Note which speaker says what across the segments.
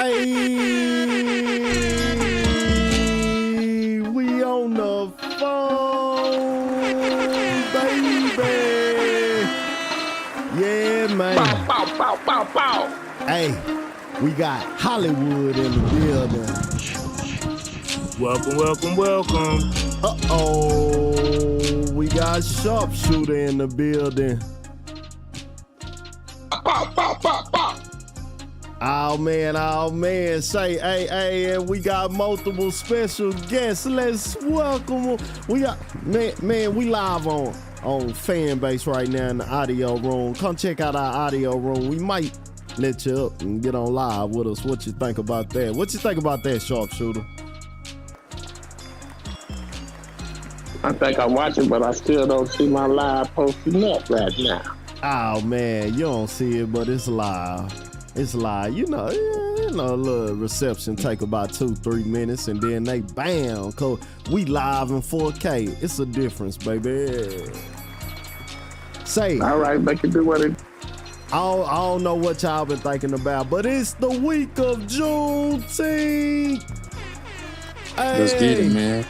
Speaker 1: Hey, we on the phone, baby. Yeah, man.
Speaker 2: Bow, bow, bow, bow, bow.
Speaker 1: Hey, we got Hollywood in the building.
Speaker 3: Welcome, welcome, welcome.
Speaker 1: Uh-oh, we got Sharpshooter in the building.
Speaker 2: Bow, bow, bow, bow.
Speaker 1: Oh man, say, hey, and we got multiple special guests. Let's welcome them. We got, man, we live on Fanbase right now in the audio room. Come check out our audio room. We might let you up and get on live with us. What you think about that? What you think about that, Sharpshooter?
Speaker 2: I think I'm watching, but I still don't see my live posting up right now.
Speaker 1: Oh man, you don't see it, but it's live. It's live. You know, a little reception take about 2-3 minutes, and then they bam, cause we live in 4K. It's a difference, baby. Say,
Speaker 2: All right, make it do what it.
Speaker 1: I don't know what y'all been thinking about, but it's the week of Juneteenth. Hey,
Speaker 4: Let's get it, man.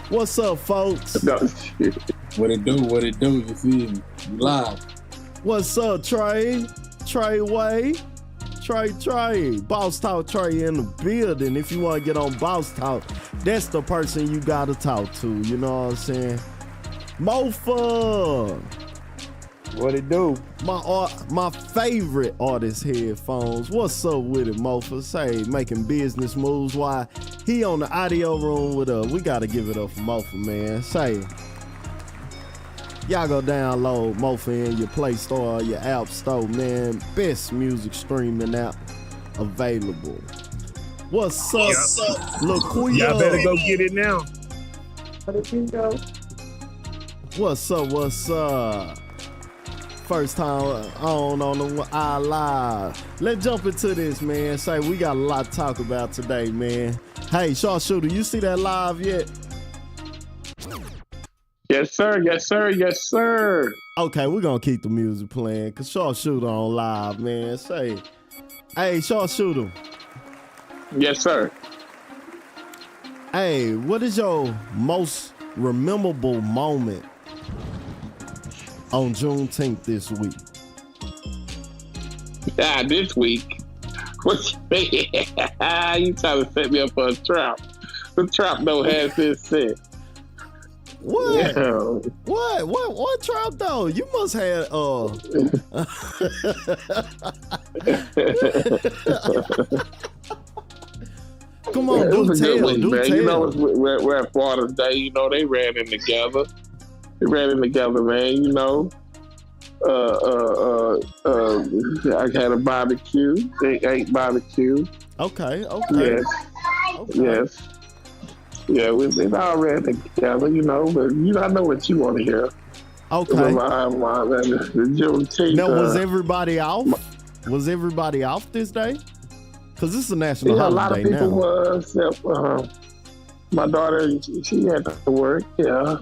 Speaker 1: What's up, folks?
Speaker 2: No,
Speaker 4: What it do? You feel me? You live.
Speaker 1: What's up, Trey? Trey Way? Trey. Boss Talk Trey in the building. If you want to get on Boss Talk, that's the person you got to talk to. You know what I'm saying? Mofa.
Speaker 3: What it do?
Speaker 1: My favorite artist headphones. What's up with it, Mofa? Say, making business moves while he on the audio room with us. We got to give it up for Mofa, man. Say, y'all go download Mofa in your Play Store or your App Store, man. Best music streaming app available. What's up, LaQuia?
Speaker 3: Y'all better go get it now.
Speaker 1: What's up? First time on the live. Let's jump into this, man. Say, we got a lot to talk about today, man. Hey, Sharpshooter, you see that live yet?
Speaker 2: yes, sir.
Speaker 1: Okay, we're gonna keep the music playing, cause Sharpshooter on live, man. Say, hey, Sharpshooter.
Speaker 2: Yes, sir.
Speaker 1: Hey, what is your most memorable moment on Juneteenth this week?
Speaker 2: This week. You trying to set me up for a trap? The trap don't have this set.
Speaker 1: What?
Speaker 2: Yeah.
Speaker 1: What trap though? You must have Come on,
Speaker 2: It was a good
Speaker 1: tell.
Speaker 2: week, man. You know, we're at Father's Day. You know, they ran in together. Man. You know, I had a barbecue. They ate barbecue.
Speaker 1: Okay.
Speaker 2: Yes. Yeah, we all ran together. You know, but I know what you want to hear.
Speaker 1: Okay.
Speaker 2: The Juneteenth.
Speaker 1: Now, was everybody off? Was everybody off this day? Because this is a national
Speaker 2: a lot of
Speaker 1: holiday
Speaker 2: people
Speaker 1: now.
Speaker 2: was. My daughter, she had to work. Yeah,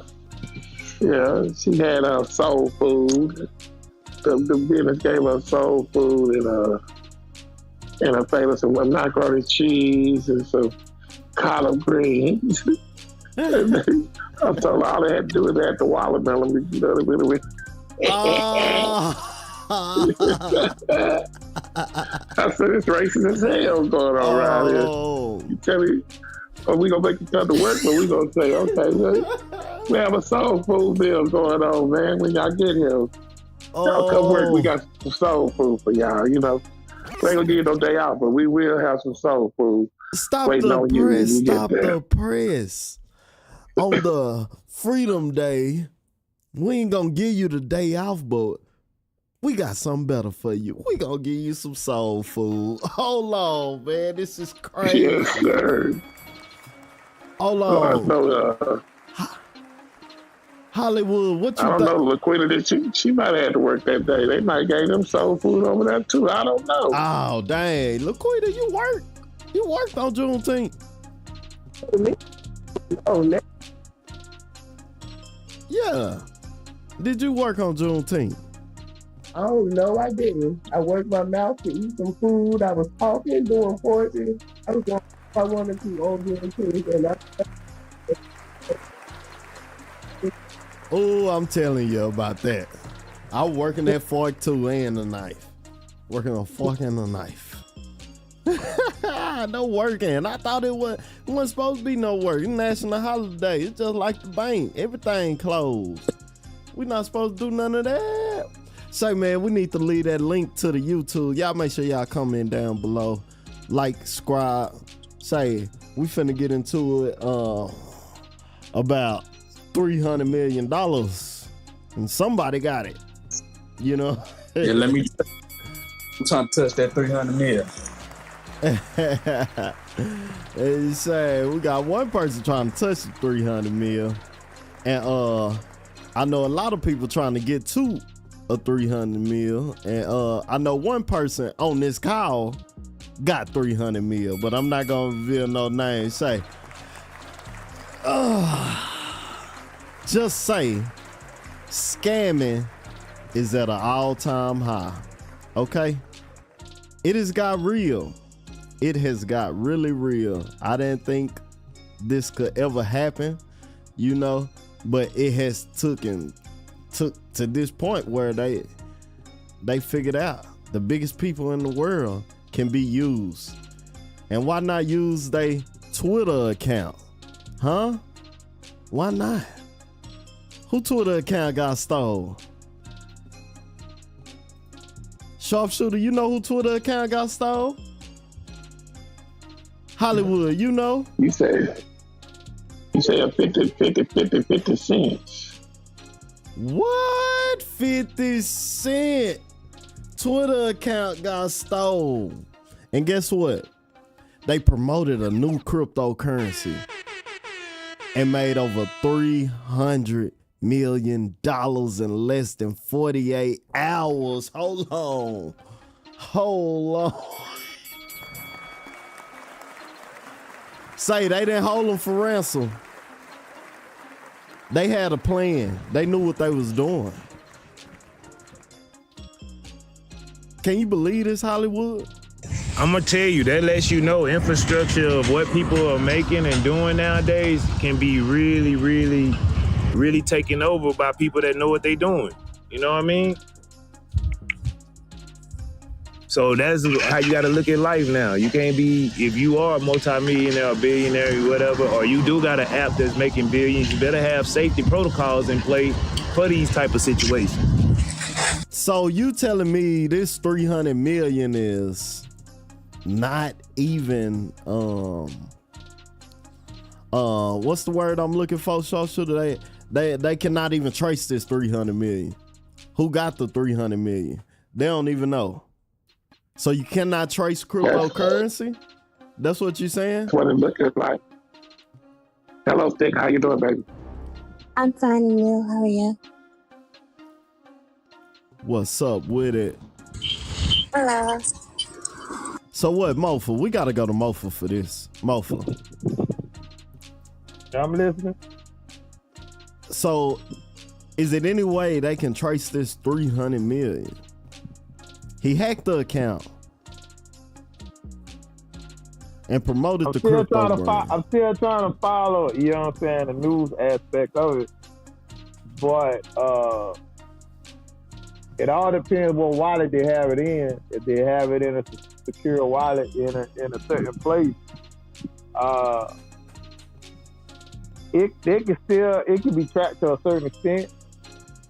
Speaker 2: she had soul food. The business gave her soul food and a famous macaroni and cheese and some collard greens. I told her all they had to do was add the watermelon. I said, it's racist as hell going on around here. You tell me, we gonna make you come to work, but we gonna say, okay, we have a soul food meal going on, man. When y'all get here, y'all come work. We got some soul food for y'all. You know, we ain't gonna give you no day off, but we will have some soul food.
Speaker 1: Stop the press. On the Freedom Day, we ain't gonna give you the day off, but we got something better for you. We gonna give you some soul food. Hold on, man. This is crazy.
Speaker 2: Yes, sir.
Speaker 1: Hold on.
Speaker 2: No,
Speaker 1: Hollywood, what you
Speaker 2: I don't know, LaQuita, she might have had to work that day. They might gave them soul food over there too. I don't know.
Speaker 1: Oh, dang. LaQuita, you worked on Juneteenth.
Speaker 2: Oh,
Speaker 1: Yeah. Did you work on Juneteenth?
Speaker 2: Oh no, I didn't. I worked my mouth to eat some food. I was talking, doing poetry. I was going. I wanted to over and I
Speaker 1: Oh, I'm telling you about that. I was working that fork too and a knife. Working a fork and a knife. No working. I thought it wasn't supposed to be no work. It's national holiday. It's just like the bank. Everything closed. We not supposed to do none of that. Say, man, we need to leave that link to the YouTube. Y'all make sure y'all comment down below. Like, subscribe. Say, we finna get into it about $300 million. And somebody got it. You know?
Speaker 4: Yeah, I'm trying to touch that 300 mil.
Speaker 1: And say we got one person trying to touch the 300 mil. And I know a lot of people trying to get to a 300 mil. And I know one person on this call got 300 mil, but I'm not gonna reveal no names. Say, just say scamming is at an all-time high. Okay? It has got real. It has got really real. I didn't think this could ever happen, you know, but it has took to this point where they figured out the biggest people in the world can be used. And why not use their Twitter account? Huh? Why not? Who Twitter account got stole? Sharpshooter, you know who Twitter account got stole? Hollywood, you know?
Speaker 2: You say 50 cents.
Speaker 1: What? 50 Cent Twitter account got stolen. And guess what? They promoted a new cryptocurrency and made over $300 million in less than 48 hours. Hold on. Say they didn't hold them for ransom. They had a plan. They knew what they was doing. Can you believe this, Hollywood?
Speaker 3: I'm gonna tell you, that lets you know infrastructure of what people are making and doing nowadays can be really, really, really taken over by people that know what they're doing. You know what I mean? So that's how you gotta look at life now. You can't be, if you are a multimillionaire or billionaire or whatever, or you do got an app that's making billions, you better have safety protocols in place for these type of situations.
Speaker 1: So you telling me this 300 million is not even what's the word I'm looking for? So they cannot even trace this 300 million. Who got the 300 million? They don't even know. So you cannot trace cryptocurrency? That's what you're saying?
Speaker 2: That's what it looks like. Hello, Stick. How you doing, baby?
Speaker 5: I'm fine, and you? How are you?
Speaker 1: What's up with it?
Speaker 5: Hello.
Speaker 1: So what, Mofa? We gotta go to Mofa for this. Mofa.
Speaker 3: I'm listening.
Speaker 1: So is it any way they can trace this 300 million? He hacked the account and promoted the crypto brand.
Speaker 6: I'm still trying to follow, you know what I'm saying, the news aspect of it. But it all depends what wallet they have it in. If they have it in a secure wallet in a certain place, it can be tracked to a certain extent.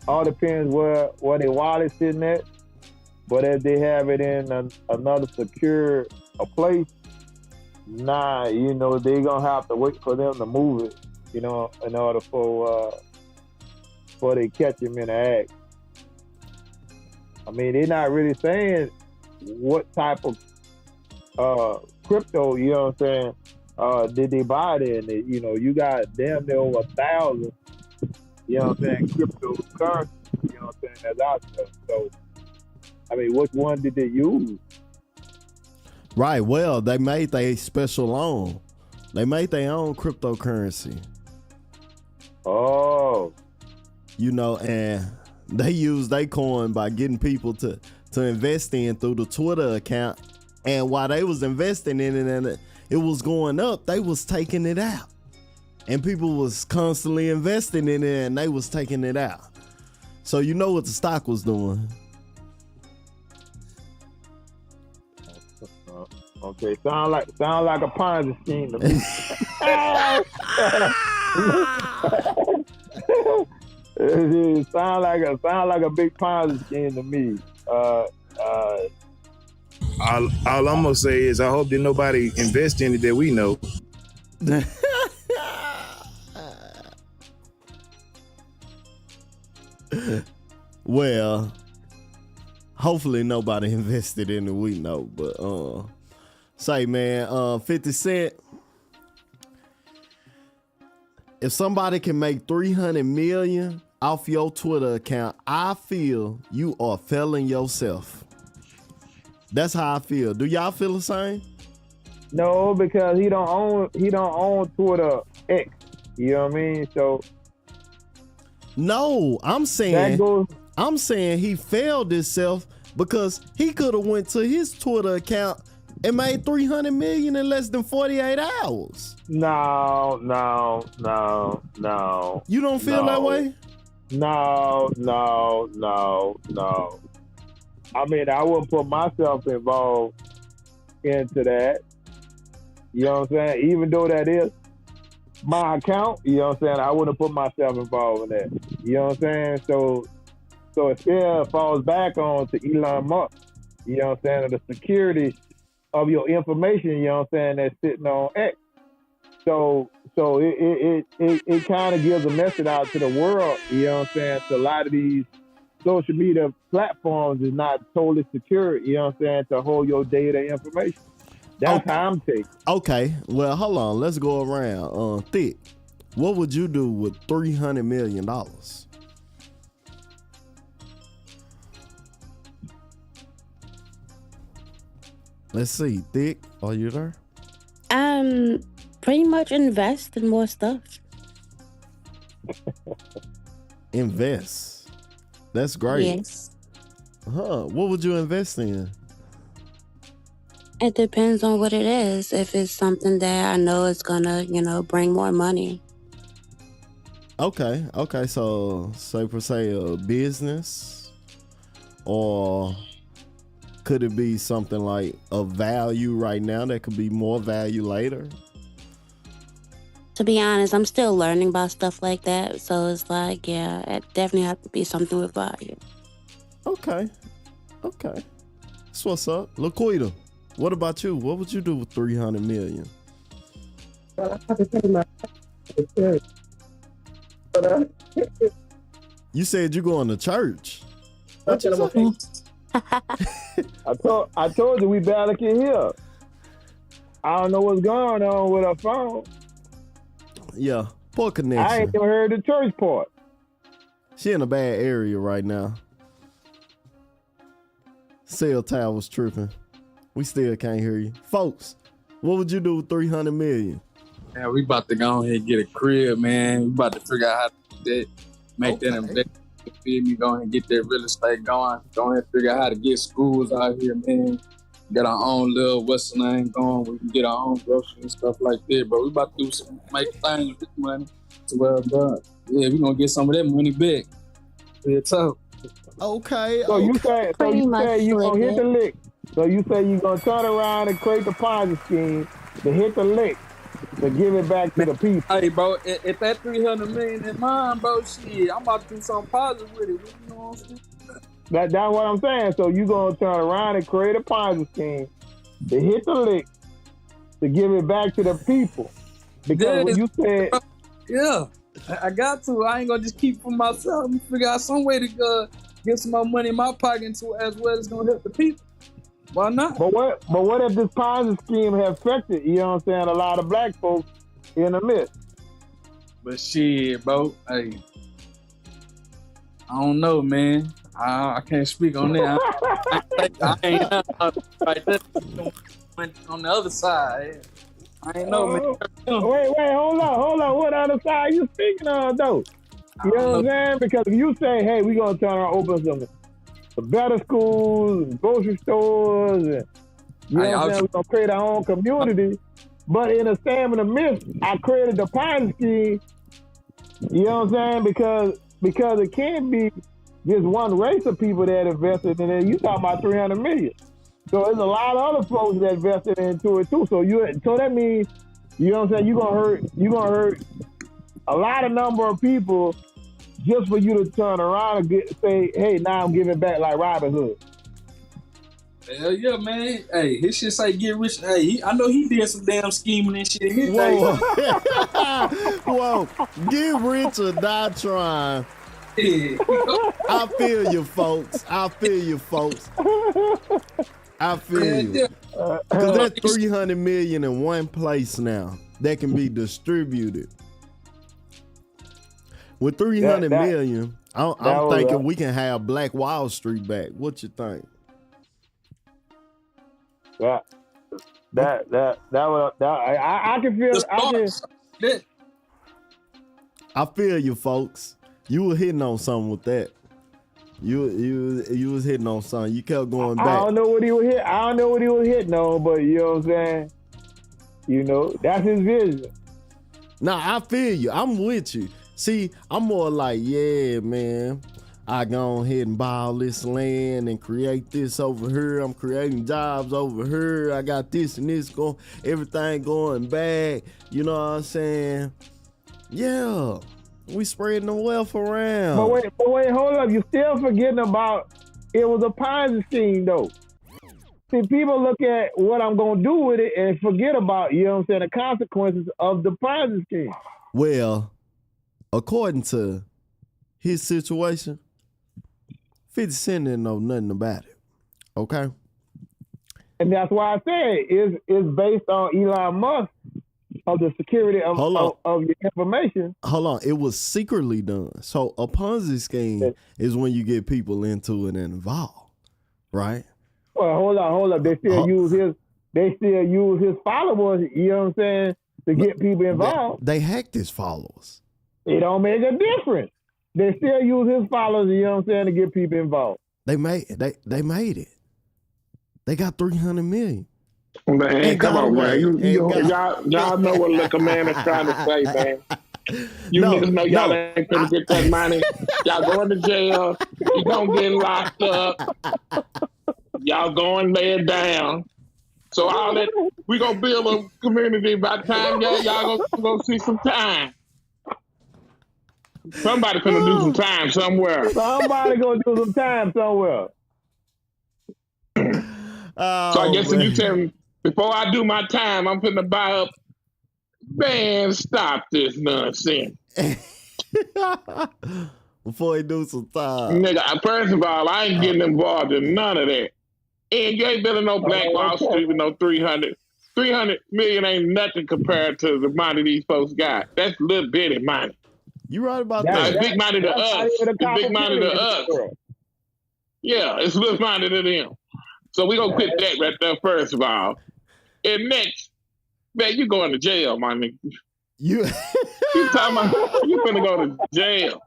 Speaker 6: All depends where their wallet's sitting at. But if they have it in another secure place, you know, they gonna have to wait for them to move it, you know, in order for they catch him in the act. I mean, they're not really saying what type of crypto, you know what I'm saying, did they buy it in. You know, you got damn near over 1,000, you know what I'm saying, cryptocurrency, you know what I'm saying, that's out there. So, I mean, which one did they use?
Speaker 1: Right. Well, they made their special own. They made their own cryptocurrency.
Speaker 6: Oh.
Speaker 1: You know, and they used their coin by getting people to invest in through the Twitter account. And while they was investing in it and it was going up, they was taking it out. And people was constantly investing in it and they was taking it out. So you know what the stock was doing.
Speaker 6: Okay, sound like a Ponzi scheme to me. It sound like a big Ponzi scheme to me.
Speaker 3: All I'm gonna say is I hope that nobody invest in it that we know.
Speaker 1: Well, hopefully nobody invested in it we know, but say man, 50 Cent, if somebody can make 300 million off your Twitter account, I feel you are failing yourself. That's how I feel. Do y'all feel the same?
Speaker 6: No, because he don't own Twitter X. You know what I mean? So
Speaker 1: no, I'm saying he failed himself because he could have went to his Twitter account and made 300 million in less than 48 hours.
Speaker 6: No.
Speaker 1: You don't feel that way?
Speaker 6: No. I mean, I wouldn't put myself involved into that. You know what I'm saying? Even though that is my account, you know what I'm saying? I wouldn't put myself involved in that. You know what I'm saying? So it still falls back on to Elon Musk. You know what I'm saying? And the security of your information, you know what I'm saying, that's sitting on X. So it kind of gives a message out to the world, you know what I'm saying? So a lot of these social media platforms is not totally secure, you know what I'm saying, to hold your data information. That's how I'm taking.
Speaker 1: Okay, well, hold on. Let's go around. Thick, what would you do with $300 million? Let's see. Thick, are you there?
Speaker 7: Pretty much invest in more stuff.
Speaker 1: Invest. That's great.
Speaker 7: Yes.
Speaker 1: What would you invest in?
Speaker 7: It depends on what it is. If it's something that I know is gonna, bring more money.
Speaker 1: Okay. So say per se a business, or could it be something like of value right now that could be more value later?
Speaker 7: To be honest, I'm still learning about stuff like that. So it's like, yeah, it definitely have to be something with value.
Speaker 1: Okay. That's what's up. Laquita, what about you? What would you do with 300 million?
Speaker 2: Well, I have to tell my
Speaker 1: You said you're going to church.
Speaker 2: What you say?
Speaker 6: I told you we barely can hear. I don't know what's going on with her phone.
Speaker 1: Yeah, poor connection.
Speaker 6: I ain't even heard the church part.
Speaker 1: She in a bad area right now. Cell tower's tripping. We still can't hear you. Folks, what would you do with 300 million?
Speaker 4: Man, we about to go ahead and get a crib, man. We about to figure out how to do that, make that investment. You feel me? Go ahead and get that real estate going. Go ahead and figure out how to get schools out here, man. Get our own little what's name going. We can get our own groceries and stuff like that. But we about to do some make things with this money. So well done. Yeah, we gonna get some of that money back. Real tough.
Speaker 1: Okay.
Speaker 6: So you say you gonna hit the lick. So you say you gonna turn around and create the Ponzi scheme to hit the lick to give it back to the people.
Speaker 4: Hey, bro, if that 300 million is mine, bro, shit, I'm about to do something positive with it. You know what I'm saying?
Speaker 6: That's what I'm saying. So you gonna turn around and create a Ponzi scheme to hit the lick to give it back to the people. Because when you said,
Speaker 4: yeah, I got to. I ain't gonna just keep it for myself. I'm gonna figure out some way to get some more money in my pocket too, as well as gonna help the people. Why not?
Speaker 6: But what if this Ponzi scheme has affected, you know what I'm saying, a lot of black folks in the midst?
Speaker 4: But shit, bro, hey, I don't know, man. I can't speak on that. I ain't right there on the other side. I ain't know, man.
Speaker 6: Wait, hold on. What other side you speaking on, though? You know what I'm saying? Because if you say, hey, we're going to turn around and open some better schools, and grocery stores, and you know what I'm saying? We're going to create our own community. But in a stamina myth, I created the Ponzi scheme. You know what I'm saying? Because it can't be just one race of people that invested in it. You talking about 300 million. So there's a lot of other folks that invested into it too. So that means, you know what I'm saying, you're gonna hurt a lot of number of people just for you to turn around and say, hey, now I'm giving back like Robin Hood.
Speaker 4: Hell yeah, man. Hey, his shit say get rich. Hey, I know he did some damn scheming and shit.
Speaker 1: Whoa. Whoa. Get rich or die trying.
Speaker 4: Yeah.
Speaker 1: I feel you, folks. I feel you. Because that's 300 million in one place now that can be distributed. With 300 million, I'm thinking we can have Black Wall Street back. What you think?
Speaker 6: I can feel.
Speaker 1: I feel you, folks. You were hitting on something with that. You was hitting on something. You kept going back.
Speaker 6: I don't know what he was hitting on, but you know what I'm saying. You know, that's his vision.
Speaker 1: Nah, I feel you. I'm with you. See, I'm more like, yeah, man. I go ahead and buy all this land and create this over here. I'm creating jobs over here. I got this and this going, everything going back. You know what I'm saying? Yeah. We spreading the wealth around.
Speaker 6: But wait, hold up. You still forgetting about it was a Ponzi scheme, though. See, people look at what I'm going to do with it and forget about, you know what I'm saying, the consequences of the Ponzi scheme.
Speaker 1: Well, according to his situation, 50 Cent didn't know nothing about it. Okay?
Speaker 6: And that's why I said it's based on Elon Musk. Of the security of your information.
Speaker 1: Hold on. It was secretly done. So a Ponzi scheme is when you get people into it and involved, right?
Speaker 6: Well, hold on. They still use his followers, you know what I'm saying, to get people involved.
Speaker 1: They hacked his followers.
Speaker 6: It don't make a difference. They still use his followers, you know what I'm saying, to get people involved.
Speaker 1: They made it. They got 300 million.
Speaker 2: Man, come on, man. Y'all know what Liquor Man is trying to say, man. Niggas know y'all ain't gonna get that money. Y'all going to jail. You gonna get locked up. Y'all going lay it down. So all that, we gonna build a community by the time y'all gonna see some time. Somebody gonna do some time somewhere.
Speaker 6: Somebody gonna do some time somewhere.
Speaker 2: So I guess if you tell me, before I do my time, I'm finna buy up. Man, stop this nonsense.
Speaker 1: Before he do some time.
Speaker 2: Nigga, first of all, I ain't getting involved in none of that. And you ain't building no Black Wall Street with no 300. 300 million ain't nothing compared to the money these folks got. That's little bitty money.
Speaker 1: You right about that.
Speaker 2: It's big money to us. It's big money to us. Yeah, it's little money to them. So we gonna quit that right there, first of all. And next, man, you going to jail, my nigga. You talking about you finna go to jail.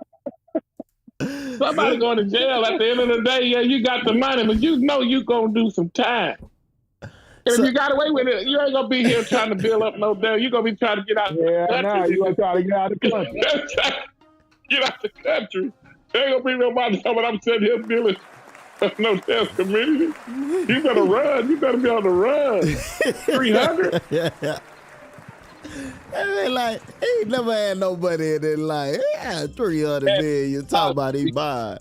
Speaker 2: Somebody going to jail at the end of the day, yeah, you got the money, but you know you gonna do some time. And if you got away with it, you ain't gonna be here trying to build up no debt. You gonna be trying to get out of the country.
Speaker 6: Yeah, you gonna try to get out of the country.
Speaker 2: Get out the country. There ain't gonna be nobody talking about I'm sitting here building no damn community. You better run. You better be on the run. 300.
Speaker 1: Yeah. And like, he ain't never had nobody in there like, 300 million. Talk about he buy.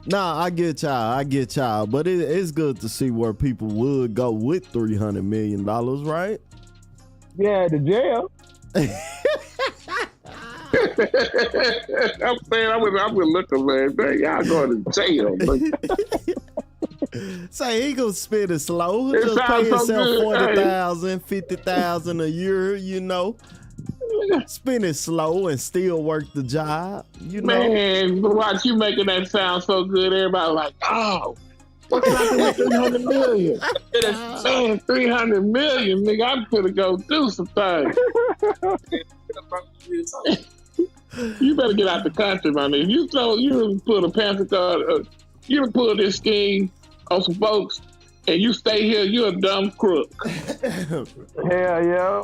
Speaker 1: Nah, I get y'all. But it's good to see where people would go with $300 million, right?
Speaker 6: Yeah, the jail.
Speaker 2: I'm saying I'm with Liquor Man. Man, y'all going to jail.
Speaker 1: Say he gonna spend it slow. He'll just pay himself 40,000, 50,000 a year, you know. Spend it slow and still work the job, you know.
Speaker 2: Man, watch you making that sound so good. Everybody like, oh, what's happening with 300 million? Man, 300 million, nigga, I'm gonna go do some things. You better get out the country, my nigga. You put a Panther card, you pull this scheme on some folks, and you stay here, you're a dumb crook.
Speaker 6: Hell yeah.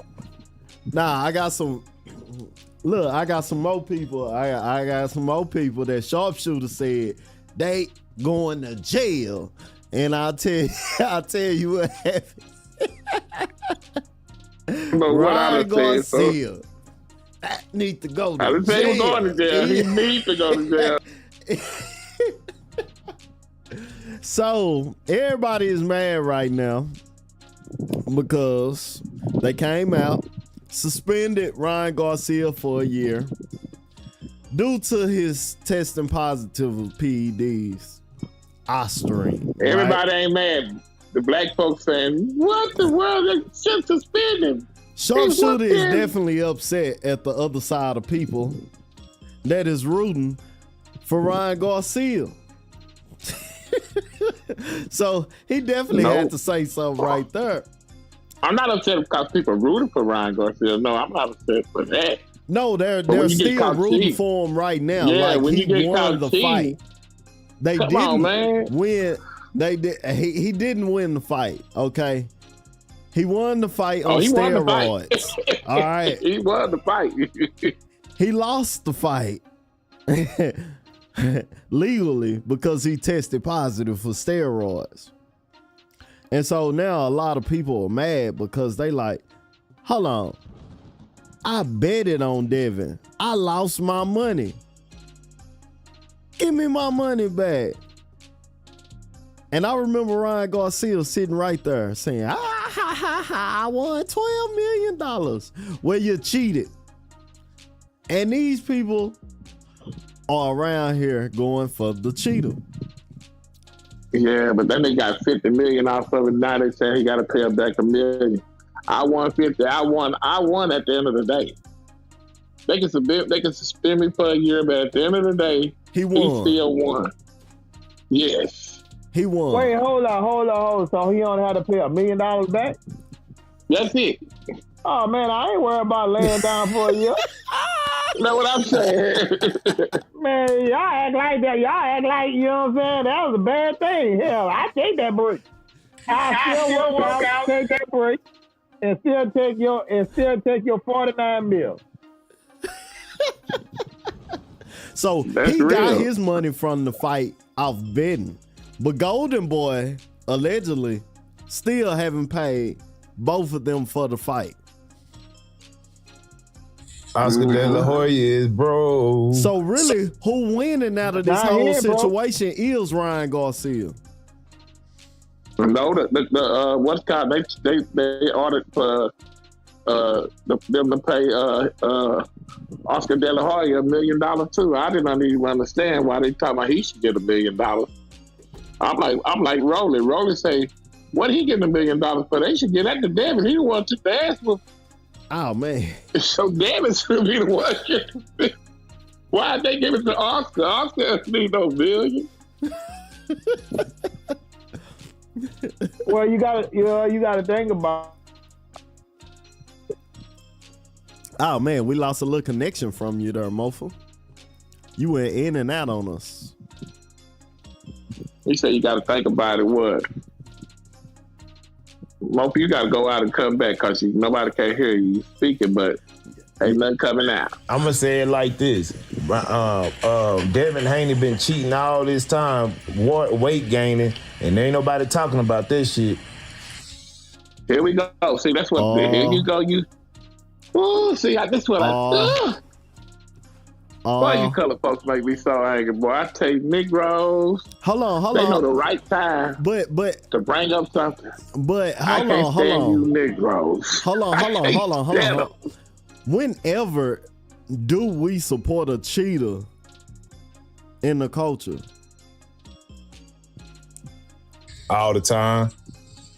Speaker 1: Nah, I got some. Look, I got some more people. I got some more people that sharpshooter said they going to jail, and I'll tell you what happened.
Speaker 2: But what I
Speaker 1: Ryan
Speaker 2: would say,
Speaker 1: Garcia, that need to go to
Speaker 2: I would say
Speaker 1: jail.
Speaker 2: going to jail. He needs to go to jail.
Speaker 1: So everybody is mad right now because they came out, suspended Ryan Garcia for a year due to his testing positive of PEDs, Ostarine.
Speaker 2: Everybody ain't mad. The black folks saying, what the world? They should suspend him.
Speaker 1: Sharpshooter is definitely upset at the other side of people that is rooting for Ryan Garcia. So he definitely had to say something right there.
Speaker 2: I'm not upset because people rooting for Ryan Garcia. No, I'm not upset for that.
Speaker 1: No, they're
Speaker 2: when you get
Speaker 1: still
Speaker 2: caught
Speaker 1: rooting
Speaker 2: cheating.
Speaker 1: for him right now.
Speaker 2: Yeah,
Speaker 1: like
Speaker 2: when
Speaker 1: he
Speaker 2: you get
Speaker 1: won
Speaker 2: caught
Speaker 1: the
Speaker 2: cheating.
Speaker 1: fight. They
Speaker 2: Come
Speaker 1: didn't
Speaker 2: on, man.
Speaker 1: win. They did. He didn't win the fight. Okay, he won the fight on
Speaker 2: he won the fight.
Speaker 1: steroids. All right,
Speaker 2: He won the fight.
Speaker 1: he lost the fight legally because he tested positive for steroids. And so now a lot of people are mad because they like, hold on, I betted on Devin. I lost my money. Give me my money back. And I remember Ryan Garcia sitting right there saying, I won $12 million. Well, you cheated. And these people are around here going for the cheater.
Speaker 2: Yeah, but then they got $50 million off of it. Now they say he got to pay him back $1 million. I won 50. I won at the end of the day. They can suspend me for a year, but at the end of the day,
Speaker 1: He won.
Speaker 2: He still won. Yes.
Speaker 1: He won.
Speaker 6: Wait, hold on. So he only had to pay $1 million back?
Speaker 2: That's it.
Speaker 6: Oh man, I ain't worried about laying down for a year.
Speaker 2: Know what I'm saying?
Speaker 6: Man, y'all act like that. Y'all act like, you know what I'm saying? That was a bad thing. Hell, I take that break. I still work out, take that break, and still take your 49 mil.
Speaker 1: So
Speaker 2: That's
Speaker 1: he got
Speaker 2: real.
Speaker 1: his money from the fight off betting. But Golden Boy allegedly still haven't paid both of them for the fight.
Speaker 3: Oscar De La Hoya is bro.
Speaker 1: So really, who winning out of this
Speaker 6: Not
Speaker 1: whole
Speaker 6: here, bro.
Speaker 1: situation is Ryan Garcia.
Speaker 2: No, the what's called they ordered for them to pay Oscar De La Hoya $1 million too. I didn't even understand why they talking about he should get $1 million. I'm like Rolly. Rolly say, what he getting $1 million for? They should get that to Devin. He the one took the ass with.
Speaker 1: Oh man.
Speaker 2: So Devin should be the one. Why'd they give it to Oscar? Oscar need no $1 million.
Speaker 6: Well, you gotta think about.
Speaker 1: Oh man, we lost a little connection from you there, Mofo. You went in and out on us.
Speaker 2: He said you got to think about it. What? Mope, you got to go out and come back because nobody can hear you speaking, but ain't nothing coming out.
Speaker 3: I'm gonna say it like this: Devin Haney been cheating all this time, weight gaining, and ain't nobody talking about this shit.
Speaker 2: Here we go. See, that's what. Here you go. See, that's what Why you color folks make me so angry, boy? I tell you, Negroes.
Speaker 1: Hold on.
Speaker 2: They know the right time.
Speaker 1: But
Speaker 2: to bring up something.
Speaker 1: But
Speaker 2: I can't stand you Negroes.
Speaker 1: Hold on. Whenever do we support a cheater in the culture?
Speaker 3: All the time.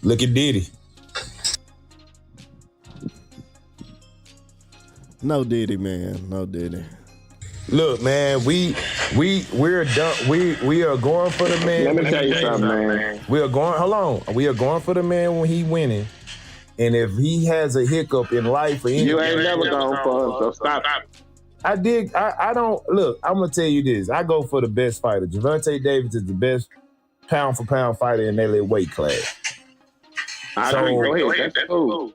Speaker 3: Look at Diddy.
Speaker 1: No Diddy, man. No Diddy.
Speaker 3: Look, man, we're done. We are going for the man.
Speaker 2: Let me tell you something, man.
Speaker 3: We are going. Hold on. We are going for the man when he winning. And if he has a hiccup in life or anything,
Speaker 2: you ain't never going for him. So stop.
Speaker 3: I don't look. I'm gonna tell you this. I go for the best fighter. Gervonta Davis is the best pound for pound fighter in that little weight class.
Speaker 2: I agree. Go ahead. That's cool.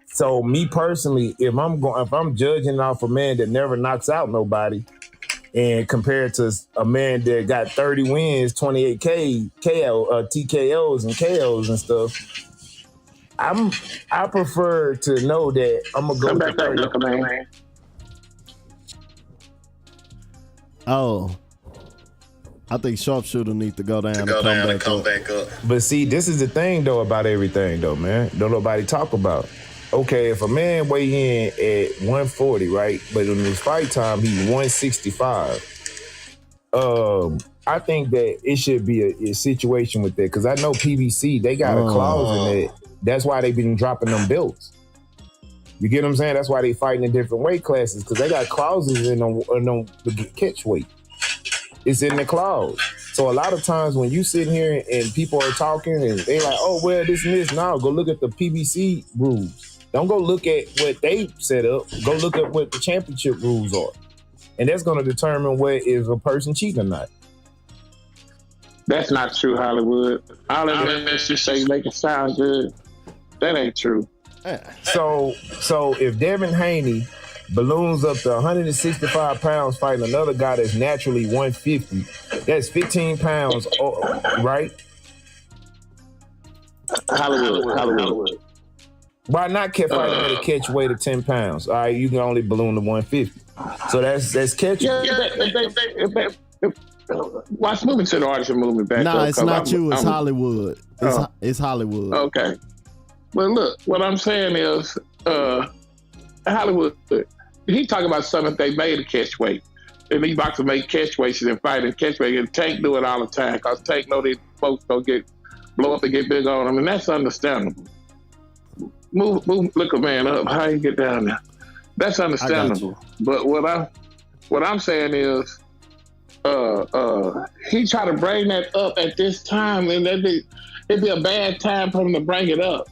Speaker 3: So me personally, if I'm judging off a man that never knocks out nobody, and compared to a man that got 30 wins, 28 TKOs and KOs and stuff, I prefer to know that I'm gonna go
Speaker 2: Come
Speaker 3: with
Speaker 2: back up, look, man.
Speaker 1: Oh, I think sharpshooter need to go down and come back up.
Speaker 3: But see, this is the thing though about everything though, man. Don't nobody talk about. Okay, if a man weigh in at 140, right? But in his fight time, he's 165. I think that it should be a situation with that because I know PBC, they got a clause in it. That's why they've been dropping them belts. You get what I'm saying? That's why they fighting in different weight classes because they got clauses in them the catch weight. It's in the clause. So a lot of times when you sit here and people are talking and they like, oh, well, this and this. Now go look at the PBC rules. Don't go look at what they set up. Go look at what the championship rules are. And that's going to determine whether is a person cheating or not.
Speaker 2: That's not true, Hollywood. All of that just say make it sound good. That ain't true.
Speaker 3: So if Devin Haney balloons up to 165 pounds fighting another guy that's naturally 150, that's 15 pounds, right?
Speaker 2: Hollywood.
Speaker 3: Why not keep fighting at a catch weight of 10 pounds? All right, you can only balloon to 150. So that's catch.
Speaker 2: Watch moving to the artist and moving back.
Speaker 1: Nah, it's not you. It's Hollywood. It's Hollywood.
Speaker 2: Okay. Well, look, what I'm saying is, Hollywood, he talking about something they made a catch weight. And these boxers make catch weights and fight in catch weight. And Tank do it all the time because Tank know these folks gonna blow up and get big on them. And that's understandable. Move, look a man up. How you get down there? That's understandable. But what I'm saying is, he try to bring that up at this time, and it'd be a bad time for him to bring it up.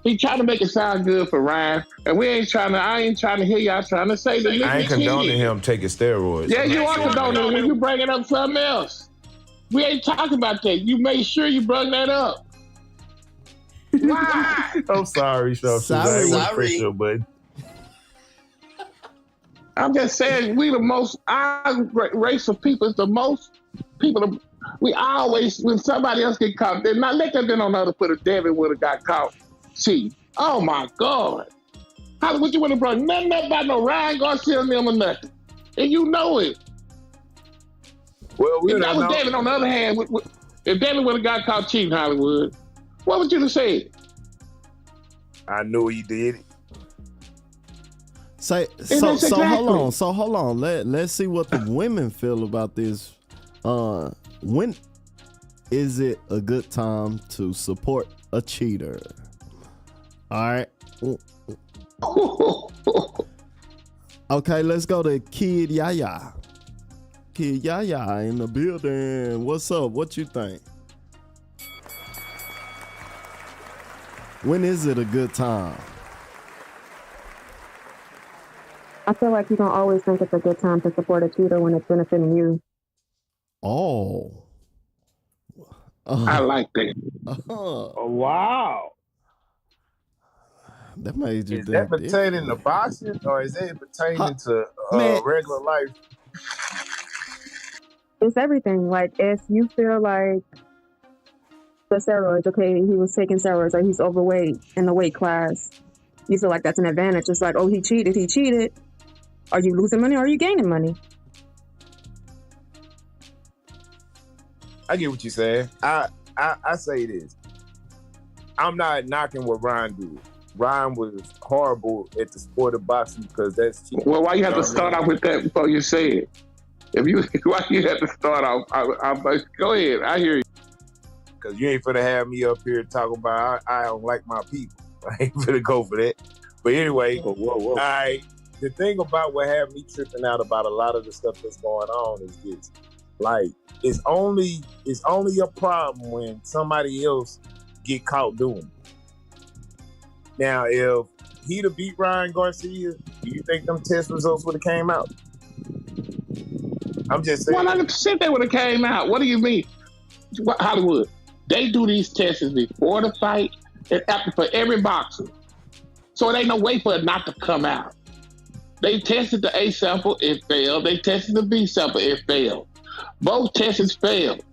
Speaker 2: He trying to make it sound good for Ryan, and I ain't trying to hear y'all trying to say that.
Speaker 3: I ain't condoning him taking steroids.
Speaker 2: Yeah, you are condoning when you bringing up something else. We ain't talking about that. You made sure you brought that up. Why?
Speaker 3: I'm sorry, Sorry. But
Speaker 2: I'm just saying, our race of people is the most people. We always, when somebody else get caught, they're not like they've been on the other foot. If Devin would have got caught cheating. Oh my God. How would you want to bring nothing up about no Ryan Garcia and them or nothing? And you know it.
Speaker 3: Well,
Speaker 2: if that was Devin, on the other hand, if Devin would have got caught cheating, Hollywood, what would you have said?
Speaker 3: I knew he did it.
Speaker 1: So hold on. Let's see what the women feel about this. When is it a good time to support a cheater? All right. Okay, let's go to Kid Yaya. Kid Yaya in the building. What's up? What you think? When is it a good time?
Speaker 8: I feel like you don't always think it's a good time to support a cheater when it's benefiting you.
Speaker 1: Oh.
Speaker 2: I like that.
Speaker 6: Oh, wow.
Speaker 1: That made you
Speaker 3: Is that pertaining to boxing or is it pertaining to regular life?
Speaker 8: It's everything. Like, if you feel like the steroids, okay, he was taking steroids or he's overweight in the weight class, you feel like that's an advantage. It's like, oh, he cheated. Are you losing money or are you gaining money?
Speaker 3: I get what you're saying. I say this. I'm not knocking what Ryan did. Ryan was horrible at the sport of boxing because that's cheating.
Speaker 2: Well, why you have to start off with that before you say it? Why you have to start off? Go ahead. I hear you.
Speaker 3: Because you ain't finna have me up here talking about I don't like my people. I ain't finna go for that. But anyway, whoa. The thing about what had me tripping out about a lot of the stuff that's going on is this. Like, it's only a problem when somebody else get caught doing it. Now, if he'd have beat Ryan Garcia, do you think them test results would have came out?
Speaker 9: I'm just saying.
Speaker 2: 100% they would have came out. What do you mean? What, Hollywood? They do these tests before the fight and after for every boxer. So it ain't no way for it not to come out. They tested the A sample, it failed. They tested the B sample, it failed. Both tests failed.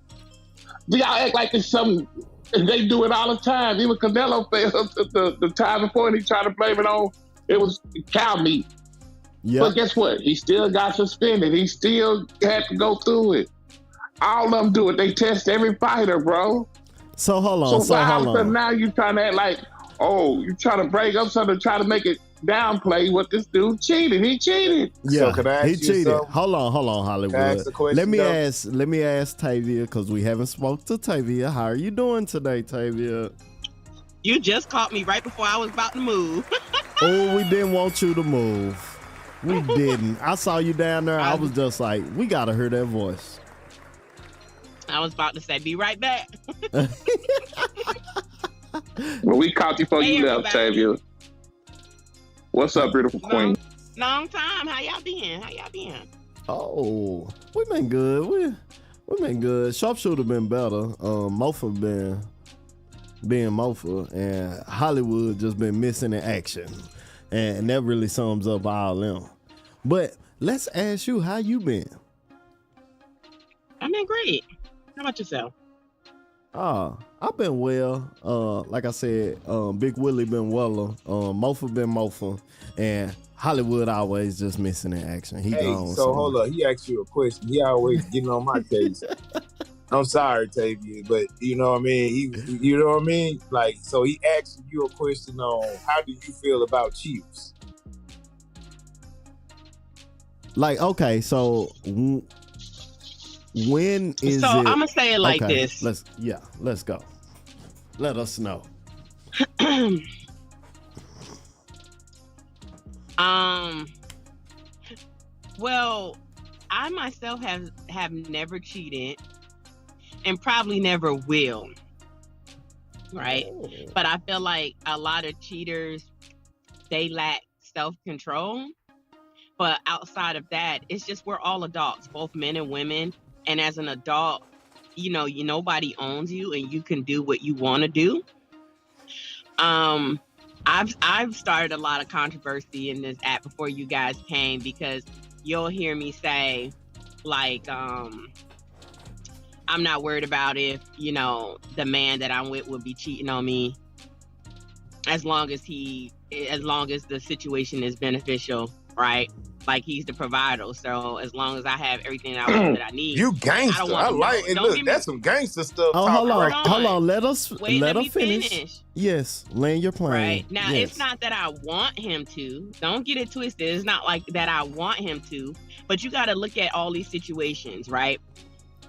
Speaker 2: Do y'all act like it's something? They do it all the time. Even Canelo failed the time before, and he tried to blame it on it was cow meat.
Speaker 1: Yeah.
Speaker 2: But guess what? He still got suspended. He still had to go through it. All of them do it. They test every fighter, bro.
Speaker 1: So hold on. So hold on.
Speaker 2: Now you trying to act like, oh, you trying to break up something, try to make it downplay what this dude cheated. He cheated.
Speaker 1: Yeah,
Speaker 9: So can I ask
Speaker 1: he
Speaker 9: you
Speaker 1: cheated.
Speaker 9: something?
Speaker 1: Hold on, Hollywood.
Speaker 9: Can I ask a question,
Speaker 1: let me
Speaker 9: though?
Speaker 1: ask Tavia, because we haven't spoke to Tavia. How are you doing today, Tavia?
Speaker 10: You just caught me right before I was about to move.
Speaker 1: Oh, we didn't want you to move. We didn't. I saw you down there. I was just like, we gotta hear that voice.
Speaker 10: I was about to say, be right back.
Speaker 2: Well, we caught you before
Speaker 10: Hey,
Speaker 2: you left,
Speaker 10: everybody.
Speaker 2: Tavia. What's up, beautiful queen?
Speaker 10: Long time. How y'all been?
Speaker 1: Oh, we been good. We been good. Sharpshooter been better. Mofa been being Mofa, and Hollywood just been missing in action, and that really sums up all them. But let's ask you, how you been?
Speaker 10: I've been great. How about yourself?
Speaker 1: I've been well. Like I said, Big Willie been weller. Mofa been Mofa, and Hollywood always just missing in action. He
Speaker 9: Hey,
Speaker 1: gone.
Speaker 9: so hold up. He asked you a question. He always getting on my case. I'm sorry, Tavia, but you know what I mean? You know what I mean? Like, so he asked you a question on how do you feel about Chiefs?
Speaker 1: Like, okay, so when is
Speaker 10: So
Speaker 1: it?
Speaker 10: I'm gonna say it like
Speaker 1: okay,
Speaker 10: this.
Speaker 1: Let's go. Let us know.
Speaker 10: Well, I myself have never cheated and probably never will. Right? But I feel like a lot of cheaters, they lack self-control. But outside of that, it's just we're all adults, both men and women. And as an adult, nobody owns you and you can do what you want to do. I've started a lot of controversy in this app before you guys came, because you'll hear me say, like, I'm not worried about if, the man that I'm with would be cheating on me, as long as the situation is beneficial, right? Like, he's the provider. So as long as I have everything that I need.
Speaker 9: You gangster. I like it. Look, that's some gangster stuff.
Speaker 1: Oh, hold on. Let
Speaker 10: me
Speaker 1: her finish. Yes, land your plane.
Speaker 10: Right. Now,
Speaker 1: yes.
Speaker 10: It's not that I want him to. Don't get it twisted. It's not like that I want him to. But you got to look at all these situations, right?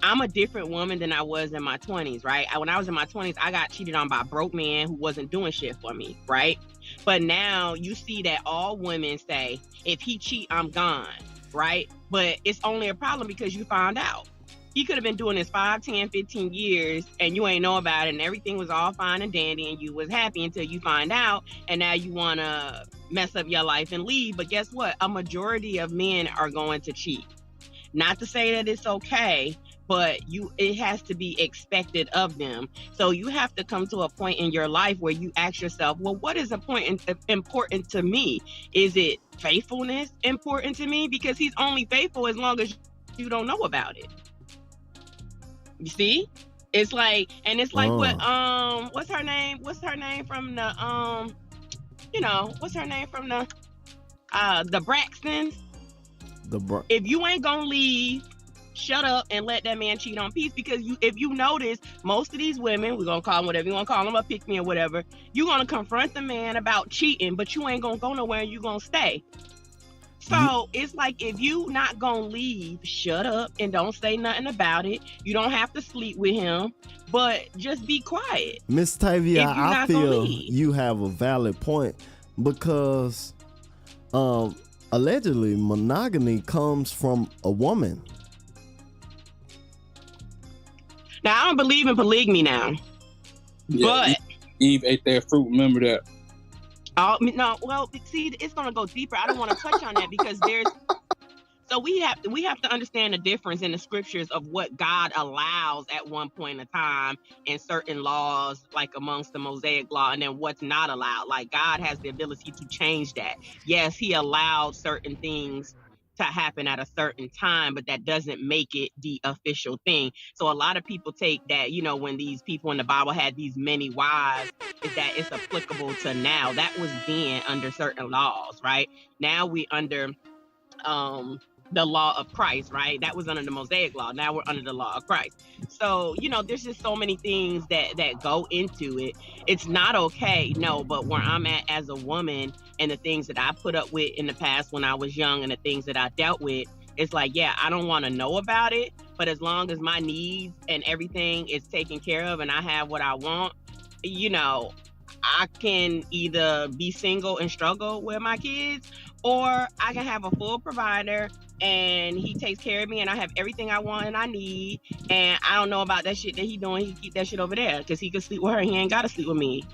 Speaker 10: I'm a different woman than I was in my 20s, right? When I was in my 20s, I got cheated on by a broke man who wasn't doing shit for me, right? But now you see that all women say, if he cheat, I'm gone, right? But it's only a problem because you found out. He could have been doing this 5, 10, 15 years and you ain't know about it, and everything was all fine and dandy and you was happy until you find out, and now you want to mess up your life and leave. But guess what? A majority of men are going to cheat. Not to say that it's okay, but it has to be expected of them. So you have to come to a point in your life where you ask yourself, well, what is important to me? Is it faithfulness important to me? Because he's only faithful as long as you don't know about it. You see? It's like, and it's like what what's her name from the what's her name from the Braxtons? If you ain't gonna leave, shut up and let that man cheat on peace. Because if you notice, most of these women, we're gonna call them whatever you want to call them, a pick me or whatever, you're gonna confront the man about cheating, but you ain't gonna go nowhere and you gonna stay. So it's like, if you not gonna leave, shut up and don't say nothing about it. You don't have to sleep with him, but just be quiet.
Speaker 1: Miss Tavia, I feel you have a valid point, because allegedly monogamy comes from a woman.
Speaker 10: Now, I don't believe in polygamy now, but
Speaker 4: Eve ate that fruit. Remember that.
Speaker 10: No, well, see, it's gonna go deeper. I don't want to touch on that because So we have to understand the difference in the scriptures of what God allows at one point in time in certain laws, like amongst the Mosaic law, and then what's not allowed. Like God has the ability to change that. Yes, he allowed certain things to happen at a certain time, but that doesn't make it the official thing. So a lot of people take that, you know, when these people in the Bible had these many wives, is that it's applicable to now. That was then under certain laws, right? Now we under the law of Christ, right? That was under the Mosaic law. Now we're under the law of Christ. So, you know, there's just so many things that go into it. It's not okay, no, but where I'm at as a woman and the things that I put up with in the past when I was young and the things that I dealt with, it's like, yeah, I don't want to know about it, but as long as my needs and everything is taken care of and I have what I want, you know, I can either be single and struggle with my kids, or I can have a full provider and he takes care of me and I have everything I want and I need, and I don't know about that shit that he doing. He keep that shit over there because he can sleep with her and he ain't got to sleep with me.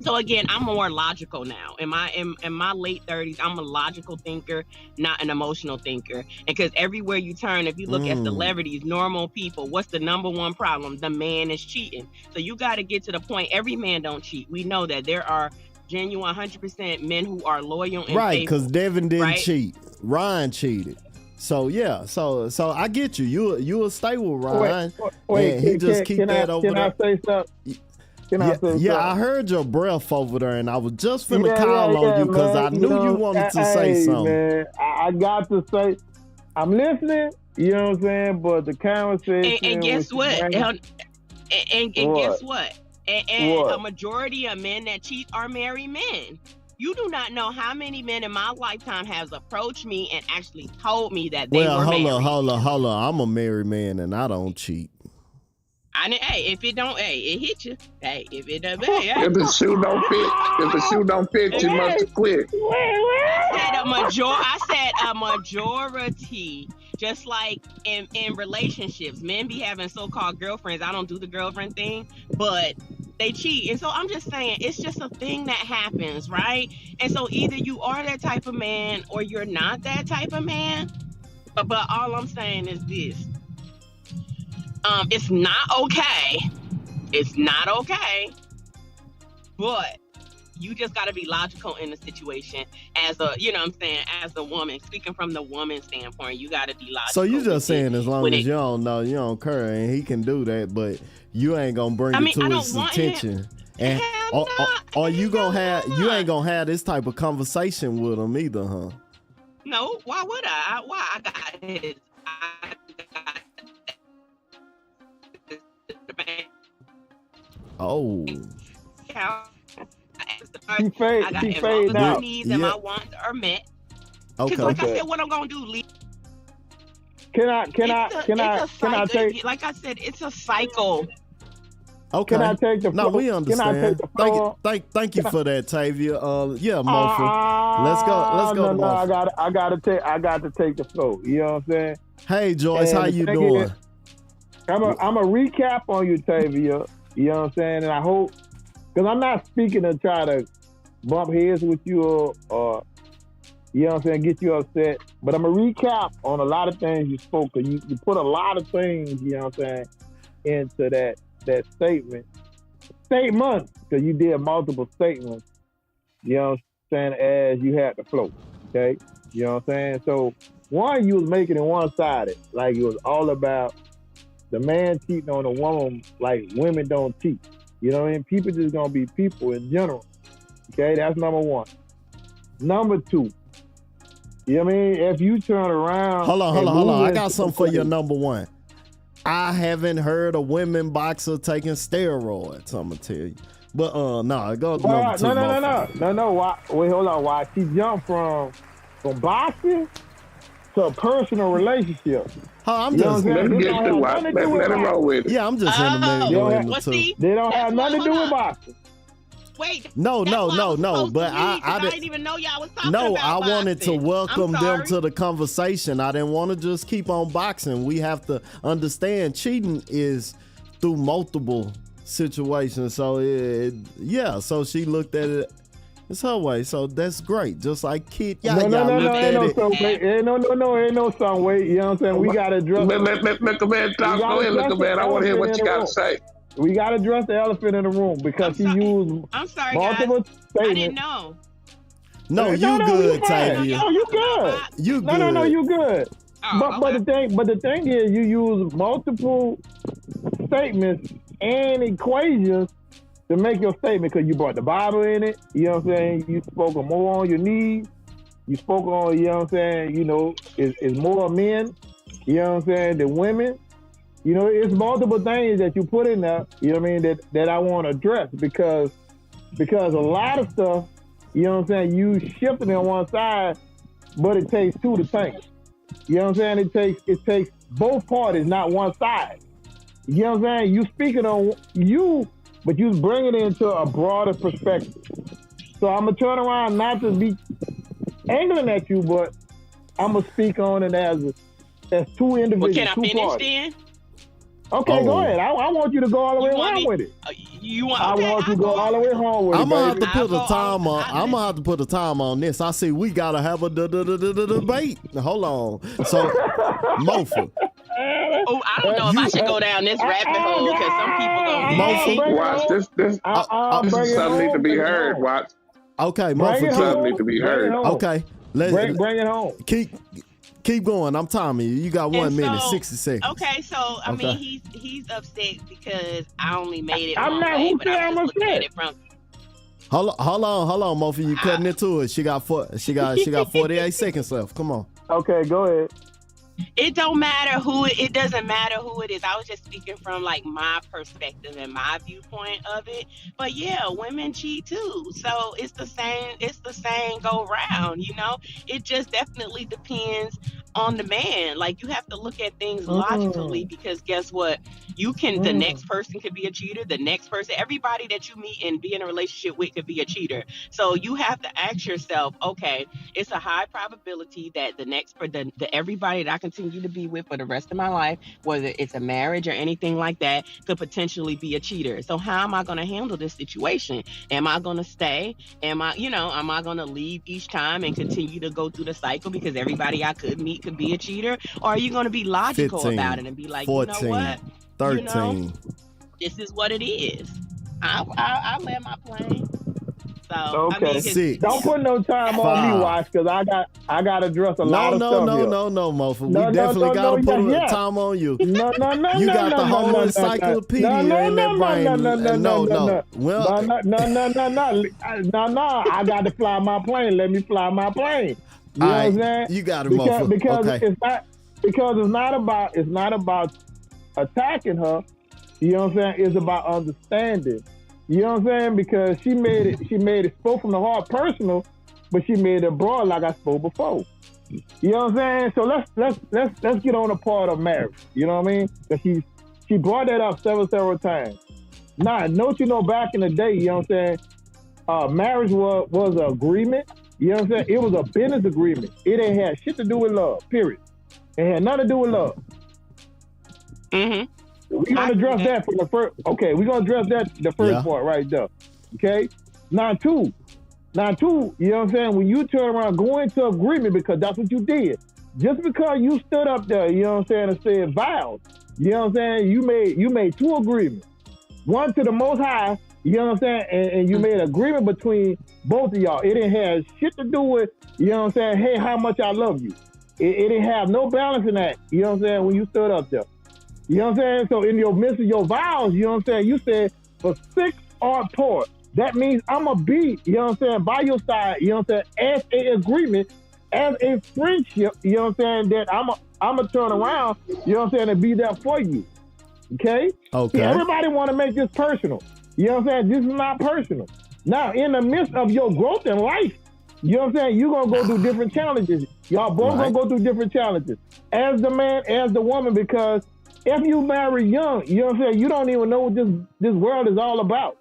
Speaker 10: So again, I'm more logical now. In my late 30s, I'm a logical thinker, not an emotional thinker. And because everywhere you turn, if you look at celebrities, normal people, what's the number one problem? The man is cheating. So you got to get to the point. Every man don't cheat. We know that there are genuine 100% men who are loyal and
Speaker 1: right,
Speaker 10: faithful.
Speaker 1: because Devin didn't cheat. Ryan cheated. So yeah, so I get you. You'll stay with Ryan.
Speaker 6: Wait,
Speaker 1: and he just keep that over there.
Speaker 6: Can I say something?
Speaker 1: I heard your breath over there, and I was just finna call on you because I knew you wanted to say something. Man,
Speaker 6: I got to say, I'm listening. You know what I'm saying? But the conversation.
Speaker 10: And guess what? And guess what? And a majority of men that cheat are married men. You do not know how many men in my lifetime has approached me and actually told me that they were married.
Speaker 1: Hold on. I'm a married man and I don't cheat.
Speaker 10: If it don't, it hit you. Hey, if it doesn't,
Speaker 2: if the shoe don't fit, you must quit.
Speaker 10: I said a majority. Just like in relationships, men be having so-called girlfriends. I don't do the girlfriend thing, but they cheat. And so I'm just saying, it's just a thing that happens, right? And so either you are that type of man or you're not that type of man. But all I'm saying is this. It's not okay. It's not okay. But you just got to be logical in the situation as a, you know what I'm saying, as a woman. Speaking from the woman's standpoint, you got to be logical.
Speaker 1: So you just saying as long as you don't know, you don't care, and he can do that, but you ain't going to bring it to his attention. And or you ain't going to have this type of conversation with him either, huh?
Speaker 10: No, why would I? I got his.
Speaker 1: Oh.
Speaker 6: She fade out.
Speaker 10: My needs and my wants are met.
Speaker 1: Okay.
Speaker 10: Because like I said, what I'm gonna do, Lee.
Speaker 6: Can I take?
Speaker 10: Like I said, it's a cycle.
Speaker 1: Okay.
Speaker 6: Can I take the?
Speaker 1: No, we understand.
Speaker 6: Can I take the floor?
Speaker 1: Thank you for that, Tavia. Yeah, Mofa. Let's go.
Speaker 6: No, I got to take the floor. You know what I'm saying?
Speaker 1: Hey, Joyce, how you doing?
Speaker 6: I'm a recap on you, Tavia. You know what I'm saying? And I hope, because I'm not speaking to try to bump heads with you or you know what I'm saying, get you upset. But I'm a recap on a lot of things you spoke. You put a lot of things, you know what I'm saying, into that statement. Statements, because you did multiple statements, you know what I'm saying, as you had the flow. Okay? You know what I'm saying? So one, you was making it one-sided. Like it was all about the man cheating on a woman, like women don't cheat. You know what I mean? People just gonna be people in general. Okay, that's number one. Number two, you know what I mean? If you turn around.
Speaker 1: Hold on. I got something for your number one. I haven't heard a women boxer taking steroids, I'm gonna tell you. But no, go to number two.
Speaker 6: No. Why? Wait, hold on. Why she jumped from boxing to a personal relationship?
Speaker 1: I'm just
Speaker 2: let him roll with it.
Speaker 1: Yeah, I'm just in the middle.
Speaker 6: They don't have nothing to do with boxing.
Speaker 10: Wait.
Speaker 1: No. But
Speaker 10: I didn't even know y'all was talking
Speaker 1: about
Speaker 10: boxing.
Speaker 1: I wanted to welcome them to the conversation. I didn't want to just keep on boxing. We have to understand cheating is through multiple situations. So so she looked at it It's her way. So that's great. Just like Kid
Speaker 6: No,
Speaker 1: Yaya
Speaker 6: no, no,
Speaker 1: looked
Speaker 6: no, ain't
Speaker 1: at
Speaker 6: no
Speaker 1: it.
Speaker 6: some way. Ain't no some way. You know what I'm saying? We gotta address.
Speaker 2: Look, man, talk. Go ahead, look, man. I want to hear what you got to say.
Speaker 6: We gotta address the elephant in the room because she used
Speaker 10: I'm sorry, guys.
Speaker 6: multiple
Speaker 10: I didn't
Speaker 6: statements.
Speaker 10: know.
Speaker 1: No, you good,
Speaker 6: fine.
Speaker 1: Tavia.
Speaker 6: No, you good.
Speaker 1: You good.
Speaker 6: No, you good.
Speaker 10: Oh,
Speaker 6: But the thing is, you use multiple statements and equations to make your statement because you brought the Bible in it. You know what I'm saying? You spoke more on your needs. You spoke on, you know what I'm saying? You know, it's more men. You know what I'm saying? Than women. You know, it's multiple things that you put in there. You know what I mean? That I want to address because a lot of stuff. You know what I'm saying? You shifting on one side, but it takes two to tango. You know what I'm saying? It takes both parties, not one side. You know what I'm saying? You speaking on you, but you bring it into a broader perspective. So I'm gonna turn around, not to be angling at you, but I'm gonna speak on it as two individuals.
Speaker 10: Well, can I
Speaker 6: two
Speaker 10: finish
Speaker 6: parties.
Speaker 10: then?
Speaker 6: Okay, go ahead. I want you to go all the way around with it.
Speaker 10: I
Speaker 6: want you to go all the way home with it.
Speaker 1: I'm gonna have to
Speaker 6: baby.
Speaker 1: put a time on. I'm gonna have to put a time on this. I see we gotta have a debate. Hold on. So, Mofa.
Speaker 10: Oh, I don't know if I should go down this rabbit hole because some people gonna
Speaker 2: Watch this. This is something need to be heard. Watch.
Speaker 1: Okay,
Speaker 2: Mofa. Something need to be heard.
Speaker 1: Okay,
Speaker 6: bring it home.
Speaker 1: Keep going. I'm timing you. You got 1 minute, 60 seconds.
Speaker 10: Okay, so I mean he's upset because I only made it.
Speaker 6: I'm not. Who said I'm upset?
Speaker 1: Hold on, Mofa. You cutting into it. She got 48 seconds left. Come on.
Speaker 6: Okay, go ahead.
Speaker 10: It don't matter who it doesn't matter who it is. I was just speaking from like my perspective and my viewpoint of it. But yeah, women cheat too. So it's the same go round, you know? It just definitely depends on the man. Like you have to look at things logically because guess what? The next person could be a cheater, the next person, everybody that you meet and be in a relationship with could be a cheater. So you have to ask yourself, okay, it's a high probability that the everybody that I continue to be with for the rest of my life, whether it's a marriage or anything like that, could potentially be a cheater. So how am I going to handle this situation? Am I going to stay? Am I going to leave each time and continue to go through the cycle because everybody I could meet could be a cheater? Or are you going to be logical
Speaker 1: 15,
Speaker 10: about it and be like,
Speaker 1: 14,
Speaker 10: you know what?
Speaker 1: 13.
Speaker 10: You know, this is what it is. I land my plane. So
Speaker 6: Okay.
Speaker 10: I mean,
Speaker 6: Don't put no time on me, Watch, because I got to address a lot of stuff here.
Speaker 1: No, Mofa. We definitely got to put time on you.
Speaker 6: No.
Speaker 1: You got the whole encyclopedia in that brain. No. Well,
Speaker 6: No. I got to fly my plane. Let me fly my plane. You know what I'm saying?
Speaker 1: You got it, Mofa.
Speaker 6: Because
Speaker 1: Okay.
Speaker 6: it's not about attacking her. You know what I'm saying? It's about understanding. You know what I'm saying? Because she made it spoke from the heart personal, but she made it broad like I spoke before. You know what I'm saying? So let's get on the part of marriage. You know what I mean? Because she brought that up several times. Now, don't you know back in the day, you know what I'm saying? Marriage was an agreement. You know what I'm saying? It was a business agreement. It ain't had shit to do with love, period. It had nothing to do with love.
Speaker 10: Mm-hmm.
Speaker 6: We're going to address that from the first. Okay, we're going to address that the first part right there. Okay? Now, two, you know what I'm saying? When you turn around, go into agreement because that's what you did. Just because you stood up there, you know what I'm saying, and said vows, you know what I'm saying? You made two agreements. One to the Most High, you know what I'm saying? And you made agreement between both of y'all. It didn't have shit to do with, you know what I'm saying, hey, how much I love you. It didn't have no balance in that, you know what I'm saying, when you stood up there. You know what I'm saying? So in your midst of your vows, you know what I'm saying, you said for 6 or port. That means I'm going to be, you know what I'm saying, by your side, you know what I'm saying, as an agreement, as a friendship, you know what I'm saying, that I'm going to turn around, you know what I'm saying, and be there for you. Okay?
Speaker 1: Okay.
Speaker 6: See, everybody want to make this personal. You know what I'm saying? This is not personal. Now, in the midst of your growth in life, you know what I'm saying, you're going to go through different challenges. Y'all both going to go through different challenges. As the man, as the woman, because if you marry young, you know what I'm saying, you don't even know what this world is all about.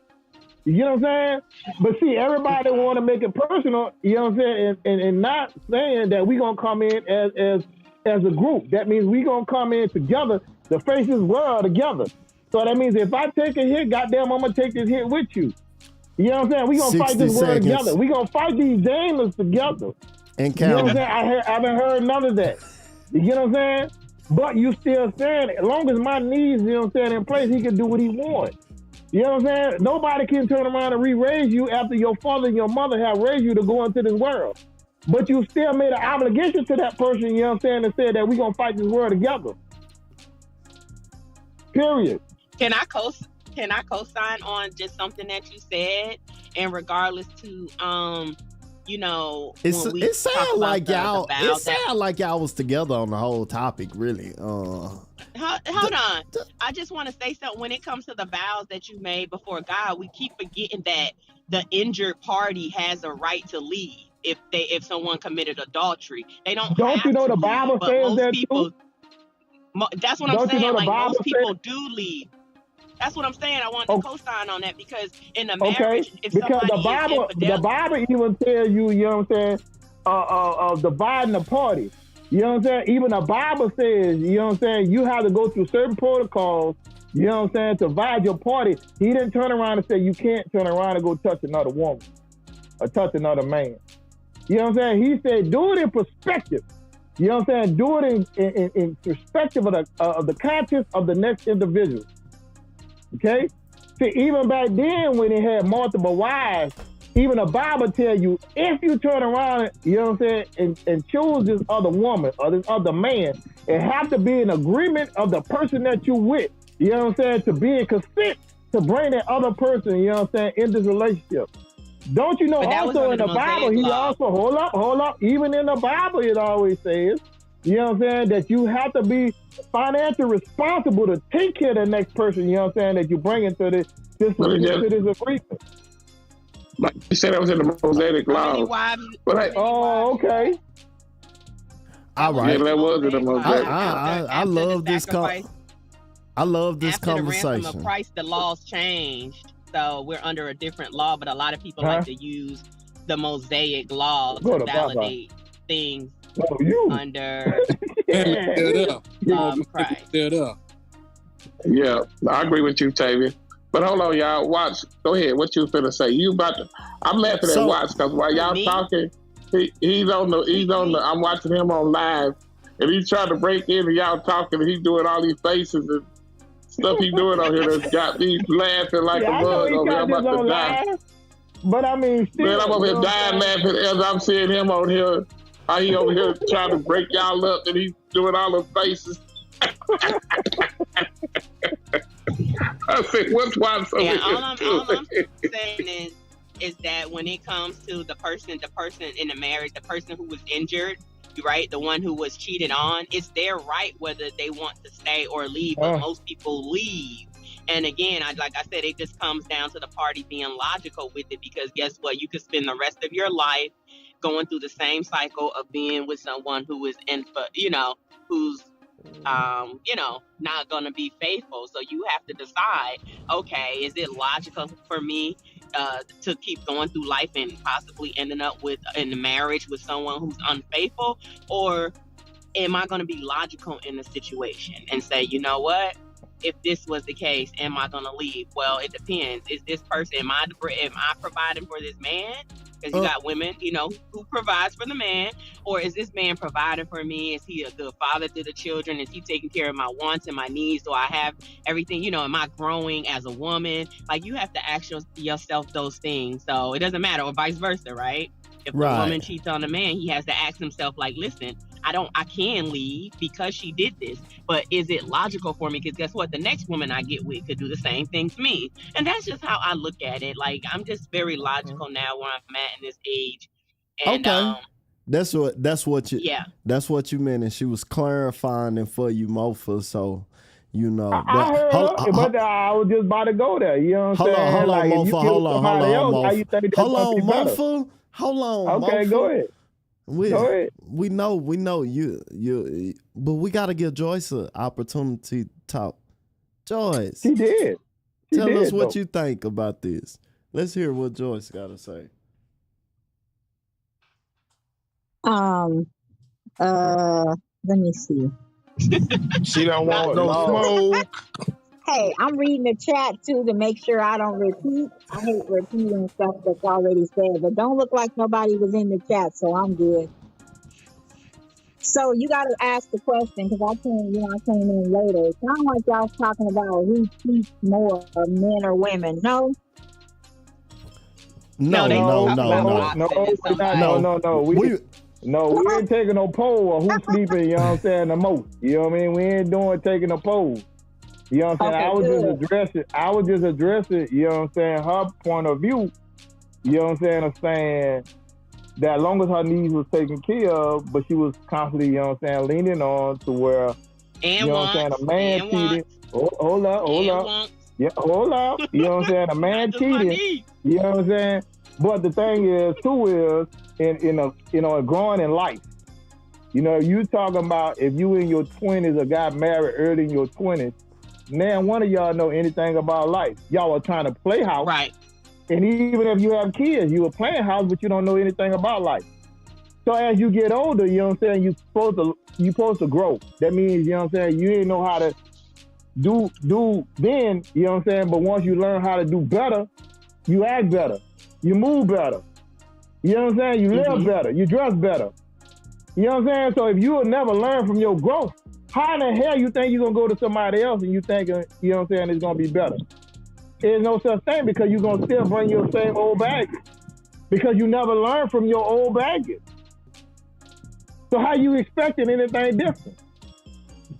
Speaker 6: You know what I'm saying? But see, everybody want to make it personal, you know what I'm saying, and not saying that we're going to come in as a group. That means we're going to come in together to face this world together. So that means if I take a hit, goddamn, I'm going to take this hit with you. You know what I'm saying? We gonna fight
Speaker 1: 60
Speaker 6: this world
Speaker 1: seconds.
Speaker 6: together. We gonna fight these demons together.
Speaker 1: And
Speaker 6: You know what I'm
Speaker 1: count.
Speaker 6: saying? I haven't heard none of that. You get what I'm saying? But you still saying, as long as my knees, you know what I'm saying, in place, he can do what he wants. You know what I'm saying? Nobody can turn around and re-raise you after your father and your mother have raised you to go into this world. But you still made an obligation to that person, you know what I'm saying, and said that we gonna fight this world together. Period.
Speaker 10: Can I co-sign on just something that you said, and regardless to you know, when we
Speaker 1: It
Speaker 10: talk
Speaker 1: sound
Speaker 10: about
Speaker 1: like
Speaker 10: the
Speaker 1: y'all. It
Speaker 10: vows that,
Speaker 1: sound like y'all was together on the whole topic, really.
Speaker 10: hold on. I just want to say something. When it comes to the vows that you made before God, we keep forgetting that the injured party has a right to leave if someone committed adultery. They don't
Speaker 6: Don't
Speaker 10: have
Speaker 6: you know
Speaker 10: to
Speaker 6: the
Speaker 10: leave,
Speaker 6: Bible
Speaker 10: but
Speaker 6: says
Speaker 10: most
Speaker 6: that
Speaker 10: people,
Speaker 6: too?
Speaker 10: that's what I'm
Speaker 6: Don't you
Speaker 10: saying.
Speaker 6: know the
Speaker 10: Like
Speaker 6: Bible
Speaker 10: most people
Speaker 6: says?
Speaker 10: do leave. That's what I'm saying. I wanted to
Speaker 6: Oh,
Speaker 10: co-sign on that because in the
Speaker 6: okay,
Speaker 10: marriage, if
Speaker 6: because
Speaker 10: somebody is infidel,
Speaker 6: the Bible even tells you, you know what I'm saying, dividing the party. You know what I'm saying? Even the Bible says, you know what I'm saying, you have to go through certain protocols, you know what I'm saying, to divide your party. He didn't turn around and say you can't turn around and go touch another woman or touch another man. You know what I'm saying? He said do it in perspective. You know what I'm saying? Do it in perspective of the conscience of the next individual. Okay? See, even back then when he had multiple wives, even the Bible tell you, if you turn around, you know what I'm saying, and choose this other woman or this other man, it have to be an agreement of the person that you with, you know what I'm saying, to be in consent to bring that other person, you know what I'm saying, in this relationship. Don't you know
Speaker 10: but that was
Speaker 6: also
Speaker 10: under
Speaker 6: in
Speaker 10: the
Speaker 6: the Bible,
Speaker 10: Mosaic
Speaker 6: he
Speaker 10: law.
Speaker 6: also, hold up, even in the Bible it always says, you know what I'm saying, that you have to be financially responsible to take care of the next person, you know what I'm saying, that you bring into this agreement.
Speaker 2: Like you said, that was in the Mosaic
Speaker 10: How many
Speaker 2: law.
Speaker 10: wives?
Speaker 2: But
Speaker 10: How
Speaker 2: hey,
Speaker 10: many wives?
Speaker 6: Okay.
Speaker 1: All
Speaker 2: yeah,
Speaker 1: right.
Speaker 2: that was in the
Speaker 10: Mosaic law.
Speaker 2: Mosaic.
Speaker 1: I
Speaker 10: After
Speaker 1: love
Speaker 10: the
Speaker 1: this.
Speaker 10: sacrifice,
Speaker 1: I love this
Speaker 10: after the ransom of
Speaker 1: conversation.
Speaker 10: Christ, the laws changed. So we're under a different law, but a lot of people
Speaker 6: Huh?
Speaker 10: like to use the Mosaic law
Speaker 6: Go
Speaker 10: to
Speaker 6: to Baba.
Speaker 10: validate things
Speaker 6: Oh, you.
Speaker 10: under
Speaker 4: Family still there.
Speaker 10: law of
Speaker 4: Family
Speaker 10: Christ.
Speaker 4: still there.
Speaker 2: Yeah, I agree with you, Tavia. But hold on, y'all. Watch. Go ahead. What you finna say? You about to? I'm laughing at
Speaker 1: So-
Speaker 2: Watts because while y'all
Speaker 10: Me?
Speaker 2: talking, he's on the. I'm watching him on live, and he's trying to break in, and y'all talking, and he's doing all these faces and stuff he doing on here that's got me laughing like
Speaker 6: Yeah,
Speaker 2: a
Speaker 6: I know
Speaker 2: bug
Speaker 6: he
Speaker 2: over here.
Speaker 6: got
Speaker 2: I'm
Speaker 6: this
Speaker 2: about to
Speaker 6: on
Speaker 2: die.
Speaker 6: live, but I mean, still,
Speaker 2: Man, I'm over
Speaker 6: you
Speaker 2: here
Speaker 6: know what
Speaker 2: dying
Speaker 6: I'm saying?
Speaker 2: laughing as I'm seeing him on here. How he over here trying to break y'all up, and he's doing all the faces. I said, what's Watts over
Speaker 10: Yeah,
Speaker 2: here
Speaker 10: all I'm
Speaker 2: doing?
Speaker 10: saying is that when it comes to the person in the marriage, the person who was injured, right, the one who was cheated on, it's their right whether they want to stay or leave. But most people leave. And again, like I said, it just comes down to the party being logical with it, because guess what? You could spend the rest of your life going through the same cycle of being with someone who is who's not gonna be faithful. So you have to decide, okay, is it logical for me to keep going through life and possibly ending up in a marriage with someone who's unfaithful, or am I going to be logical in the situation and say, you know what, if this was the case, am I going to leave? Well, it depends. Is this person, am I providing for this man? Because you got women, who provides for the man, or is this man providing for me? Is he a good father to the children? Is he taking care of my wants and my needs? Do I have everything? Am I growing as a woman? Like, you have to ask yourself those things. So it doesn't matter, or vice versa, right? If the woman cheats on the man, he has to ask himself, like, listen, I can leave because she did this, but is it logical for me? Because guess what? The next woman I get with could do the same thing to me. And that's just how I look at it. Like, I'm just very logical now where I'm at in this age. And,
Speaker 1: okay. That's what you meant, and she was clarifying it for you, Mofa. So,
Speaker 6: I heard her, but I was just about to go there. You know what I'm saying?
Speaker 1: Hold on,
Speaker 6: like,
Speaker 1: Mofa. Hold on, Mofa. Hold on,
Speaker 6: okay,
Speaker 1: Mofa.
Speaker 6: go ahead. Go ahead.
Speaker 1: We know you, but we got to give Joyce an opportunity to talk. Joyce,
Speaker 6: she did.
Speaker 1: Tell us what you think about this. Let's hear what Joyce got to say.
Speaker 5: Let me see.
Speaker 9: She don't want no smoke.
Speaker 11: Hey, I'm reading the chat too to make sure I don't repeat. I hate repeating stuff that's already said, but don't look like nobody was in the chat, so I'm good. So you got to ask the question because I came in later. It's not like y'all talking about who cheats more, men or women. No.
Speaker 1: No,
Speaker 10: they
Speaker 1: no,
Speaker 10: talk
Speaker 1: no,
Speaker 10: about
Speaker 1: no.
Speaker 10: opposite in some way.
Speaker 6: We ain't taking no poll or who's sleeping, you know what I'm saying, the most. You know what I mean? We ain't taking no poll. You know what I'm saying? I was just addressing, you know what I'm saying, her point of view. You know what I'm saying? I'm saying that as long as her needs was taken care of, but she was constantly, you know what I'm saying, leaning on to where, you know what I'm saying, a man cheated. Hold up. Yeah, hold up. You know what I'm saying? A man cheated. You know what I'm saying? But the thing is, too, is growing in life. You know, you talking about if you in your 20s or got married early in your 20s, now one of y'all know anything about life. Y'all are trying to play house.
Speaker 10: Right.
Speaker 6: And even if you have kids, you are playing house, but you don't know anything about life. So as you get older, you know what I'm saying, you're supposed to grow. That means, you know what I'm saying, you ain't know how to do then, you know what I'm saying, but once you learn how to do better, you act better, you move better. You know what I'm saying? You live better, you dress better. You know what I'm saying? So if you will never learn from your growth, how in the hell you think you're going to go to somebody else and you think, you know what I'm saying, it's going to be better? There's no such thing because you're going to still bring your same old baggage because you never learned from your old baggage. So how you expecting anything different?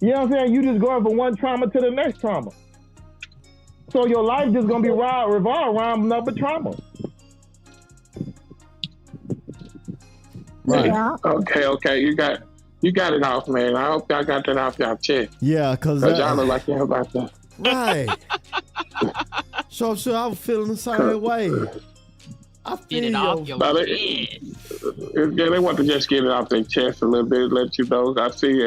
Speaker 6: You know what I'm saying? You just going from one trauma to the next trauma. So your life just going to be revolve around another trauma.
Speaker 2: Right. Yeah. Okay. You got it off, man. I hope y'all got that off y'all chest.
Speaker 1: Yeah, because
Speaker 2: y'all look like y'all about that.
Speaker 1: Right. So I was feeling the same way. I feel
Speaker 10: it off your chest.
Speaker 2: Yeah, they want to just get it off their chest a little bit, let you know. I see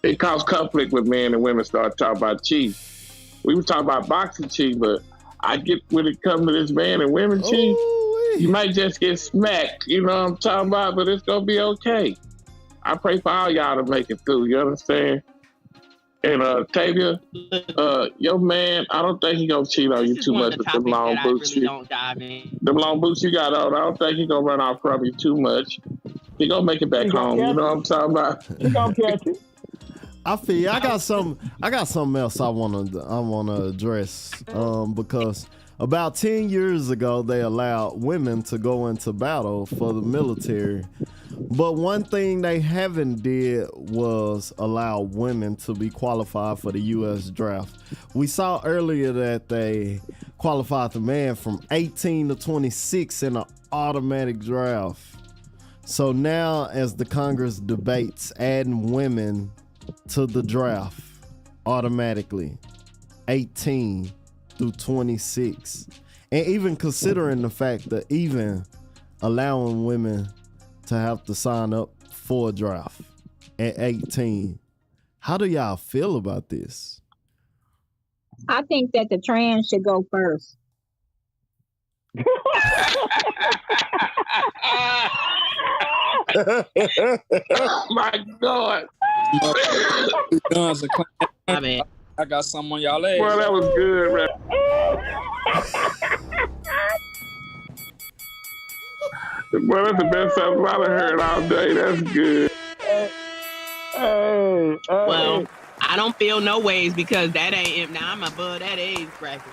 Speaker 2: it caused conflict with men and women start talking about cheating. We were talking about boxing cheating, but I get when it comes to this man and women cheating, you might just get smacked. You know what I'm talking about? But it's going to be okay. I pray for all y'all to make it through. You understand? And Tavia, your man, I don't think he gonna cheat on you too much with them long boots. Them long boots you got on, I don't think he gonna run off from you too much. He gonna make it back home. You know what I'm talking about?
Speaker 6: He gonna catch you.
Speaker 1: I feel you. I got something else I wanna address. Because about 10 years ago they allowed women to go into battle for the military. But one thing they haven't did was allow women to be qualified for the U.S. draft. We saw earlier that they qualified the man from 18 to 26 in an automatic draft. So now as the Congress debates adding women to the draft automatically, 18 through 26. And even considering the fact that even allowing women to have to sign up for a draft at 18. How do y'all feel about this?
Speaker 11: I think that the trans should go first.
Speaker 2: Oh my God.
Speaker 4: I got something on y'all legs.
Speaker 2: Well, that was good, man. Well, that's the best something I've heard all day. That's good.
Speaker 10: Well, I don't feel no ways because that ain't now. I'm above that age bracket.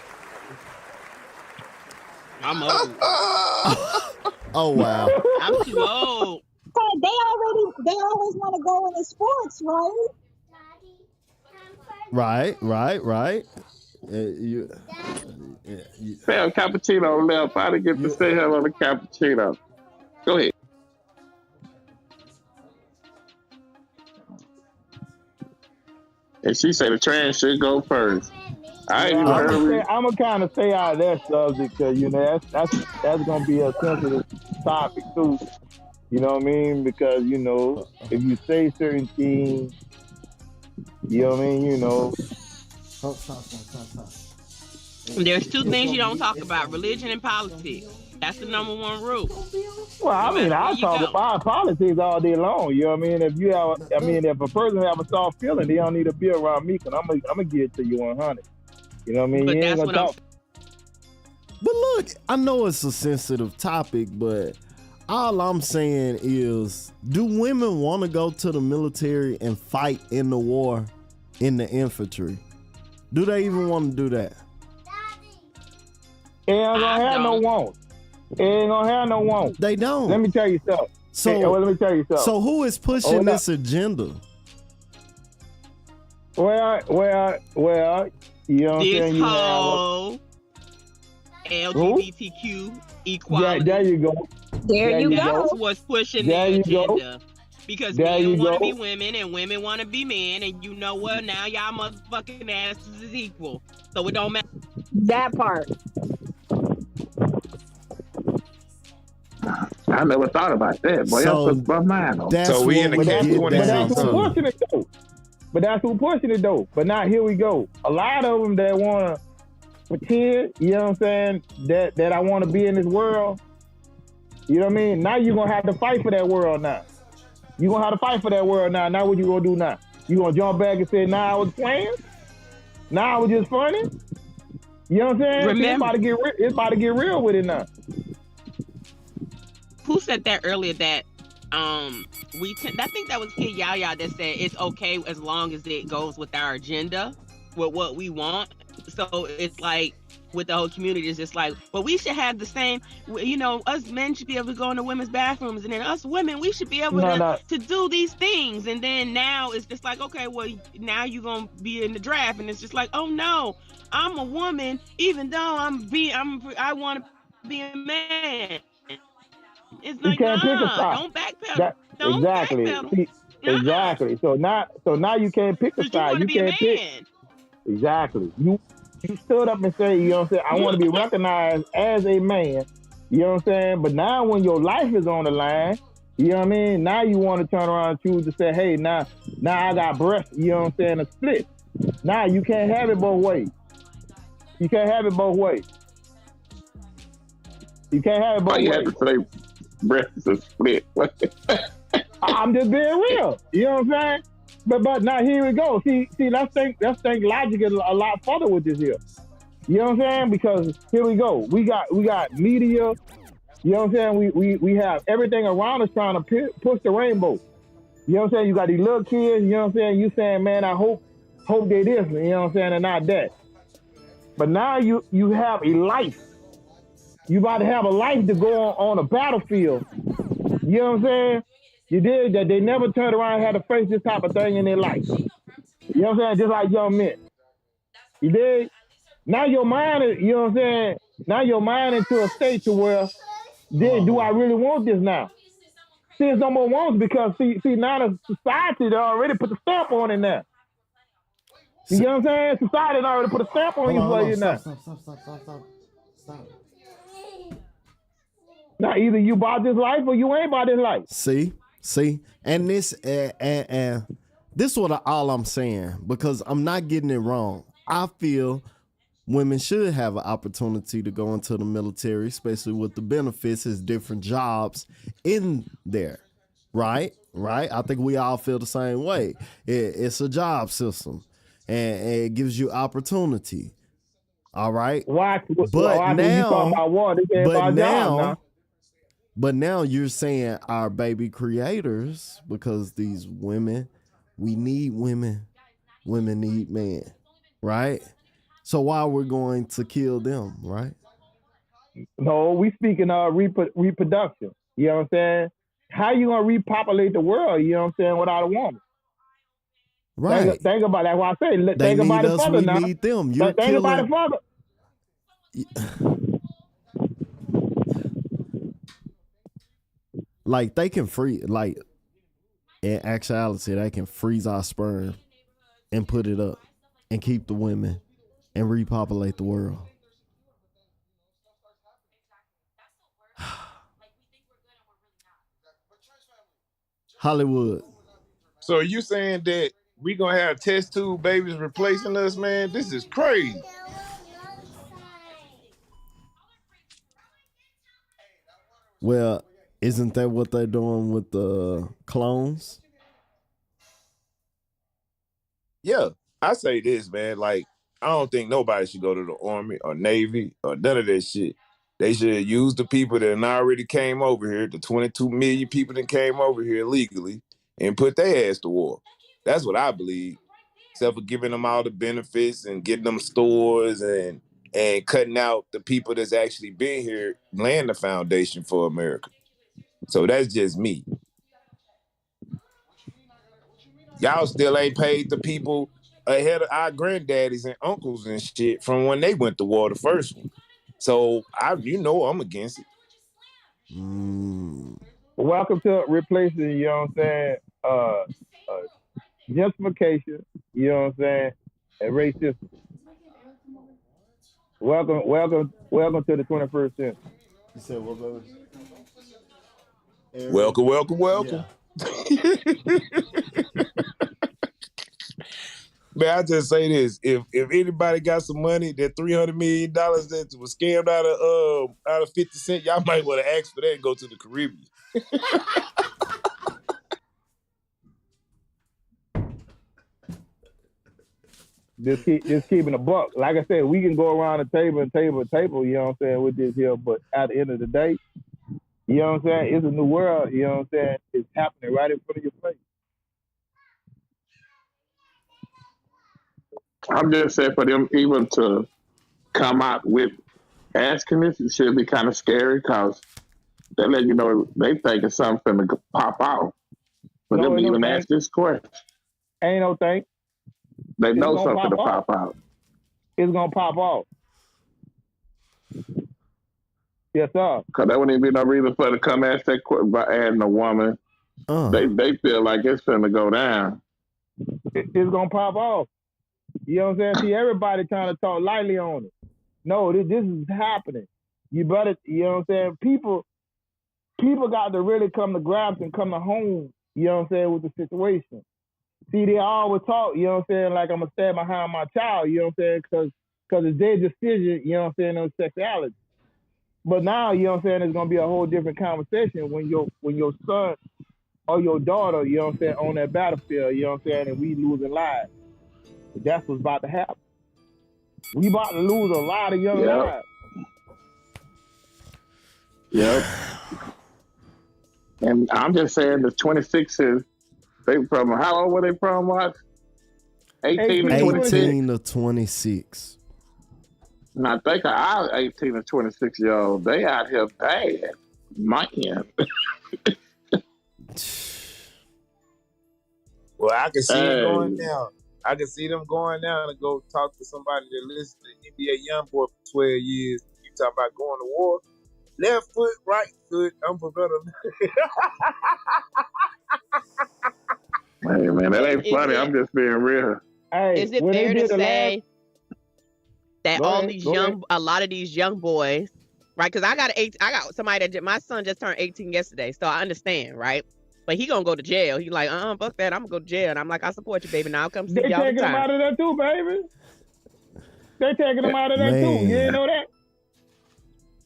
Speaker 10: I'm old.
Speaker 1: Oh wow.
Speaker 10: I'm too old.
Speaker 11: They always want to go into sports, right?
Speaker 1: Right.
Speaker 2: Sam Cappuccino left. I didn't get to say hello to Cappuccino. Go ahead. And she said the trans should go first.
Speaker 6: I'm gonna kind of stay out of that subject because you know that's gonna be a sensitive topic too. You know what I mean? Because you know if you say certain things, you know what I mean. You know.
Speaker 10: There's two things you don't talk about: religion and politics. That's the number one rule.
Speaker 6: Well, I mean, I talk about politics all day long. You know what I mean? If a person have a soft feeling, they don't need to be around me because I'm gonna give it to you 100. You know what I mean?
Speaker 10: But
Speaker 6: You ain't
Speaker 10: that's
Speaker 6: gonna
Speaker 10: what I'm
Speaker 6: talk.
Speaker 1: But look, I know it's a sensitive topic, but all I'm saying is, do women want to go to the military and fight in the war in the infantry? Do they even want to do that?
Speaker 6: It ain't gonna have no want. It ain't gonna have no want.
Speaker 1: They don't.
Speaker 6: Let me tell you something.
Speaker 1: So,
Speaker 6: let me tell you something.
Speaker 1: So who is pushing
Speaker 6: Hold up.
Speaker 1: this agenda?
Speaker 6: Well, you know what I'm
Speaker 10: This
Speaker 6: saying? You have
Speaker 10: whole LGBTQ equality.
Speaker 6: there you go.
Speaker 11: There you
Speaker 10: That's
Speaker 11: go.
Speaker 10: what's pushing
Speaker 6: There
Speaker 10: the
Speaker 6: you go.
Speaker 10: agenda. Because
Speaker 6: There
Speaker 10: men
Speaker 6: you
Speaker 10: want to
Speaker 6: go.
Speaker 10: be women and women want to be men, and you know what? Now y'all motherfucking asses is equal, so it don't matter.
Speaker 11: That part.
Speaker 2: I never thought about that. Boy,
Speaker 1: So
Speaker 2: that's my mind on.
Speaker 1: That's
Speaker 9: So we
Speaker 1: what
Speaker 9: in the
Speaker 1: we
Speaker 9: catch
Speaker 1: get
Speaker 9: 22
Speaker 1: down
Speaker 6: That's who
Speaker 1: to.
Speaker 6: pushing it though. But that's who pushing it though. But now here we go. A lot of them that want to pretend, you know what I'm saying, that I want to be in this world. You know what I mean? Now you're going to have to fight for that world now. You're going to have to fight for that world now. Now what you going to do now? You going to jump back and say, nah, I was playing? Nah, I was just funny? You know what I'm saying?
Speaker 10: Remember-
Speaker 6: It's about to get real with it now.
Speaker 10: Who said that earlier? That I think that was Kid Yaya that said it's okay as long as it goes with our agenda, with what we want. So it's like with the whole community, it's just like, well, we should have the same. You know, us men should be able to go into women's bathrooms, and then us women, we should be able to do these things. And then now it's just like, okay, well, now you're gonna be in the draft, and it's just like, oh no, I'm a woman, even though I want to be a man. It's like,
Speaker 6: you can't pick a side.
Speaker 10: Don't backpedal. Don't
Speaker 6: exactly.
Speaker 10: backpedal.
Speaker 6: See, exactly. So now you can't pick a side. You can't pick. Exactly. You stood up and say, you know what I'm saying, I want to be recognized as a man. You know what I'm saying? But now when your life is on the line, you know what I mean? Now you want to turn around and choose to say, hey, now I got breath, you know what I'm saying, a split. Now you can't have it both ways. You can't have it both ways. You can't have it both ways.
Speaker 2: You have to say breath is a split.
Speaker 6: I'm just being real. You know what I'm saying? But now here we go. See, let's think logic is a lot further with this here. You know what I'm saying? Because here we go. We got media. You know what I'm saying? We have everything around us trying to push the rainbow. You know what I'm saying? You got these little kids. You know what I'm saying? You saying, man, I hope they this. You know what I'm saying? And not that. But now you have a life. You about to have a life to go on a battlefield. You know what I'm saying? You did that. They never turned around and had to face this type of thing in their life. You know what I'm saying? Just like young men. You did. Now your mind is, you know what I'm saying? Now your mind into a state to where, then do I really want this now? See, it's no more wants because see now the society they already put the stamp on it now. You know what I'm saying? Society already put a stamp on you for you now.
Speaker 1: Stop.
Speaker 6: Now either you bought this life or you ain't bought this life.
Speaker 1: See, and this is what all I'm saying, because I'm not getting it wrong. I feel women should have an opportunity to go into the military, especially with the benefits as different jobs in there, right? I think we all feel the same way. It's a job system, and it gives you opportunity. All right, But now you're saying our baby creators, because these women, we need women need men, right? So why we're going to kill them, right?
Speaker 6: No, we speaking of reproduction. You know what I'm saying? How you gonna repopulate the world? You know what I'm saying? Without a woman,
Speaker 1: right?
Speaker 6: Think about that. Why I say think about it further now.
Speaker 1: We need them. You're
Speaker 6: think about it further.
Speaker 1: Like they can in actuality, they can freeze our sperm and put it up and keep the women and repopulate the world. Hollywood.
Speaker 9: So are you saying that we gonna have test tube babies replacing us, man? This is crazy.
Speaker 1: Well, isn't that what they're doing with the clones?
Speaker 9: Yeah, I say this, man. Like, I don't think nobody should go to the Army or Navy or none of that shit. They should use the people that already came over here, the 22 million people that came over here legally, and put their ass to war. That's what I believe. Except for giving them all the benefits and getting them stores and cutting out the people that's actually been here, laying the foundation for America. So that's just me. Y'all still ain't paid the people ahead of our granddaddies and uncles and shit from when they went to war, the first one. So I'm against it.
Speaker 6: Welcome to replacing, you know what I'm saying, gentrification, you know what I'm saying, and racism. Welcome to the 21st century.
Speaker 1: You said what, baby?
Speaker 9: Welcome. Yeah. Man, I just say this: if anybody got some money, that $300 million that was scammed out of 50 Cent, y'all might want to ask for that and go to the Caribbean.
Speaker 6: Just keeping a buck. Like I said, we can go around the table, you know what I'm saying, with this here, but at the end of the day, you know what I'm saying, it's a new world, you know what I'm saying, it's happening right in front of your face.
Speaker 2: I'm just saying for them even to come out with asking this, it should be kind of scary because they let you know they thinking something to pop out. But them even ask this question.
Speaker 6: Ain't no thing.
Speaker 2: They know something to pop out.
Speaker 6: It's going to pop off. Yes, sir.
Speaker 2: Because there wouldn't even be no reason for them to come ask that question by adding a woman. They feel like it's going to go down.
Speaker 6: It's going to pop off. You know what I'm saying? See, everybody trying to talk lightly on it. No, this is happening. You better, you know what I'm saying? People got to really come to grasp and come to home, you know what I'm saying, with the situation. See, they always talk, you know what I'm saying, like I'm going to stand behind my child, you know what I'm saying, because it's their decision, you know what I'm saying, on sexuality. But now, you know what I'm saying, it's going to be a whole different conversation when your son or your daughter, you know what I'm saying, on that battlefield, you know what I'm saying, and we losing lives. That's what's about to happen. We about to lose a lot of young lives.
Speaker 2: Yep. And I'm just saying the 26s, they from, how old were they from, what? 18 to 26?
Speaker 1: 18 to 26.
Speaker 2: And I think our 18 to 26 year old, they out here bad. Man.
Speaker 9: Well, I can see it going down. I can see them going down to go talk to somebody that listens to NBA Youngboy for 12 years. You talk about going to war. Left foot, right foot, I'm for better.
Speaker 2: Hey, man, that ain't funny. I'm just being real.
Speaker 6: Hey,
Speaker 10: is it fair to say that a lot of these young boys, right? Because I got somebody that my son just turned 18 yesterday, so I understand, right? But he gonna go to jail. He like, fuck that. I'm gonna go to jail. And I'm like, I support you, baby. Now I'll come see you all the time.
Speaker 6: They taking him out of there too, baby. They taking him out of there too. You didn't know that?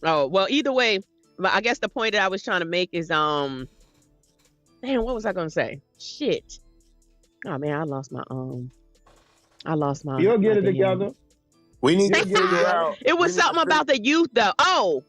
Speaker 10: Oh, well, either way, I guess the point that I was trying to make is, damn, what was I gonna say? Shit. Oh man, I lost my.
Speaker 6: You'll get it together.
Speaker 9: We need to figure out.
Speaker 10: It was something about the youth, though. Oh,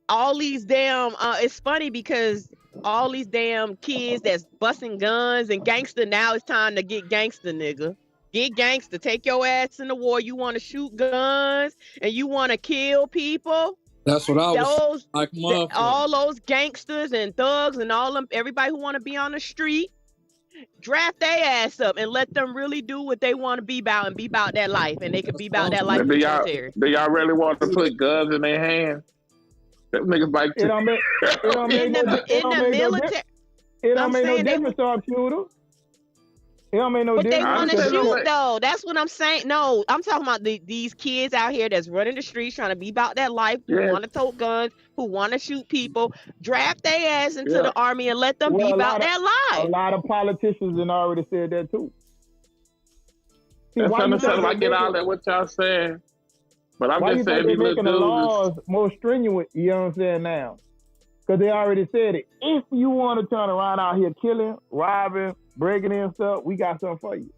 Speaker 10: all these damn. It's funny because all these damn kids that's busting guns and gangster. Now it's time to get gangster, nigga. Get gangster. Take your ass in the war. You want to shoot guns and you want to kill people.
Speaker 4: That's what I was like.
Speaker 10: All those gangsters and thugs and all them, everybody who want to be on the street, draft their ass up and let them really do what they want to be about and be about that life, and they could be about that life in the military.
Speaker 2: Do y'all really want to put guns in their hands? That niggas like
Speaker 6: it don't make no difference, shooter. It don't make no
Speaker 10: difference.
Speaker 6: But
Speaker 10: they want to shoot though. That's what I'm saying. No, I'm talking about these kids out here that's running the streets trying to be about that life, who want to tote guns, who want to shoot people. Draft their ass into the army and let them be about that life.
Speaker 6: A lot of politicians have already said that too.
Speaker 2: That's understandable. I get all that what y'all saying, but I'm just saying these
Speaker 6: making the laws more stringent. You know what I'm saying now? Because they already said it. If you want to turn around out here killing, robbing, breaking in stuff, we got something for you.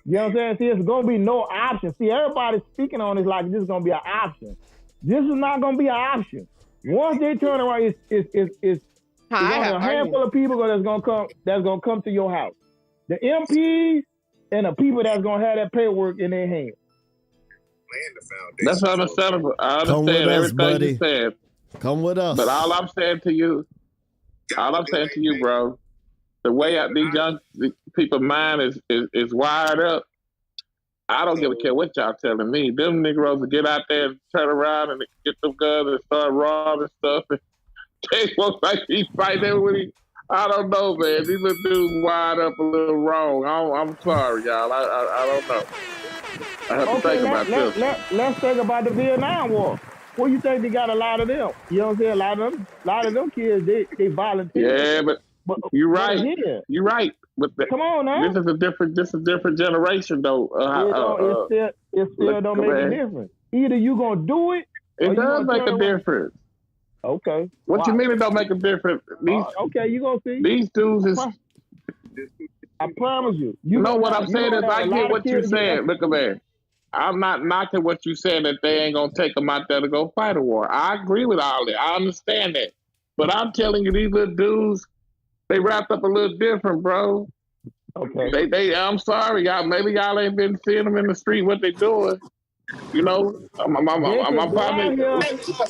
Speaker 6: You know what I'm saying? See, it's gonna be no option. See, everybody's speaking on this like this is gonna be an option. This is not gonna be an option. Once they turn around, it's only a handful of people that's gonna come to your house. The MPs and the people that's gonna have that paperwork in their hands.
Speaker 2: That's what I'm saying. I
Speaker 1: Come with
Speaker 2: understand
Speaker 1: us,
Speaker 2: everything
Speaker 1: buddy.
Speaker 2: you said,
Speaker 1: Come with us.
Speaker 2: but all I'm saying to you, bro, the way these young people's mind is wired up. I don't give a care what y'all telling me. Them Negroes will get out there and turn around and get them guns and start robbing stuff. And they won't like he fighting with him. I don't know, man. These little dudes wired up a little wrong. I'm sorry, y'all. I don't know. I have to think about this.
Speaker 6: Let's think about the Vietnam War. What you think they got a lot of them? You know what I'm saying? A lot of them kids, they volunteer.
Speaker 2: Yeah, but you're right.
Speaker 6: Yeah.
Speaker 2: You're right. But
Speaker 6: Come on now.
Speaker 2: This is a different generation, though.
Speaker 6: It still don't make a difference. Either you gonna do it.
Speaker 2: It does make a difference.
Speaker 6: Okay.
Speaker 2: What you mean it don't make a difference?
Speaker 6: Okay, you gonna see.
Speaker 2: These dudes is.
Speaker 6: I promise you.
Speaker 2: You know what I'm saying is I get what you're saying. Look at that. I'm not knocking what you said that they ain't gonna take them out there to go fight a war. I agree with all that. I understand that. But I'm telling you, these little dudes, they wrapped up a little different, bro.
Speaker 6: Okay.
Speaker 2: They I'm sorry, y'all. Maybe y'all ain't been seeing them in the street what they doing. You know, I'm probably.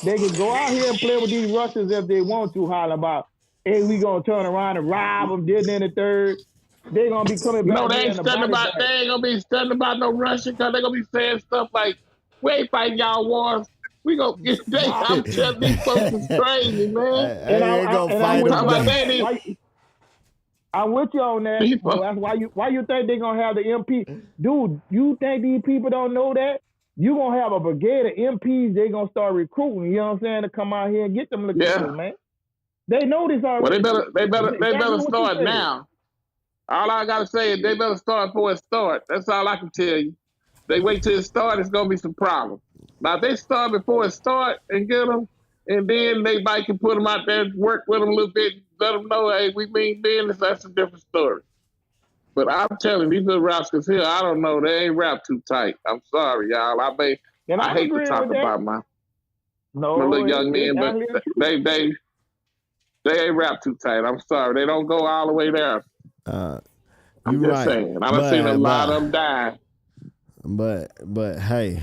Speaker 6: They can go out here and play with these Russians if they want to, holler about, hey, we gonna turn around and rob them, this and the third. They gonna be coming back.
Speaker 2: No, they ain't gonna be studying about no Russian because they gonna be saying stuff like, we ain't fighting y'all wars. We gonna get I'm telling these folks is crazy, man.
Speaker 6: I'm with you on that. So that's why you think they're gonna have the MP. Dude, you think these people don't know that? You gonna have a brigade of MPs, they gonna start recruiting, you know what I'm saying, to come out here and get them kids, man. They know this already.
Speaker 2: Well, they better start now. All I gotta say is they better start before it starts. That's all I can tell you. They wait till it starts, it's gonna be some problems. Now if they start before it starts and get them, and then they might can put them out there, work with them a little bit, let them know, hey, we mean business. That's a different story. But I'm telling you, these little rascals here, I don't know, they ain't wrapped too tight. I'm sorry, y'all. I hate to talk about my little young men, but they ain't wrapped too tight. I'm sorry, they don't go all the way there. I'm just saying. I've seen a lot of them die.
Speaker 1: But hey.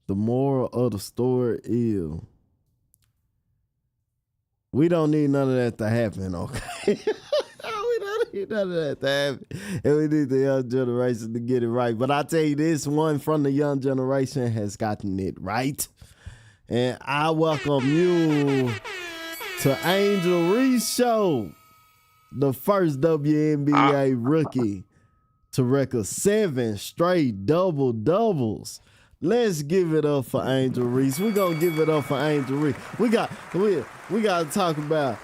Speaker 1: The moral of the story is we don't need none of that to happen, okay? We don't need none of that to happen. And we need the young generation to get it right. But I tell you, this one from the young generation has gotten it right. And I welcome you to Angel Reese Show, the first WNBA rookie to record 7 straight double-doubles. Let's give it up for Angel Reese. We're gonna give it up for Angel Reese. We got to talk about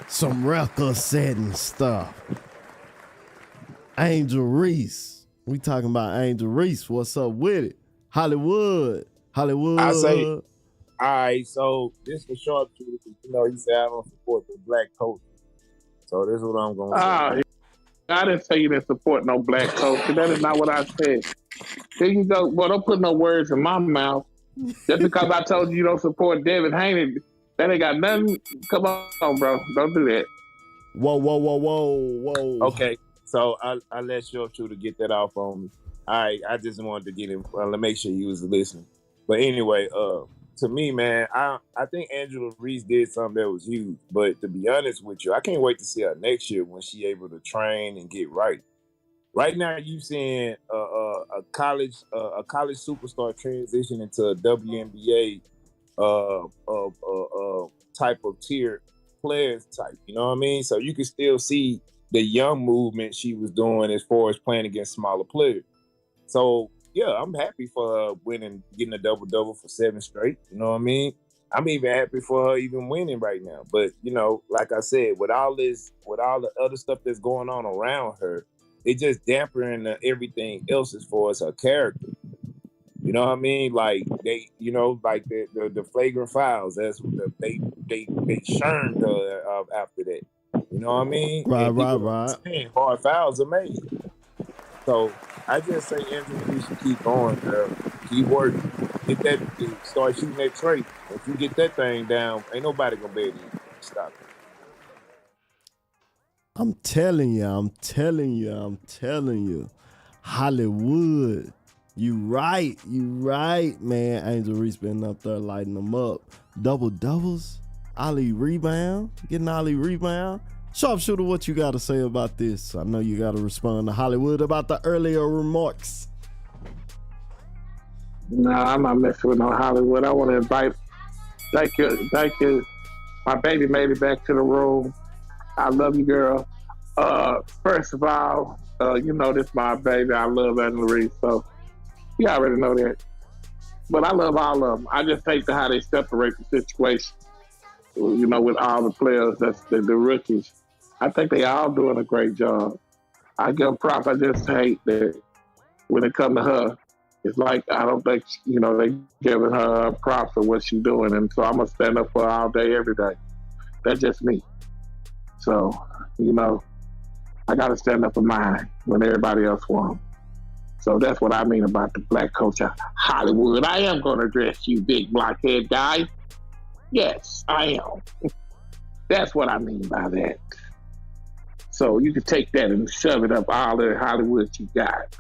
Speaker 1: some record-setting stuff. Angel Reese. We talking about Angel Reese. What's up with it? Hollywood.
Speaker 9: I say, all right, so this for sure. You know, you say I don't support the black coach. So this is what I'm going to say.
Speaker 2: I didn't say you didn't support no black coach. That is not what I said. There you go. Well, don't put no words in my mouth. Just because I told you don't support David Haney, that ain't got nothing. Come on, bro. Don't do that.
Speaker 1: Whoa.
Speaker 9: Okay, so I let Short Shooter get that off on me. All right, I just wanted to get him. To make sure you was listening. But anyway, to me, man, I think Angela Reese did something that was huge. But to be honest with you, I can't wait to see her next year when she able to train and get right. Right now, you seeing a college superstar transition into a WNBA type of tier players type. You know what I mean? So you can still see the young movement she was doing as far as playing against smaller players. So yeah, I'm happy for her winning, getting a double-double for 7 straight. You know what I mean? I'm even happy for her even winning right now. But, you know, like I said, with all the other stuff that's going on around her, it just dampering everything else as far as her character. You know what I mean? Like they, you know, like the flagrant files. That's what they shurned her after that. You know what I mean?
Speaker 1: Right,
Speaker 9: And people
Speaker 1: right.
Speaker 9: don't understand hard fouls are made. So I just say, Andrew, you should keep going, girl. Keep working. Get that, start shooting that trait. If you get that thing down, ain't nobody gonna be able to stop it.
Speaker 1: I'm telling you. Hollywood. You right, man. Angel Reese been up there lighting them up. Double-doubles, Ollie rebound, getting Ollie rebound. Sharpshooter, what you got to say about this? I know you got to respond to Hollywood about the earlier remarks.
Speaker 2: Nah, I'm not messing with no Hollywood. I want to invite, thank you. My baby made it back to the room. I love you, girl. First of all, you know this my baby. I love Angela Reese, so you already know that. But I love all of them. I just hate how they separate the situation. You know, with all the players, that's the rookies. I think they all doing a great job. I give them props. I just hate that when it comes to her, it's like I don't think they giving her props for what she's doing, and so I'm gonna stand up for her all day, every day. That's just me. So I gotta stand up for mine when everybody else won't. So that's what I mean about the black culture, Hollywood. I am gonna address you, big blockhead guy. Yes, I am. That's what I mean by that. So you can take that and shove it up all the Hollywood you got.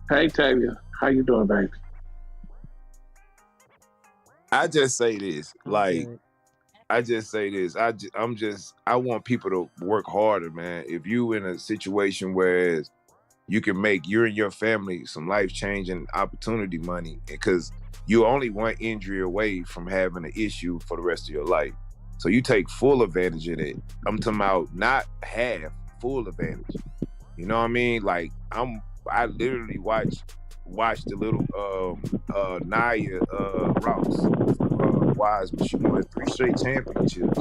Speaker 2: Hey, Tavia, how you doing, baby?
Speaker 9: I just say this, I want people to work harder, man. If you in a situation where you can make you and your family some life-changing opportunity money, because you're only one injury away from having an issue for the rest of your life. So you take full advantage of it. I'm talking about not half, full advantage. You know what I mean? Like I literally watched the little Nia Ross Wise, but she won 3 straight championships,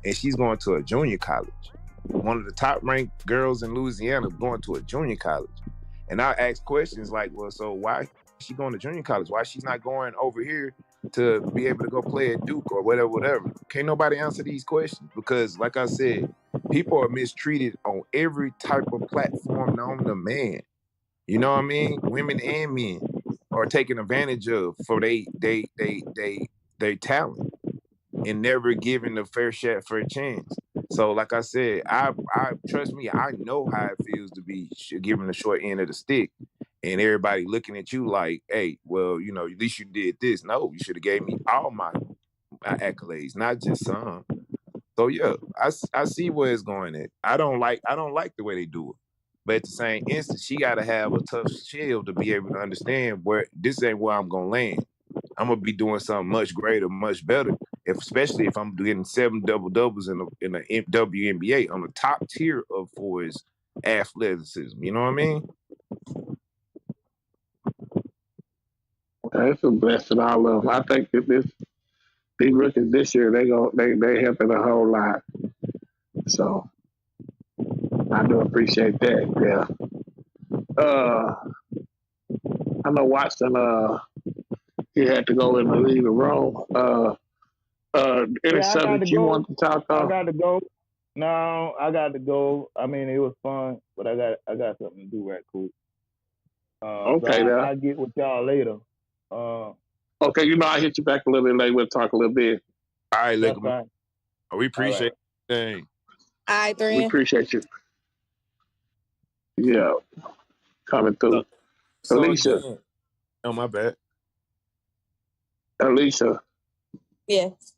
Speaker 9: and she's going to a junior college. One of the top ranked girls in Louisiana going to a junior college. And I ask questions like, well, so why is she going to junior college? Why she's not going over here to be able to go play at Duke or whatever? Can't nobody answer these questions, because like I said, people are mistreated on every type of platform known to man. You know what I mean? Women and men are taken advantage of for they talent and never given a fair shot for a chance. So like I said, I trust me, I know how it feels to be given the short end of the stick and everybody looking at you like, hey, well, at least you did this. No, you should have gave me all my accolades, not just some. So yeah, I see where it's going at. I don't like the way they do it. But at the same instant, she got to have a tough shield to be able to understand where this ain't where I'm going to land. I'm going to be doing something much greater, much better, especially if I'm getting 7 double-doubles in the WNBA on the top tier of for his athleticism. You know what I mean?
Speaker 2: It's a blessing, all of them. I think that these rookies this year, they helping a whole lot. So I do appreciate that. Yeah. I know Watson. He had to go in and leave the room. Any subject you want to talk about?
Speaker 6: I got to go. No, I got to go. I mean, it was fun, but I got something to do right quick.
Speaker 2: Okay,
Speaker 6: I'll get with y'all later.
Speaker 2: Okay, I hit you back a little bit later. We'll talk a little bit.
Speaker 9: All right, look, we appreciate it.
Speaker 12: All right,
Speaker 2: We appreciate you. Yeah, coming through.
Speaker 9: So
Speaker 2: Alicia.
Speaker 9: Again, oh, my bad.
Speaker 2: Alicia.
Speaker 12: Yes.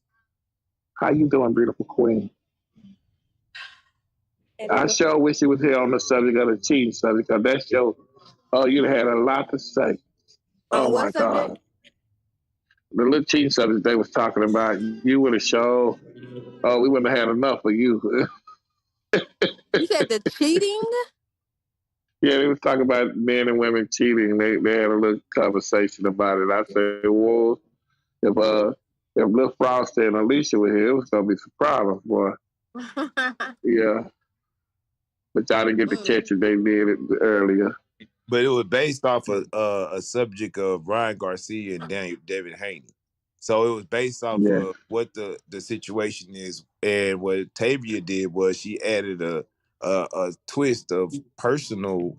Speaker 2: How you doing, beautiful queen? I sure wish you was here on the subject of the cheating subject, because that's you'd had a lot to say. Oh my God. The little cheating subject they was talking about, you would have showed, we wouldn't have had enough of you.
Speaker 12: You said the cheating?
Speaker 2: Yeah, they was talking about men and women cheating. They had a little conversation about it. I said, well, if Lil Frosty and Alicia were here, it was gonna be some problems, boy. Yeah. But y'all didn't get to catch it. They did it earlier.
Speaker 9: But it was based off of a subject of Ryan Garcia and David Haney. So it was based off
Speaker 2: Yeah.
Speaker 9: of what the situation is, and what Tavia did was she added a twist of personal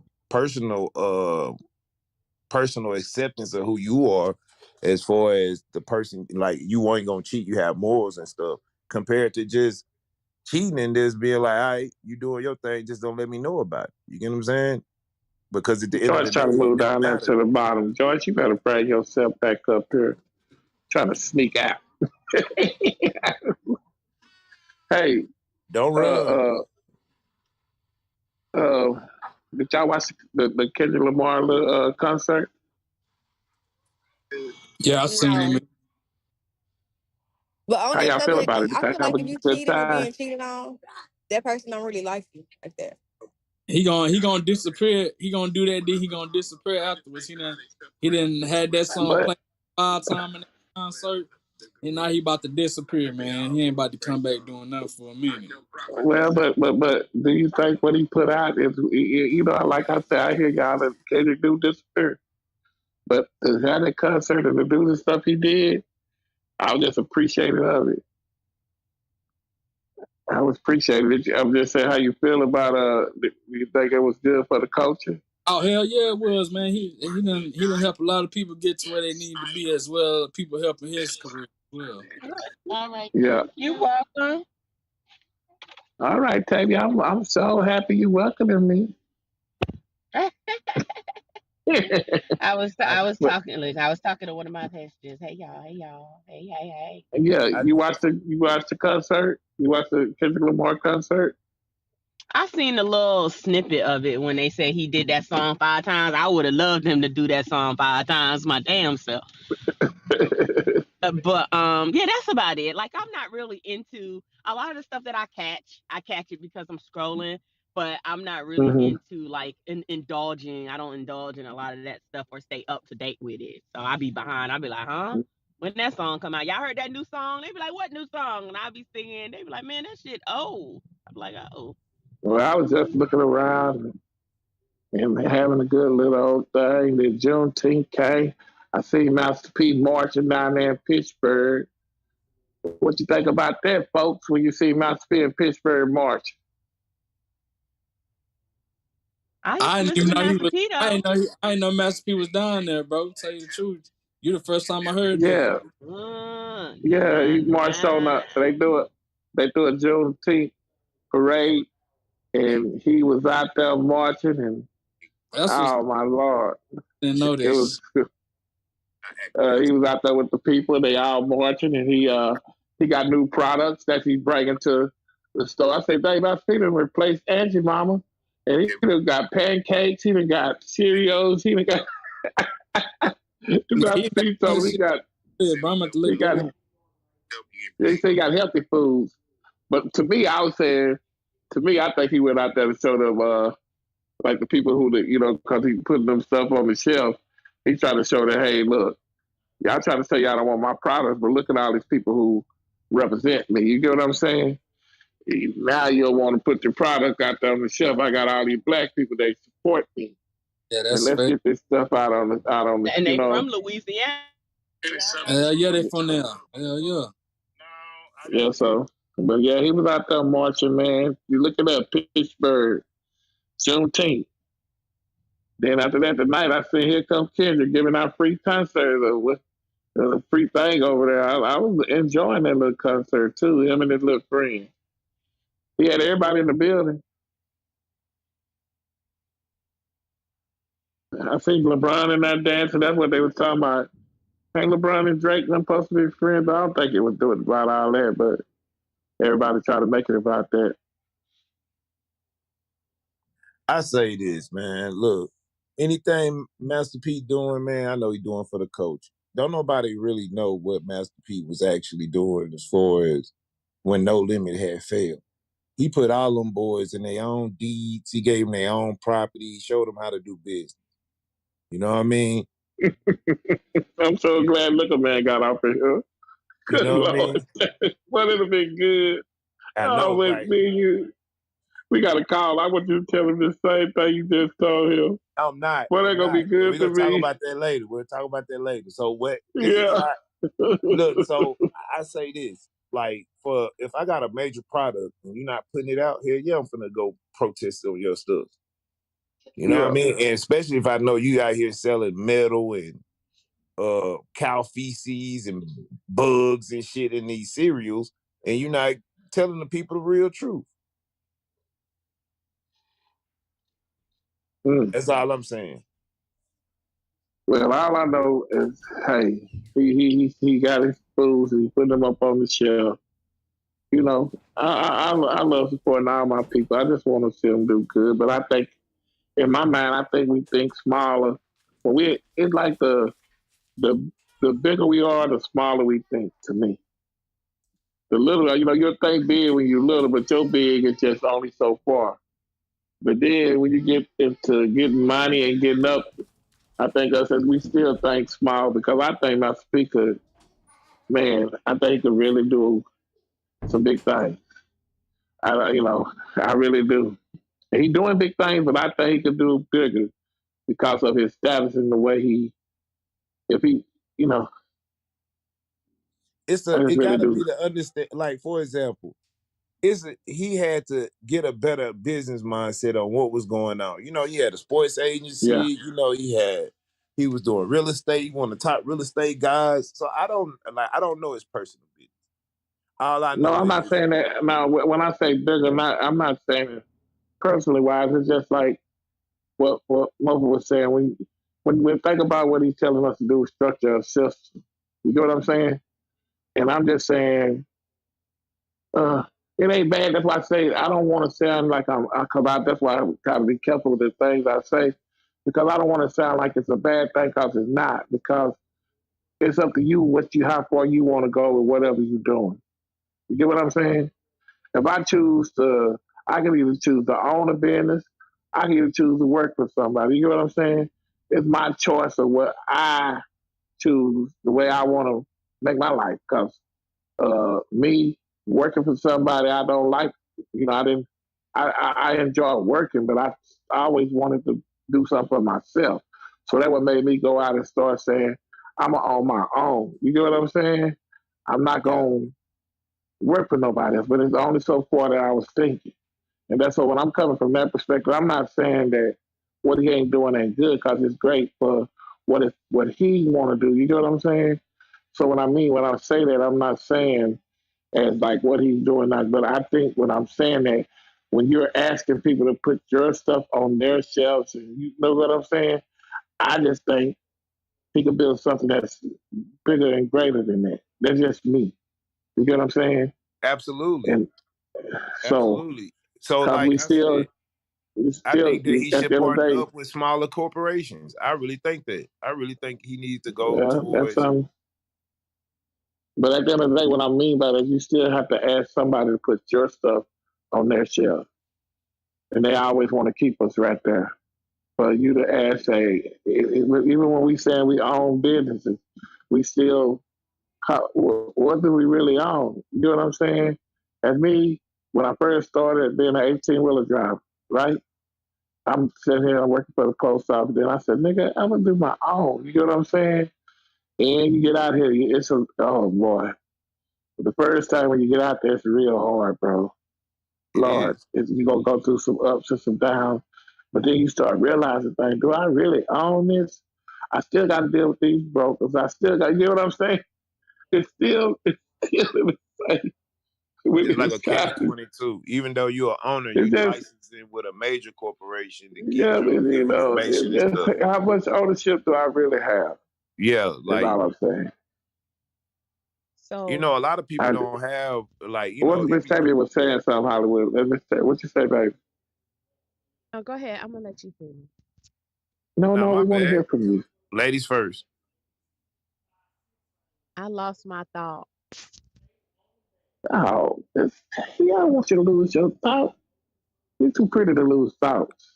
Speaker 9: acceptance of who you are, as far as the person, like you ain't gonna cheat, you have morals and stuff, compared to just cheating and just being like, all right, you doing your thing, just don't let me know about it. You get what I'm saying? Because at the end of the
Speaker 2: Joyce trying
Speaker 9: day,
Speaker 2: to
Speaker 9: it
Speaker 2: move
Speaker 9: never
Speaker 2: down there
Speaker 9: mattered.
Speaker 2: to the bottom. Joyce, you better bring yourself back up here. Trying to sneak out. Hey,
Speaker 9: Don't run.
Speaker 2: did y'all watch the Kendrick Lamar concert?
Speaker 4: Yeah, I seen
Speaker 12: No.
Speaker 4: him.
Speaker 12: But on
Speaker 2: How
Speaker 12: that
Speaker 2: y'all feel
Speaker 12: subject,
Speaker 2: about it? Did
Speaker 12: I
Speaker 2: y'all
Speaker 12: feel
Speaker 2: have
Speaker 12: like
Speaker 2: a
Speaker 12: if you
Speaker 2: good
Speaker 12: cheating and
Speaker 2: time?
Speaker 12: being cheated on, that person don't really like you like that.
Speaker 4: He gonna disappear. He gonna do that. Then he gonna disappear afterwards. He didn't had that song
Speaker 2: But
Speaker 4: playing 5 times in that concert, and now he about to disappear, man. He ain't about to come back doing nothing for a minute.
Speaker 2: well, but do you think what he put out is, you know, like I said, I hear y'all that Kendrick do disappear, but to have that concert and to do the stuff he did, I was just appreciative of it. I was appreciative. I'm just saying how you feel about do you think it was good for the culture?
Speaker 4: Oh hell yeah, it was, man. He done help a lot of people get to where they need to be as well. People helping his career as well.
Speaker 10: All right.
Speaker 2: Yeah.
Speaker 10: You're welcome.
Speaker 2: All right, Tavy, I'm so happy you welcoming me.
Speaker 10: I was
Speaker 2: But,
Speaker 10: talking. Look, I was talking to one of my passengers. Hey y'all. Hey.
Speaker 2: yeah, you watched the concert? You watched the Kendrick Lamar concert?
Speaker 10: I seen a little snippet of it when they said he did that song 5 times. I would have loved him to do that song 5 times my damn self. But yeah, that's about it. Like, I'm not really into a lot of the stuff that I catch it because I'm scrolling, but I'm not really
Speaker 2: Mhm.
Speaker 10: into like indulging. I don't indulge in a lot of that stuff or stay up to date with it. So I be behind. I be like, huh? When that song come out, y'all heard that new song? They be like, what new song? And I be singing. They be like, man, that shit old. I'm like, oh.
Speaker 2: Well, I was just looking around and having a good little old thing. The Juneteenth came. I see Master P marching down there in Pittsburgh. What you think about that, folks, when you see Master P in Pittsburgh march?
Speaker 10: I used to listen to Master P though.
Speaker 4: I didn't know Master P was down there, bro. Tell you the truth, you the first time I heard
Speaker 2: Yeah.
Speaker 4: that.
Speaker 2: Yeah, he marched on up. They do a Juneteenth parade, and he was out there marching, and oh my Lord,
Speaker 4: didn't know
Speaker 2: it
Speaker 4: that.
Speaker 2: was. He was out there with the people. They all marching, and he got new products that he's bringing to the store. I said, Dave, I see him replace Angie Mama, and he done got pancakes. He done got Cheerios. He done got. They say he got healthy foods, but to me, I think he went out there to show them, like the people who, because he putting them stuff on the shelf. He trying to show that, hey, look, y'all trying to say y'all don't want my products, but look at all these people who represent me. You get what I'm saying? Now you'll want to put your product out there on the shelf. I got all these black people that support me.
Speaker 4: Yeah, that's
Speaker 2: and let's get this stuff out on the.
Speaker 10: And they from Louisiana.
Speaker 4: Hell yeah, they from there. Hell yeah.
Speaker 2: Yeah, so, but yeah, he was out there marching, man. You look at that Pittsburgh, Juneteenth. Then after that, tonight I see Here Comes Kendrick giving out free concerts with a free thing over there. I was enjoying that little concert too. Him and his little friend. He had everybody in the building. I think LeBron and that dancing. That's what they were talking about. I think LeBron and Drake were supposed to be friends. I don't think it was doing about all that, but everybody tried to make it about that.
Speaker 9: I say this, man. Look, anything Master P doing, man, I know he doing for the coach. Don't nobody really know what Master P was actually doing as far as when No Limit had failed. He put all them boys in their own deeds. He gave them their own property. He showed them how to do business. You know what I mean?
Speaker 2: I'm so glad Liquor Man got off of here. Good
Speaker 9: know what I
Speaker 2: Lord. Well, it'll be good.
Speaker 9: I know,
Speaker 2: with
Speaker 9: right?
Speaker 2: me and you. We got a call. I want you to tell him the same thing you just told him.
Speaker 9: I'm not.
Speaker 2: Well, they're going to be good
Speaker 9: We're
Speaker 2: to
Speaker 9: going to talk
Speaker 2: me.
Speaker 9: about that later. We'll talk about that later. So what?
Speaker 2: Yeah.
Speaker 9: Look, so I say this, like, for if I got a major product and you're not putting it out here, yeah, I'm finna go protest on your stuff. You know what I mean? And especially if I know you out here selling metal and cow feces and bugs and shit in these cereals, and you're not telling the people the real truth. That's all I'm saying.
Speaker 2: Well, all I know is, hey, he got his foods and he put them up on the shelf. You know, I love supporting all my people. I just want to see them do good. But I think, in my mind, I think we think smaller. But it's like the bigger we are, the smaller we think. To me, the little, you'll think big when you're little, but your big is just only so far. But then when you get into getting money and getting up, I think us as we still think small because I think my speaker, man, I think he could really do some big things. I really do. And he's doing big things, but I think he could do bigger because of his status and the way if he, you know,
Speaker 9: It
Speaker 2: really
Speaker 9: gotta
Speaker 2: do.
Speaker 9: be the understand. Like, for example, he had to get a better business mindset on what was going on. You know, he had a sports agency.
Speaker 2: Yeah.
Speaker 9: You know, he was doing real estate, one of the top real estate guys. So I don't know his personal business. All I know
Speaker 2: No, I'm not saying that. Now, when I say bigger, I'm not saying it personally wise. It's just like what Mother was saying. When we think about what he's telling us to do, structure a system. You get what I'm saying? And I'm just saying, it ain't bad. That's why I say I don't want to sound like that's why I got to be careful with the things I say, because I don't want to sound like it's a bad thing, because it's not. Because it's up to you how far you want to go with whatever you're doing. You get what I'm saying? If I I can either choose to own a business, I can either choose to work for somebody. You get what I'm saying? It's my choice of what I choose, the way I want to make my life. Because me working for somebody I don't like, I enjoy working, but I always wanted to do something for myself. So that what made me go out and start saying, I'm on my own. You get what I'm saying? I'm not going to work for nobody else, but it's only so far that I was thinking. And that's so when I'm coming from that perspective, I'm not saying that what he ain't doing ain't good, because it's great for what he want to do. You know what I'm saying? So when I say that, I'm not saying as like what he's doing now, but I think when I'm saying that, when you're asking people to put your stuff on their shelves, and you know what I'm saying, I just think he could build something that's bigger and greater than that. That's just me. You get what I'm saying?
Speaker 9: Absolutely.
Speaker 2: And
Speaker 9: absolutely. So like
Speaker 2: we
Speaker 9: I
Speaker 2: still,
Speaker 9: I think that he
Speaker 2: at
Speaker 9: should
Speaker 2: the end of the
Speaker 9: partner
Speaker 2: day,
Speaker 9: up with smaller corporations. I really think that. I really think he needs to go
Speaker 2: that's
Speaker 9: towards.
Speaker 2: But at the end of the day, what I mean by that, you still have to ask somebody to put your stuff on their shelf, and they always want to keep us right there. For you to ask, even when we say we own businesses, we still, what do we really own? You know what I'm saying? As me, when I first started being an 18-wheeler driver, right? I'm sitting here, I'm working for the post office. Then I said, nigga, I'm going to do my own. You know what I'm saying? And you get out here, oh boy. The first time when you get out there, it's real hard, bro. Lord, you're going to go through some ups and some downs. But then you start realizing things. Do I really own this? I still got to deal with these brokers. I still got, you know what I'm saying? It's still
Speaker 9: It's like a catch-22. Even though you're an owner, you licensed in with a major corporation to give you information and stuff.
Speaker 2: How much ownership do I really have?
Speaker 9: Yeah, like,
Speaker 2: that's all I'm saying.
Speaker 12: So
Speaker 9: you know, a lot of people don't have, like, you
Speaker 2: what
Speaker 9: know.
Speaker 2: Miss Tabby was saying something, Hollywood. What you say, baby?
Speaker 12: no, go ahead. I'm gonna let you finish.
Speaker 2: No, we want to hear from you.
Speaker 9: Ladies first.
Speaker 12: I lost my thought.
Speaker 2: Oh, I don't want you to lose your thought. You're too pretty to lose thoughts.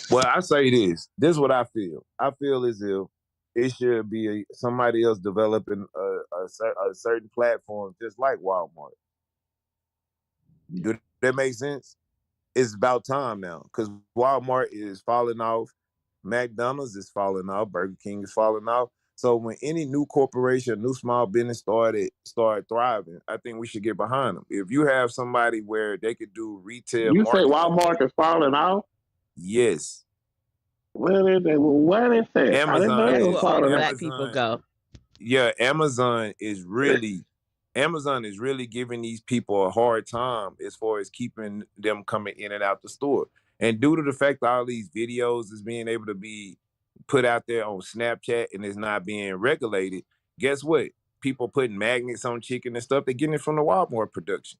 Speaker 9: Well, I say this. This is what I feel. I feel as if it should be somebody else developing a certain platform just like Walmart. Do that make sense? It's about time now, because Walmart is falling off. McDonald's is falling off. Burger King is falling off. So when any new corporation, new small business start thriving, I think we should get behind them. If you have somebody where they could do retail
Speaker 2: You say
Speaker 9: marketing,
Speaker 2: Walmart is falling off?
Speaker 9: yes.
Speaker 2: Where is it? Where is it? I didn't know
Speaker 9: Amazon
Speaker 2: it
Speaker 10: That's
Speaker 2: was
Speaker 10: where
Speaker 9: is
Speaker 10: all the
Speaker 2: falling off.
Speaker 10: black people go.
Speaker 9: Yeah, Amazon is really giving these people a hard time as far as keeping them coming in and out the store. And due to the fact that all these videos is being able to be put out there on Snapchat and it's not being regulated, guess what? People putting magnets on chicken and stuff, they're getting it from the Walmart production.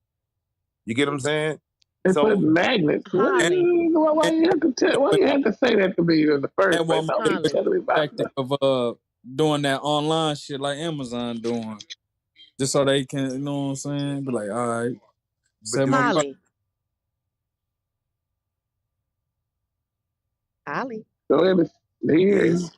Speaker 9: You get what I'm saying?
Speaker 2: They
Speaker 9: So
Speaker 2: put magnets. Why you have to say that to me in the first
Speaker 4: And
Speaker 2: place?
Speaker 4: Walmart
Speaker 2: Don't be telling me about
Speaker 4: effective of doing that online shit like Amazon doing. Just so they can, you know what I'm saying? Be like, all right. Set my
Speaker 10: Holly.
Speaker 2: Go ahead.
Speaker 9: Yes.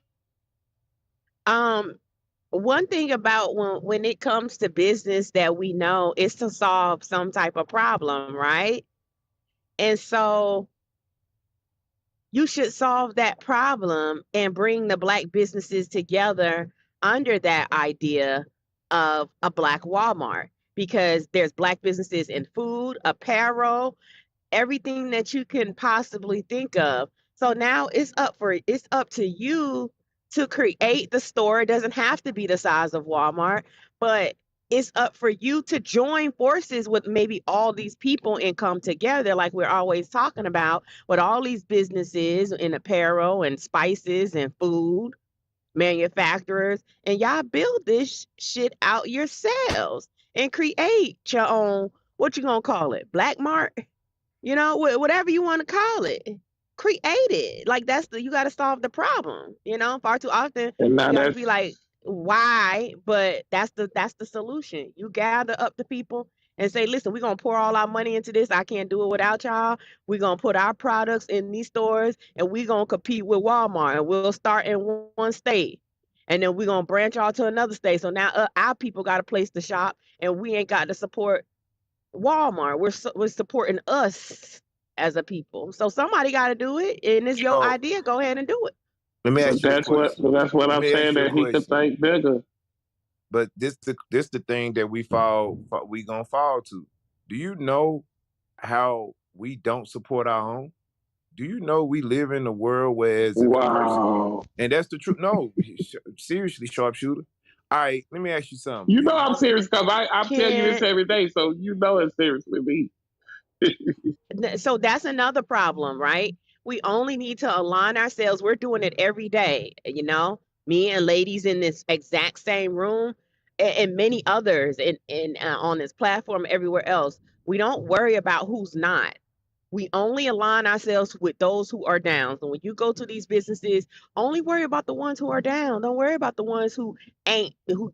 Speaker 10: One thing about when it comes to business that we know is to solve some type of problem, right? And so you should solve that problem and bring the black businesses together under that idea of a black Walmart, because there's black businesses in food, apparel, everything that you can possibly think of. So now it's up to you to create the store. It doesn't have to be the size of Walmart, but it's up for you to join forces with maybe all these people and come together, like we're always talking about, with all these businesses in apparel and spices and food manufacturers, and y'all build this shit out yourselves and create your own, what you gonna call it, black mart, whatever you want to call it. Create it. Like you got to solve the problem. Far too often
Speaker 2: And
Speaker 10: you
Speaker 2: now
Speaker 10: got to
Speaker 2: that's
Speaker 10: be like, why? But that's the solution. You gather up the people and say, listen, we're gonna pour all our money into this. I can't do it without y'all. We're gonna put our products in these stores and we're gonna compete with Walmart, and we'll start in one state. And then we're gonna branch out to another state. So now our people got a place to shop, and we ain't got to support Walmart. We're supporting us as a people. So somebody got to do it, and it's your
Speaker 9: So
Speaker 10: idea. Go ahead and do it.
Speaker 9: let me
Speaker 2: but
Speaker 9: ask you a
Speaker 2: that's what
Speaker 9: question.
Speaker 2: that's what
Speaker 9: Let
Speaker 2: I'm
Speaker 9: me ask
Speaker 2: saying,
Speaker 9: you a
Speaker 2: that he could
Speaker 9: question.
Speaker 2: think bigger.
Speaker 9: But this the thing that we gonna fall to. Do you know how we don't support our own? Do you know we live in a world where as if a person,
Speaker 2: Wow.
Speaker 9: and that's the truth. No, seriously, sharpshooter. All right, let me ask you something.
Speaker 2: You know I'm serious because I'm telling you this every day, so you know it's serious with me.
Speaker 10: So that's another problem, right? We only need to align ourselves. We're doing it every day, me and ladies in this exact same room, and many others in on this platform everywhere else. We don't worry about who's not. We only align ourselves with those who are down. So when you go to these businesses, only worry about the ones who are down. Don't worry about the ones who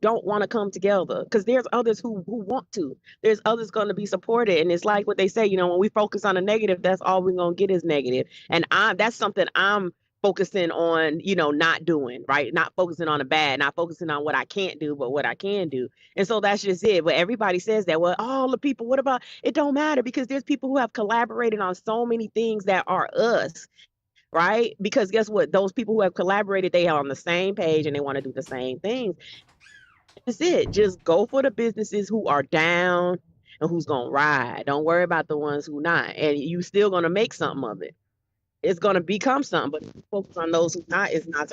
Speaker 10: don't want to come together. Because there's others who want to. There's others going to be supported. And it's like what they say, when we focus on the negative, that's all we're going to get is negative. And that's something I'm focusing on, not doing, right? Not focusing on the bad, not focusing on what I can't do, but what I can do. And so that's just it. But everybody says that, well, all the people, what about, it don't matter, because there's people who have collaborated on so many things that are us, right? Because guess what? Those people who have collaborated, they are on the same page and they want to do the same things. That's it. Just go for the businesses who are down and who's going to ride. Don't worry about the ones who not. And you still going to make something of it. It's going to become something, but if you focus on those who not, it's not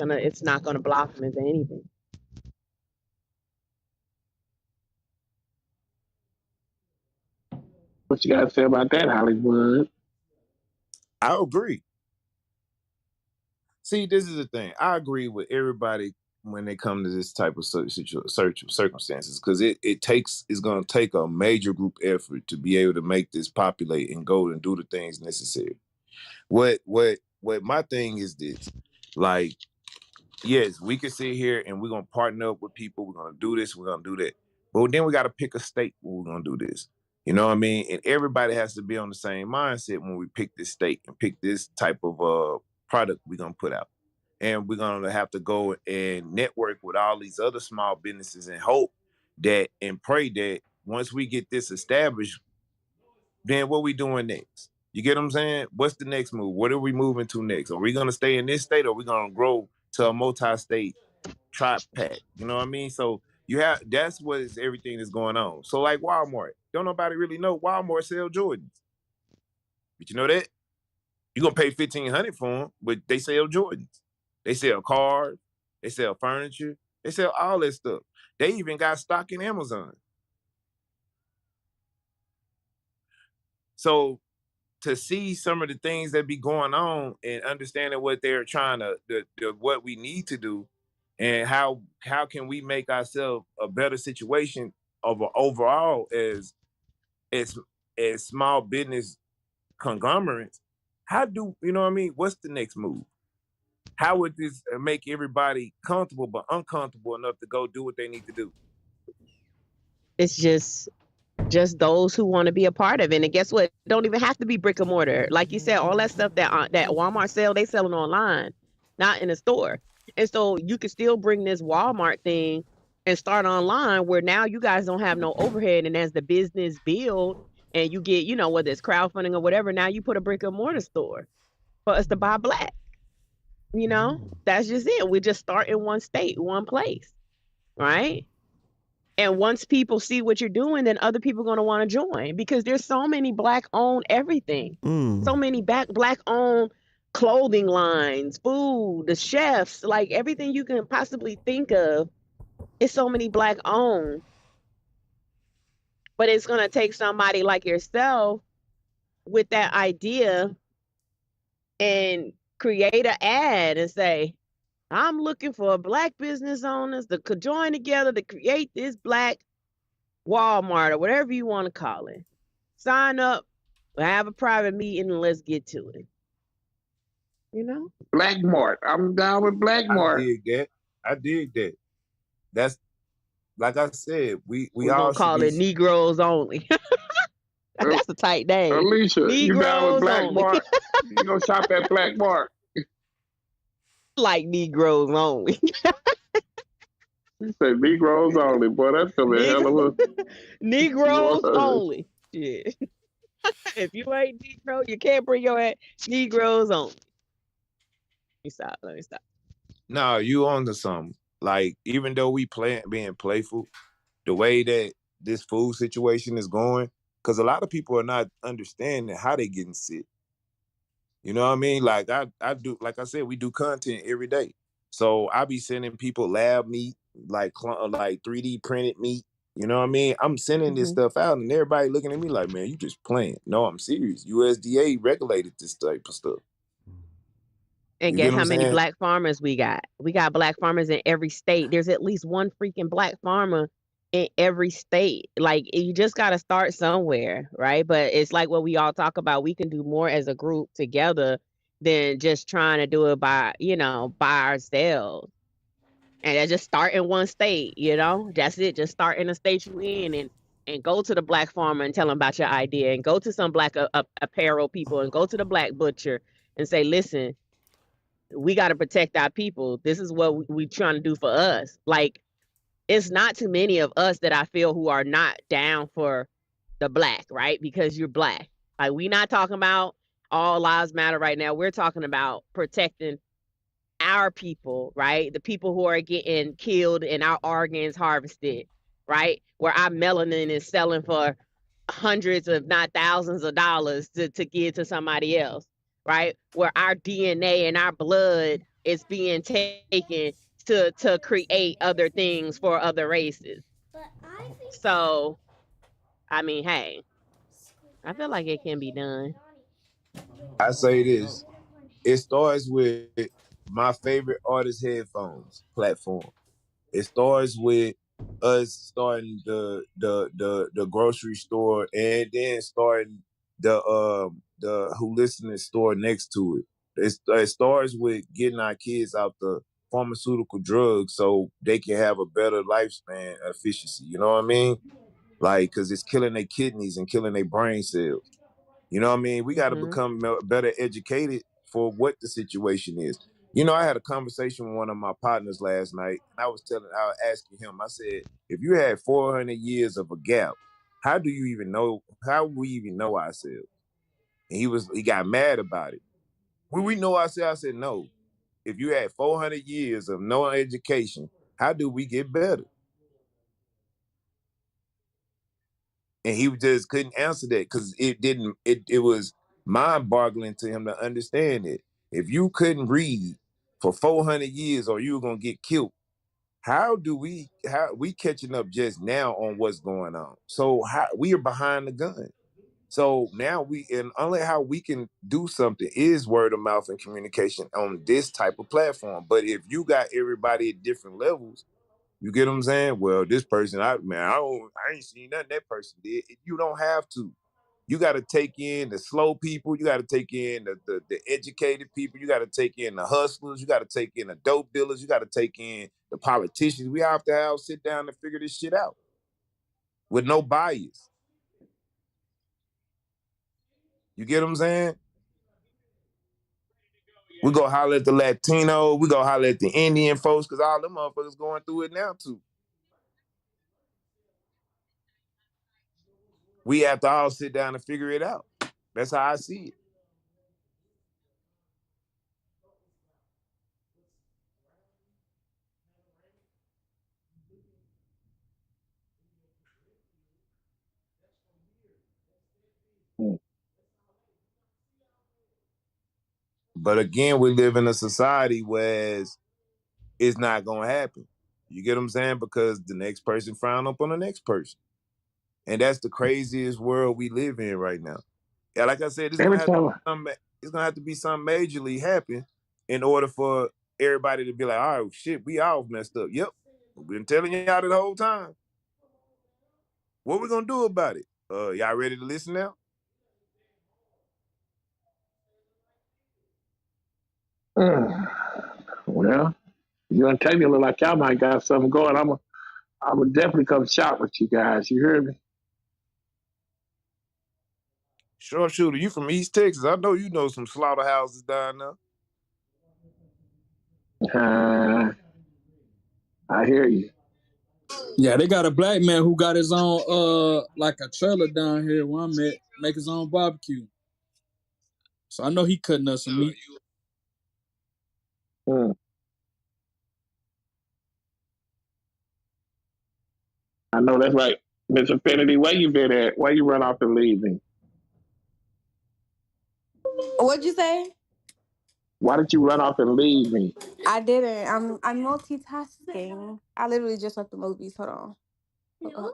Speaker 10: going to blossom into anything.
Speaker 2: What you got to say about that, Hollywood?
Speaker 9: I agree. See, this is the thing. I agree with everybody when they come to this type of circumstances, because it's going to take a major group effort to be able to make this populate and go and do the things necessary. What my thing is this, like, yes, we can sit here and we're gonna partner up with people. We're gonna do this. We're gonna do that. But then we got to pick a state where we're gonna do this. You know what I mean? And everybody has to be on the same mindset when we pick this state and pick this type of product we're gonna put out. And we're gonna have to go and network with all these other small businesses and hope that and pray that once we get this established, then what we doing next? You get what I'm saying? What's the next move? What are we moving to next? Are we gonna stay in this state, or are we gonna grow to a multi-state pack. You know what I mean? So you have that's what is everything that's going on. So like Walmart, don't nobody really know Walmart sell Jordans, but you know that you're gonna pay $1,500 for them, but they sell Jordans. They sell cars, they sell furniture, they sell all that stuff. They even got stock in Amazon. So to see some of the things that be going on and understanding what they're trying to what we need to do and how can we make ourselves a better situation of overall as small business conglomerates, how do you know what I mean? What's the next move? How would this make everybody comfortable but uncomfortable enough to go do what they need to do?
Speaker 10: It's just those who want to be a part of it. And guess what? It don't even have to be brick and mortar. Like you said, all that stuff that Walmart sell, they selling online, not in a store. And so you can still bring this Walmart thing and start online where now you guys don't have no overhead. And as the business build and you get, you know, whether it's crowdfunding or whatever, now you put a brick and mortar store for us to buy black. You know, that's just it. We just start in one state, one place, right? And once people see what you're doing, then other people are going to want to join because there's so many black-owned everything. So many black-owned clothing lines, food, the chefs, like everything you can possibly think of. It's so many black-owned. But it's going to take somebody like yourself with that idea and create an ad and say, I'm looking for black business owners that could join together to create this black Walmart or whatever you want to call it. Sign up, have a private meeting, and let's get to it. You know?
Speaker 2: Blackmart. I'm down with Blackmart.
Speaker 9: I dig that. That's like I said, we
Speaker 10: all call it Negroes only. That's a tight name.
Speaker 2: Alicia,
Speaker 10: Negroes
Speaker 2: you down with
Speaker 10: only.
Speaker 2: Blackmart? You go shop at Blackmart.
Speaker 10: Like Negroes only.
Speaker 2: You say Negroes only, boy. That's gonna be a hell of a
Speaker 10: Negroes only. Shit. If you ain't Negro, you can't bring your ass. Negroes only. Let me stop.
Speaker 9: No, you on to something. Like, even though we being playful, the way that this food situation is going, because a lot of people are not understanding how they getting sick. You know what I mean? Like I do, like I said, we do content every day. So I be sending people lab meat, like 3D printed meat. You know what I mean? I'm sending this stuff out and everybody looking at me like, man, you just playing. No, I'm serious. USDA regulated this type of stuff.
Speaker 10: And guess how many black farmers we got? We got black farmers in every state. There's at least one freaking black farmer in every state. Like, you just got to start somewhere, right? But it's like what we all talk about. We can do more as a group together than just trying to do it by ourselves. And just start in one state, you know? That's it. Just start in the state you in and go to the black farmer and tell them about your idea, and go to some black apparel people and go to the black butcher and say, listen, we got to protect our people. This is what we trying to do for us. Like, it's not too many of us that I feel who are not down for the black, right? Because you're black. Like, we not talking about all lives matter right now. We're talking about protecting our people, right? The people who are getting killed and our organs harvested, right? Where our melanin is selling for hundreds, if not thousands of dollars to give to somebody else, right? Where our DNA and our blood is being taken to create other things for other races. So, I mean, hey, I feel like it can be done.
Speaker 9: I say this. It starts with my favorite artist headphones platform. It starts with us starting the grocery store and then starting the Holistic store next to it. It starts with getting our kids out the pharmaceutical drugs so they can have a better lifespan efficiency. You know what I mean? Like, because it's killing their kidneys and killing their brain cells. You know what I mean? We got to become better educated for what the situation is. You know, I had a conversation with one of my partners last night, and I was asking him, I said, if you had 400 years of a gap, how do we even know ourselves? And he got mad about it. Will we know ourselves? I said, no. if you had 400 years of no education, how do we get better? And he just couldn't answer that because it was mind-boggling to him to understand it. If you couldn't read for 400 years or you were gonna get killed, how we catching up just now on what's going on? So how we are behind the gun. So now and only how we can do something is word of mouth and communication on this type of platform. But if you got everybody at different levels, you get what I'm saying? Well, this person, I ain't seen nothing that person did. You don't have to. You got to take in the slow people. You got to take in the educated people. You got to take in the hustlers. You got to take in the dope dealers. You got to take in the politicians. We have to sit down and figure this shit out with no bias. You get what I'm saying? We go holler at the Latino. We go holler at the Indian folks because all them motherfuckers going through it now too. We have to all sit down and figure it out. That's how I see it. But again, we live in a society where it's not gonna happen. You get what I'm saying? Because the next person frown up on the next person. And that's the craziest world we live in right now. Yeah, like I said, it's gonna have to be something majorly happen in order for everybody to be like, oh shit, we all messed up. Yep. We've been telling y'all the whole time. What we gonna do about it? Y'all ready to listen now?
Speaker 2: Well, you and Tavia look like y'all might got something going. I'm gonna definitely come shop with you guys. You heard me?
Speaker 9: Sharpshooter, you from East Texas. I know you know some slaughterhouses down
Speaker 2: there. I hear you.
Speaker 4: Yeah, they got a black man who got his own like a trailer down here where I'm at, make his own barbecue. So I know he cutting us some meat.
Speaker 2: I know that's right. Miss Infinity, where you been at? Why you run off and leave me?
Speaker 13: What'd you say?
Speaker 2: Why did you run off and leave me?
Speaker 13: I didn't. I'm multitasking. I literally just left the movies. Hold on.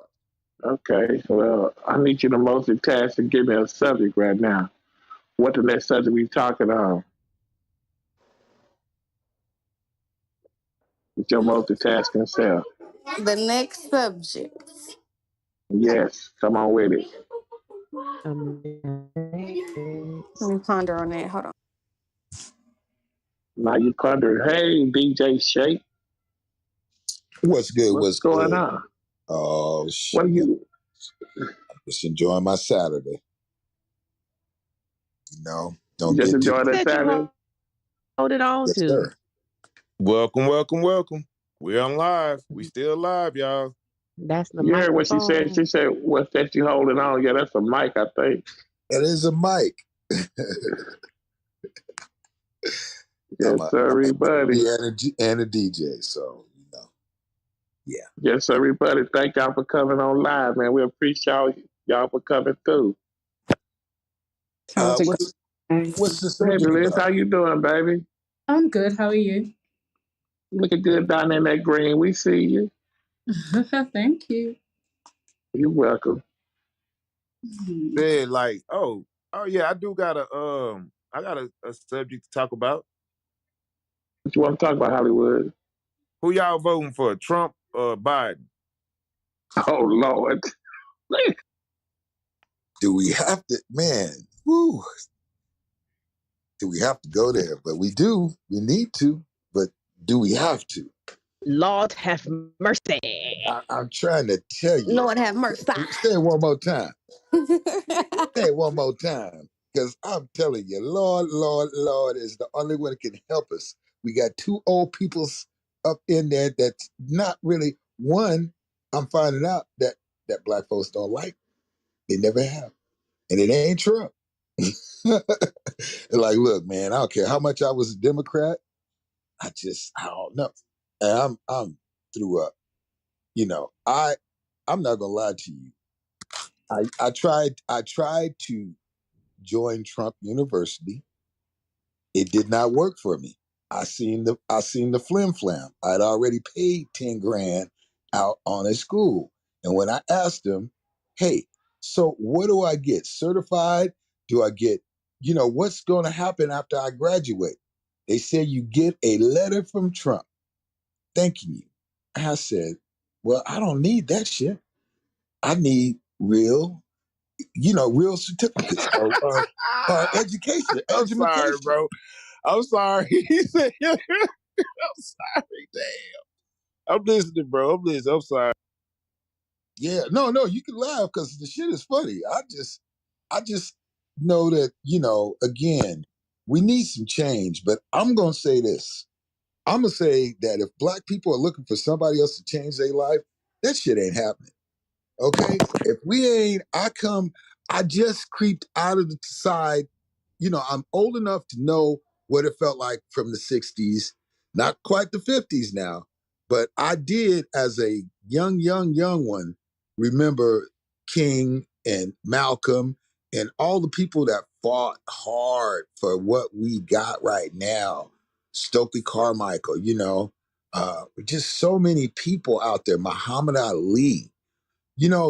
Speaker 2: Okay, well, I need you to multitask and give me a subject right now. What the next subject we talking on? With your multitasking self.
Speaker 13: The next subject.
Speaker 2: Yes, come on with it.
Speaker 13: Let me ponder on that. Hold on.
Speaker 2: Now you ponder, hey, DJ Shake.
Speaker 14: What's good?
Speaker 2: What's going on?
Speaker 14: Oh, shit.
Speaker 2: What are you?
Speaker 14: I'm just enjoying my Saturday. You know, don't
Speaker 2: just
Speaker 14: get
Speaker 2: enjoy that Saturday.
Speaker 10: Hold it on
Speaker 14: yes,
Speaker 10: to.
Speaker 14: Sir.
Speaker 9: Welcome, welcome, welcome. We're on live. We still live, y'all.
Speaker 10: That's the
Speaker 2: You heard what she
Speaker 10: microphone.
Speaker 2: said? She said, what's that you holding on? Yeah, that's a mic, I think.
Speaker 14: That is a mic.
Speaker 2: Yes, sir, buddy.
Speaker 14: And a DJ, so, you know. Yeah.
Speaker 2: Yes, sir, everybody. Thank y'all for coming on live, man. We appreciate y'all for coming through.
Speaker 14: What's the
Speaker 2: Hey,
Speaker 14: subject?
Speaker 2: Liz, how you doing, baby?
Speaker 15: I'm good. How are you?
Speaker 2: Looking good down there in that green. We see you.
Speaker 15: Thank you.
Speaker 2: You're welcome.
Speaker 9: Said like, oh yeah, I do got a subject to talk about.
Speaker 2: What you want to talk about, Hollywood?
Speaker 9: Who y'all voting for, Trump or Biden?
Speaker 2: Oh Lord.
Speaker 14: Do we have to, man, woo. Do we have to go there? But we do. We need to. But do we have to?
Speaker 10: Lord have mercy.
Speaker 14: I'm trying to tell you.
Speaker 13: Lord have mercy.
Speaker 14: Say it one more time. Say it one more time. Because I'm telling you, Lord is the only one that can help us. We got two old people up in there that's not really one. I'm finding out that black folks don't like. They never have. And it ain't Trump. Like, look, man, I don't care how much I was a Democrat. I don't know. And I'm through up. You know, I'm not gonna lie to you. I tried to join Trump University. It did not work for me. I seen the flim flam. I'd already paid 10 grand out on a school. And when I asked them, hey, so what do I get? Certified? Do I get, what's going to happen after I graduate? They said you get a letter from Trump thanking you. I said, well, I don't need that shit. I need real certificates or education.
Speaker 9: I'm sorry, bro. I'm sorry. He said, I'm sorry, damn. I'm listening, bro. I'm sorry.
Speaker 14: Yeah, no, you can laugh because the shit is funny. I just know that, again, we need some change, but I'm going to say this. I'm going to say that if black people are looking for somebody else to change their life, that shit ain't happening. Okay? If we ain't, I just creeped out of the side. I'm old enough to know what it felt like from the 60s, not quite the 50s now, but I did as a young one remember King and Malcolm and all the people that fought hard for what we got right now. Stokely Carmichael, just so many people out there, Muhammad Ali.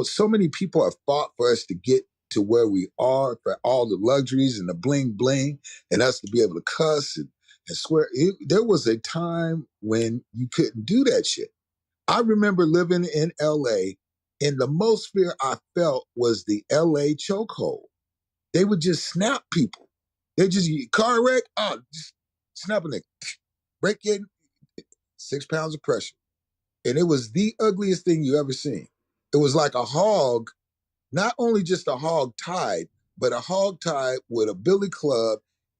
Speaker 14: So many people have fought for us to get to where we are, for all the luxuries and the bling bling, and us to be able to cuss and swear. There was a time when you couldn't do that shit. I remember living in LA, and the most fear I felt was the LA chokehold. They would just snap people. They just, car wreck, just snap a nigga. Break in, 6 pounds of pressure. And it was the ugliest thing you ever seen. It was like a hog, not only just a hog tied, but a hog tied with a billy club,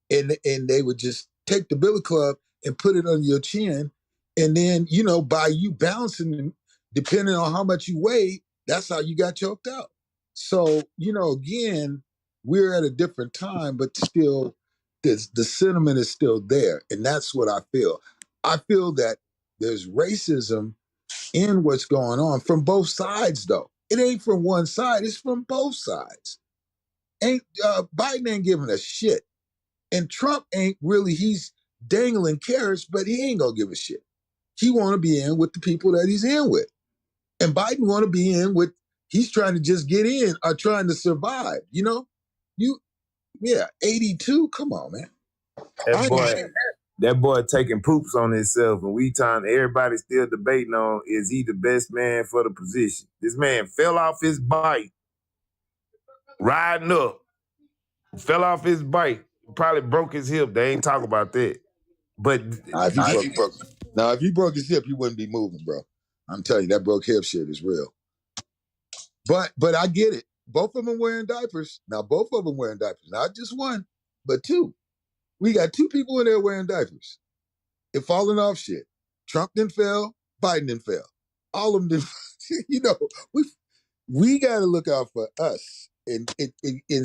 Speaker 14: and they would just take the billy club and put it on your chin, and then, by you bouncing, depending on how much you weigh, that's how you got choked out. So, again, we're at a different time, but still, the sentiment is still there, and that's what I feel. I feel that there's racism in what's going on from both sides, though. It ain't from one side, it's from both sides. Biden ain't giving a shit. And Trump ain't really, he's dangling carrots, but he ain't gonna give a shit. He wanna be in with the people that he's in with. And Biden wanna be in with, he's trying to just get in or trying to survive, 82, come on, man.
Speaker 3: That boy taking poops on himself, and everybody's still debating on, is he the best man for the position? This man fell off his bike, riding up, fell off his bike, probably broke his hip. They ain't talk about that. But
Speaker 14: if he broke his hip, he wouldn't be moving, bro. I'm telling you, that broke hip shit is real. But I get it. Both of them wearing diapers. Now, both of them wearing diapers. Not just one, but two. We got two people in there wearing diapers. It falling off shit. Trump didn't fail. Biden didn't fail. All of them didn't. We got to look out for us and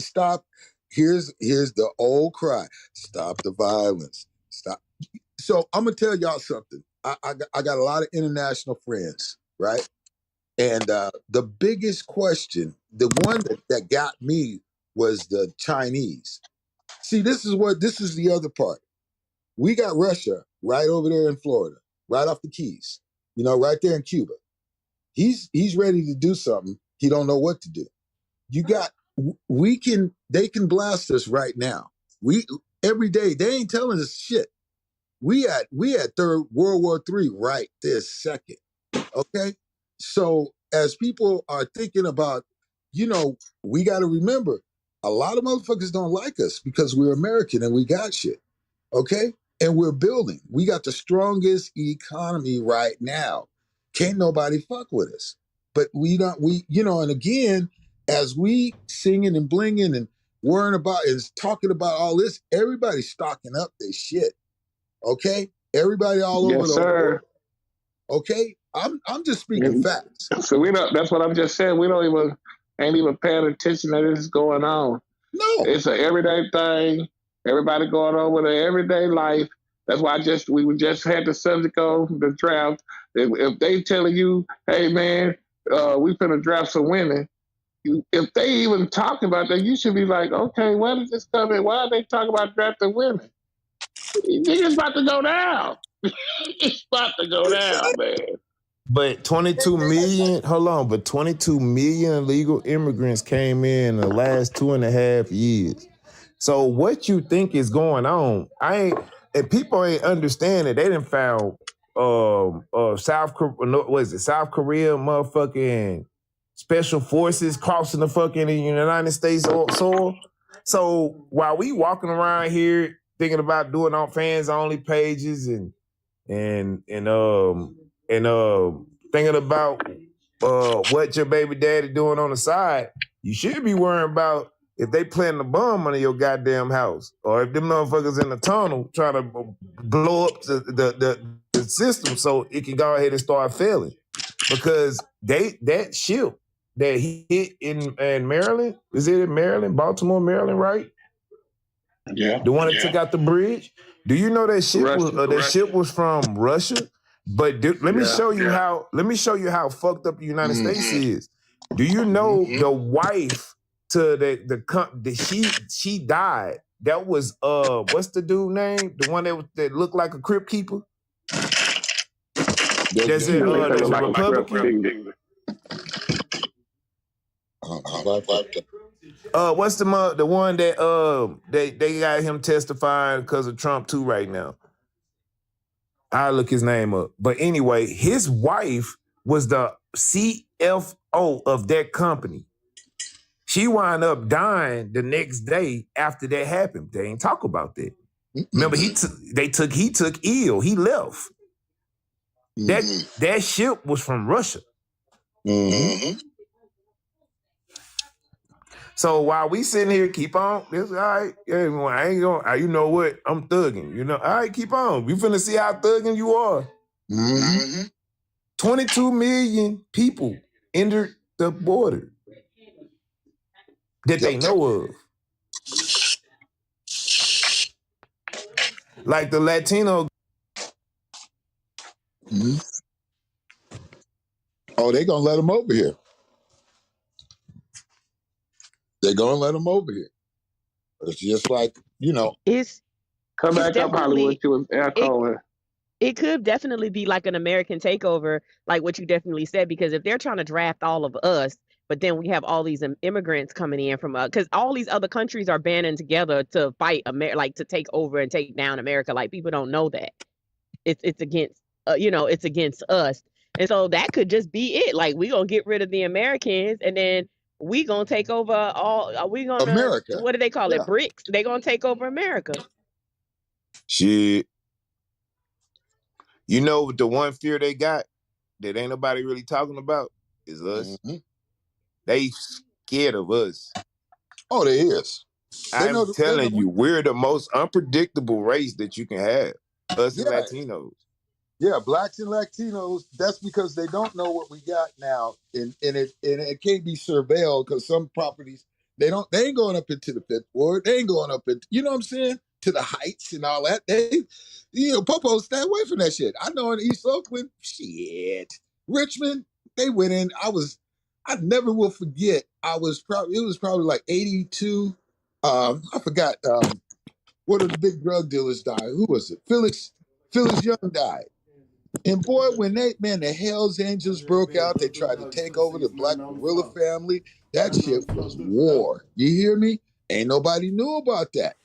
Speaker 14: stop. Here's the old cry: stop the violence. Stop. So I'm gonna tell y'all something. I got a lot of international friends, right? And the biggest question, the one that got me, was the Chinese. See, this is the other part. We got Russia right over there in Florida, right off the Keys, right there in Cuba. He's ready to do something. He don't know what to do. They can blast us right now. Every day, they ain't telling us shit. We had Third World War III right this second. Okay? So as people are thinking about, we got to remember, a lot of motherfuckers don't like us because we're American and we got shit. Okay? And we're building. We got the strongest economy right now. Can't nobody fuck with us. But and again, as we singing and blinging and worrying about and talking about all this, everybody's stocking up their shit. Okay? Everybody all over the world. Okay? I'm just speaking facts.
Speaker 2: So we don't, that's what I'm just saying. We ain't even paying attention that this is going on.
Speaker 14: No.
Speaker 2: It's an everyday thing. Everybody going on with their everyday life. That's why we just had the subject on the draft. If they telling you, hey man, we finna draft some women, if they even talking about that, you should be like, okay, where did this come in? Why are they talking about drafting women? It's about to go down. It's about to go down, man.
Speaker 3: But 22 million, hold on, but 22 million illegal immigrants came in the last 2.5 years. So what you think is going on? And people ain't understand it. They done found South Korea motherfucking special forces crossing the fucking United States soil. So while we walking around here thinking about doing on fans only pages and thinking about what your baby daddy doing on the side, you should be worrying about if they planting a bomb under your goddamn house, or if them motherfuckers in the tunnel trying to blow up the system so it can go ahead and start failing. Because that ship that hit in Maryland, is it in Maryland, Baltimore, Maryland, right?
Speaker 2: Yeah.
Speaker 3: The one that took out the bridge. Do you know that ship was from Russia? But let me show you how. Let me show you how fucked up the United States is. Do you know the wife to she died? That was what's the dude name? The one that looked like a crypt keeper. That's it. That's a Republican. What's the one that they got him testifying because of Trump too right now? I'll look his name up. But anyway, his wife was the CFO of that company. She wound up dying the next day after that happened. They ain't talk about that. Remember, he took ill. He left. That ship was from Russia. So while we sitting here, keep on. This all right. I ain't gonna. You know what? I'm thugging. You know. All right, keep on. We finna see how thugging you are. 22 million people entered the border that they know of. Like the Latino.
Speaker 14: Oh, they gonna let them over here. They're gonna let them over here. It's just like,
Speaker 10: It's
Speaker 2: come back up, Hollywood. You was echoing.
Speaker 10: It could definitely be like an American takeover, like what you definitely said, because if they're trying to draft all of us, but then we have all these immigrants coming in from because all these other countries are banding together to fight like to take over and take down America. Like people don't know that it's against it's against us, and so that could just be it. Like we gonna get rid of the Americans, and then we gonna take over all. Are we gonna
Speaker 14: America?
Speaker 10: What do they call it? BRICS. They gonna take over America.
Speaker 3: Shit. You know the one fear they got that ain't nobody really talking about is us. They scared of us.
Speaker 14: Oh, they is.
Speaker 3: I'm telling you, we're the most unpredictable race that you can have. Us and Latinos.
Speaker 14: Yeah, blacks and Latinos. That's because they don't know what we got now, and it can't be surveilled because some properties they ain't going up into the Fifth Ward. They ain't going up into what I'm saying, to the Heights and all that. Popo, stay away from that shit. I know in East Oakland, shit, Richmond, they went in. I never will forget. It was probably like 82. I forgot. One of the big drug dealers died. Who was it? Phyllis Young died. And boy, when the Hells Angels broke out, they tried to take over the Black Guerrilla family. That shit was war. You hear me? Ain't nobody knew about that.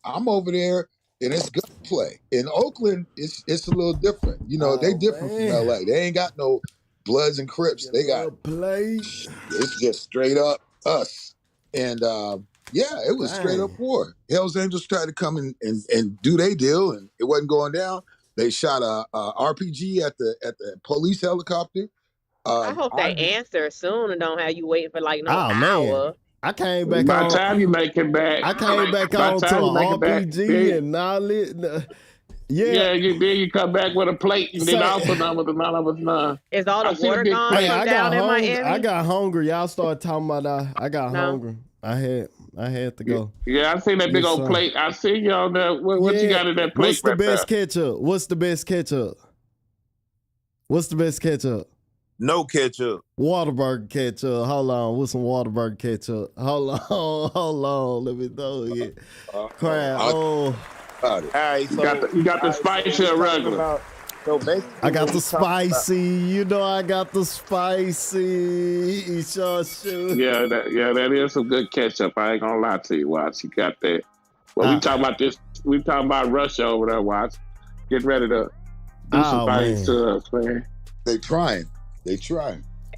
Speaker 14: I'm over there, and it's gunplay. In Oakland, it's a little different. They different from LA. They ain't got no Bloods and Crips. They got it's just straight up us. And it was straight up war. Hells Angels tried to come and do their deal, and it wasn't going down. They shot a RPG at the police helicopter.
Speaker 10: I hope they answer soon and don't have you waiting for like hour.
Speaker 1: Man. I came back
Speaker 2: by
Speaker 1: on.
Speaker 2: the time you make it back,
Speaker 1: I came back on to an RPG and all it. Yeah.
Speaker 2: then you come back with a plate, and then
Speaker 1: Say-
Speaker 2: also none with none of us none.
Speaker 10: Is all
Speaker 2: I
Speaker 10: the
Speaker 2: seen a
Speaker 10: water
Speaker 2: big
Speaker 10: gone
Speaker 2: plate.
Speaker 10: from down in Miami?
Speaker 1: I got hungry. Y'all started talking about I got
Speaker 10: No.
Speaker 1: hungry. I had to go.
Speaker 2: Yeah, I seen that big
Speaker 1: Yes,
Speaker 2: old
Speaker 1: sir.
Speaker 2: plate. I see you on there. What you got in that plate
Speaker 1: What's the
Speaker 2: right
Speaker 1: best
Speaker 2: there?
Speaker 1: ketchup? What's the best ketchup? What's the best ketchup?
Speaker 9: No ketchup.
Speaker 1: Whataburger ketchup. Hold on. What's some Whataburger ketchup? Hold on. Let me know it. Crap. Oh.
Speaker 9: All right, so
Speaker 2: You got the spicy or regular?
Speaker 9: So basically,
Speaker 1: I got
Speaker 9: what
Speaker 1: the
Speaker 9: we talking about-
Speaker 1: spicy. You know I got the spicy. Sure.
Speaker 2: Yeah, that is some good ketchup. I ain't gonna lie to you, Watts. You got that. Well, we talking about this. We talking about Russia over there, Watts. Get ready to do some things to us, man.
Speaker 14: They trying.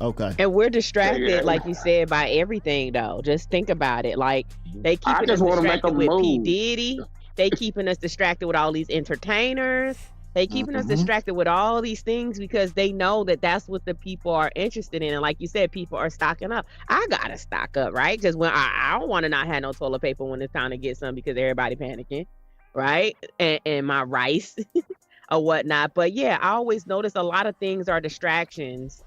Speaker 1: Okay.
Speaker 10: And we're distracted,
Speaker 2: Yeah.
Speaker 10: like you said, by everything though. Just think about it. Like they
Speaker 2: I
Speaker 10: keeping us
Speaker 2: just wanna make
Speaker 10: distracted
Speaker 2: a
Speaker 10: with P.
Speaker 2: move.
Speaker 10: Diddy. They keeping us distracted with all these entertainers. They keeping us
Speaker 2: Mhm.
Speaker 10: distracted with all these things because they know that that's what the people are interested in. And like you said, people are stocking up. I gotta stock up, right? Because when I don't want to not have no toilet paper when it's time to get some because everybody panicking, right? And my rice or whatnot. But yeah, I always notice a lot of things are distractions.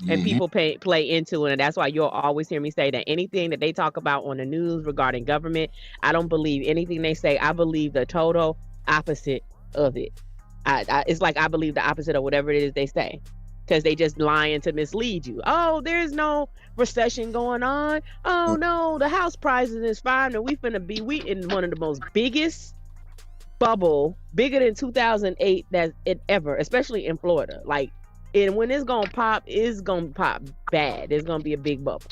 Speaker 10: And people play into it, and that's why you'll always hear me say that anything that they talk about on the news regarding government, I don't believe anything they say. I believe the total opposite of it. It's like I believe the opposite of whatever it is they say, because they just lying to mislead you. Oh, there's no recession going on. Oh no, the house prices is fine, and we in one of the most biggest bubble, bigger than 2008 that it ever, especially in Florida. Like. And when it's gonna pop bad. There's gonna be a big bubble.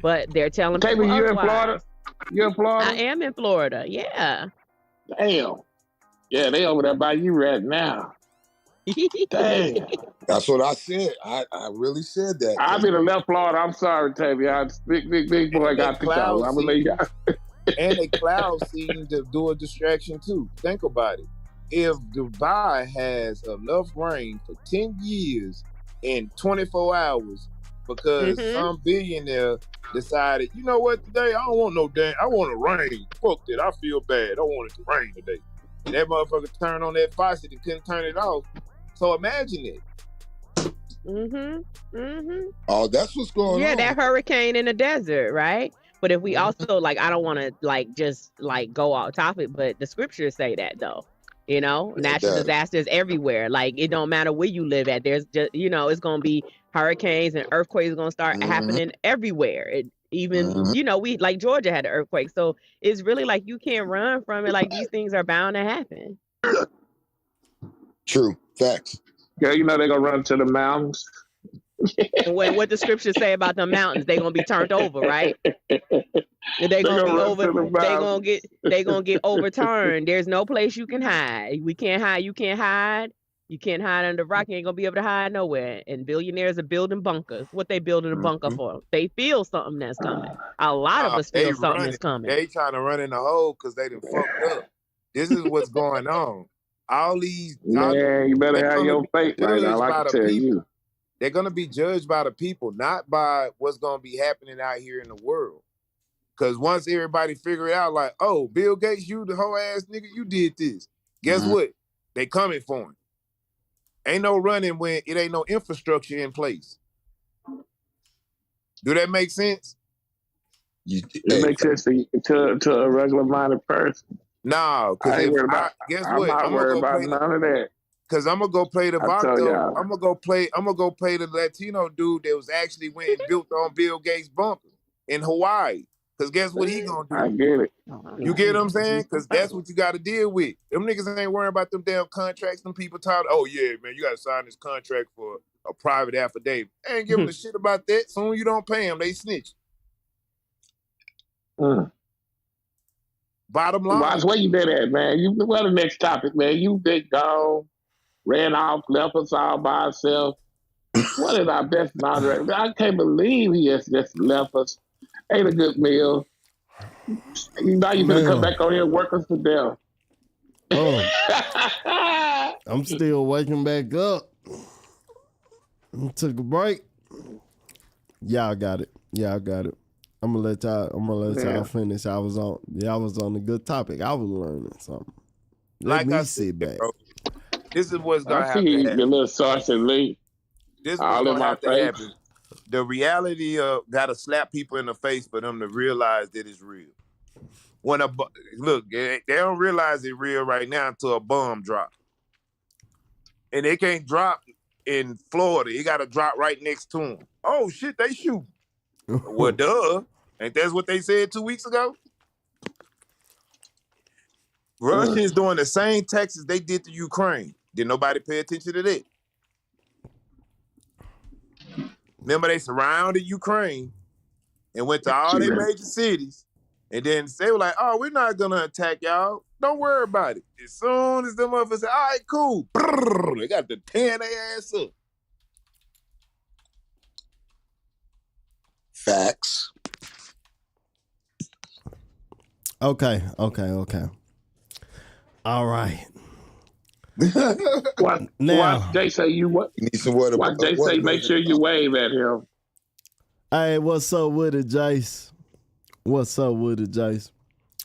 Speaker 10: But they're telling people
Speaker 2: you in
Speaker 10: otherwise.
Speaker 2: Florida? You in Florida?
Speaker 10: I am in Florida. Yeah.
Speaker 2: Damn. Yeah, they over there by you right now. Dang.
Speaker 14: That's what I said. I really said that.
Speaker 2: I've been left Florida. I'm sorry, Tavia. Big boy got to go. I'm gonna let you out.
Speaker 9: And a cloud seem to do a distraction too. Think about it. If Dubai has enough rain for 10 years in 24 hours because some billionaire decided, you know what, today I don't want no damn, I want it rain. Fuck that, I feel bad. I want it to rain today. And that motherfucker turned on that faucet and couldn't turn it off. So imagine it.
Speaker 14: Oh, that's what's going on.
Speaker 10: Yeah, that hurricane in the desert, right? But if we also I don't want to just go off topic, but the scriptures say that though. You know, natural disasters everywhere. Like it don't matter where you live at. There's just it's gonna be hurricanes and earthquakes gonna start happening everywhere. Even we like Georgia had an earthquake, so it's really like you can't run from it. Like these things are bound to happen.
Speaker 14: True facts.
Speaker 2: Yeah, they're gonna run to the mountains.
Speaker 10: What the scriptures say about the mountains, they're gonna be turned over, right? They're gonna be over. They gonna get overturned. There's no place you can hide. We can't hide. You can't hide. You can't hide under rock. You ain't gonna be able to hide nowhere. And billionaires are building bunkers. What they building a bunker for? They feel something that's coming. A lot of us feel something that's coming.
Speaker 9: They trying to run in the hole because they done fucked up. This is what's going on. All these
Speaker 2: you better have your faith right now. I can tell you.
Speaker 9: They're going to be judged by the people, not by what's going to be happening out here in the world. Because once everybody figure it out, like, oh, Bill Gates, you the whole ass nigga, you did this. Guess what? They coming for him. Ain't no running when it ain't no infrastructure in place. Do that make sense?
Speaker 2: It makes sense to a regular-minded person.
Speaker 9: No, because guess what?
Speaker 2: I'm not worried about none of that.
Speaker 9: Cause I'm gonna go play the Vato. I'm gonna go play the Latino dude that was actually went and built on Bill Gates' bunker in Hawaii. Cause guess what he gonna do?
Speaker 2: I get it.
Speaker 9: You get what I'm saying? Cause that's what you gotta deal with. Them niggas ain't worrying about them damn contracts. Them people talk, oh yeah, man, you gotta sign this contract for a private affidavit. They ain't giving a shit about that. Soon you don't pay them, they snitch. Bottom line.
Speaker 2: Watch where you been at, man. What the next topic, man? You been gone. Ran off, left us all by ourselves. What is our best moderator? I can't believe he has just left us. Ate a good meal. Now you gonna come back on here and work us to death.
Speaker 1: Oh, I'm still waking back up. Took a break. Y'all got it. I'm gonna let y'all finish. I was on a good topic. I was learning something. Let
Speaker 3: like I
Speaker 1: me
Speaker 3: said,
Speaker 1: sit back.
Speaker 3: bro, this is what's
Speaker 2: I
Speaker 3: gonna have to
Speaker 2: see
Speaker 3: happen.
Speaker 2: the little sauce and Lee
Speaker 3: This is what's
Speaker 2: all in
Speaker 3: gonna
Speaker 2: my
Speaker 3: have to
Speaker 2: face.
Speaker 3: happen. The reality of gotta slap people in the face for them to realize that it's real. When look, they don't realize it's real right now until a bomb drop, and they can't drop in Florida. It got to drop right next to them. Oh shit, they shoot. Well, duh. Ain't that's what they said 2 weeks ago? Russia is doing the same taxes they did to Ukraine. Did nobody pay attention to that? Remember, they surrounded Ukraine and went to all their major cities, and then they were like, "Oh, we're not gonna attack y'all. Don't worry about it." As soon as them motherfuckers said, "All right, cool," they got to tear their ass up.
Speaker 14: Facts.
Speaker 1: Okay. All right.
Speaker 2: Watch Jay say you what?
Speaker 14: You need some water.
Speaker 2: Watch Jay say make sure you wave at him.
Speaker 1: Hey, what's up with it, Jace? What's up with it, Jace?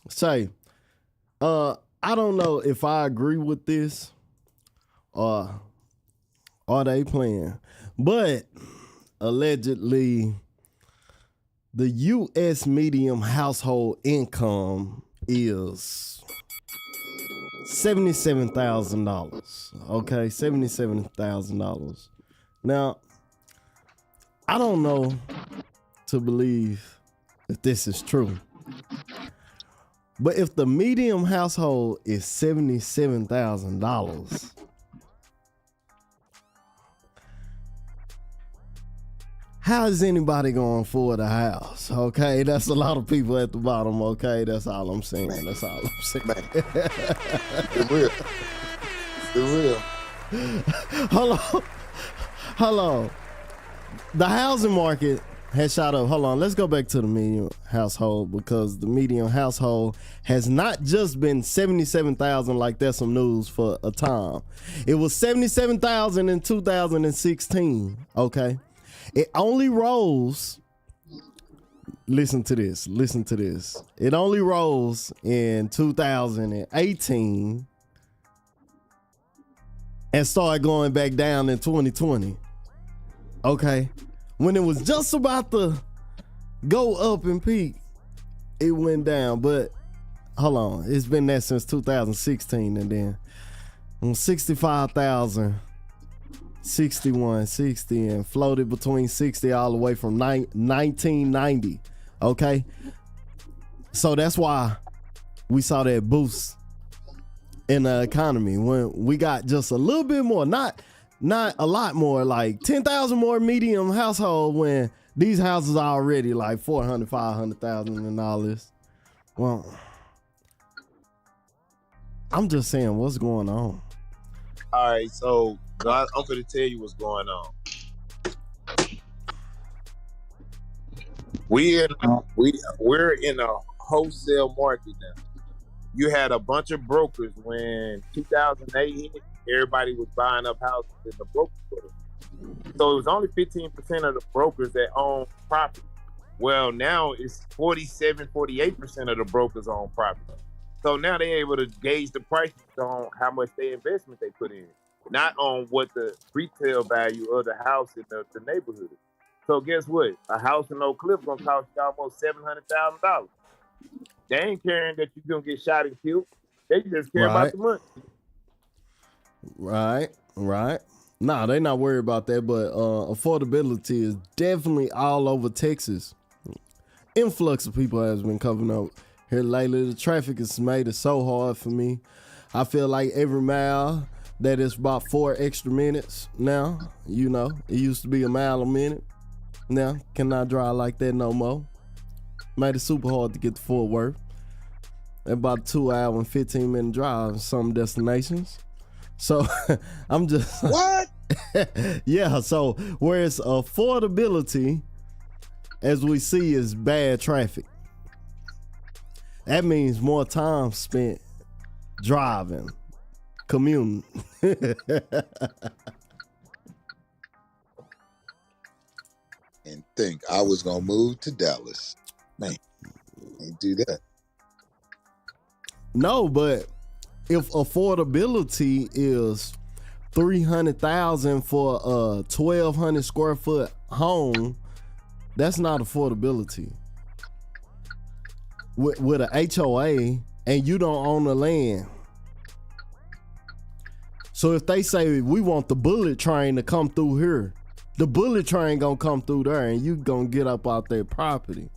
Speaker 1: Say, I don't know if I agree with this or are they playing, but allegedly the U.S. median household income is $77,000. Okay, $77,000. Now, I don't know to believe if this is true, but if the median household is $77,000, how is anybody going to afford a house? Okay, that's a lot of people at the bottom. Okay, that's all I'm saying. That's all I'm saying.
Speaker 14: The real.
Speaker 1: Hold on. The housing market has shot up. Hold on. Let's go back to the median household, because the median household has not just been 77,000 like that's some news for a time. It was 77,000 in 2016. Okay. It only rose. Listen to this. It only rose in 2018 and started going back down in 2020. Okay. When it was just about to go up and peak, it went down. But hold on. It's been that since 2016, and then 65,000. 61, 60, and floated between 60 all the way from 1990. Okay, so that's why we saw that boost in the economy when we got just a little bit more, not a lot more, like 10,000 more medium household, when these houses are already like 400, 500,000 and all this. Well, I'm just saying, what's going on?
Speaker 3: All right, so I'm going to tell you what's going on. We're in a wholesale market now. You had a bunch of brokers when 2008 hit. Everybody was buying up houses in the broker market. So it was only 15% of the brokers that own property. Well, now it's 47, 48% of the brokers own property. So now they're able to gauge the prices on how much their investment they put in, not on what the retail value of the house in the neighborhood. So guess what? A house in Oak Cliff gonna cost you almost $700,000. They ain't caring that you're gonna get shot and killed. They just care about the money.
Speaker 1: Right. Nah, they not worried about that, but affordability is definitely all over Texas. Influx of people has been coming up here lately. The traffic has made it so hard for me. I feel like every mile that is about 4 extra minutes now. You know, it used to be a mile a minute. Now, cannot drive like that no more. Made it super hard to get to Fort Worth. About a 2 hour and 15 minute drive in some destinations. So I'm just
Speaker 14: what?
Speaker 1: Yeah, so whereas affordability, as we see, is bad traffic. That means more time spent driving, commuting.
Speaker 14: And think I was gonna move to Dallas. Man, ain't do that.
Speaker 1: No, but if affordability is $300,000 for a 1,200 square foot home, that's not affordability. With a HOA and you don't own the land. So if they say we want the bullet train to come through here, the bullet train gonna come through there and you gonna get up out their property.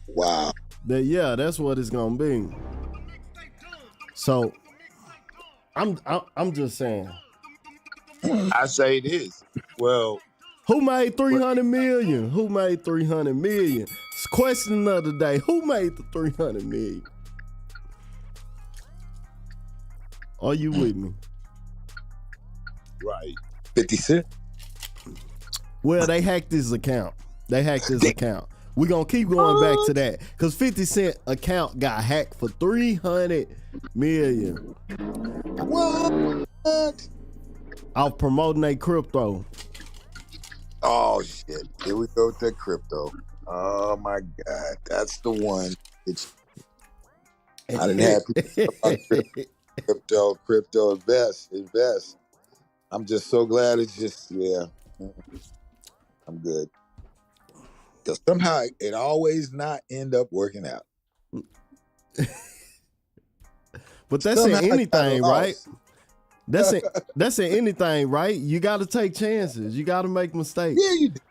Speaker 14: Wow.
Speaker 1: That's what it's gonna be. So I'm just saying.
Speaker 9: I say this. Well,
Speaker 1: who made 300 million? Who made 300 million? It's a question of the day. Who made the 300 million? Are you with me?
Speaker 9: Right.
Speaker 14: 50 Cent.
Speaker 1: Well, they hacked his account. We're going to keep going back to that because 50 Cent account got hacked for 300 million.
Speaker 14: What?
Speaker 1: Off promoting a crypto.
Speaker 14: Oh, shit. Here we go with that crypto. Oh, my God. That's the one. I didn't have people about crypto invest. I'm just so glad it's just, I'm good. Because somehow it always not end up working out.
Speaker 1: But that's in anything, right? That's in anything, right? You got to take chances. You got to make mistakes.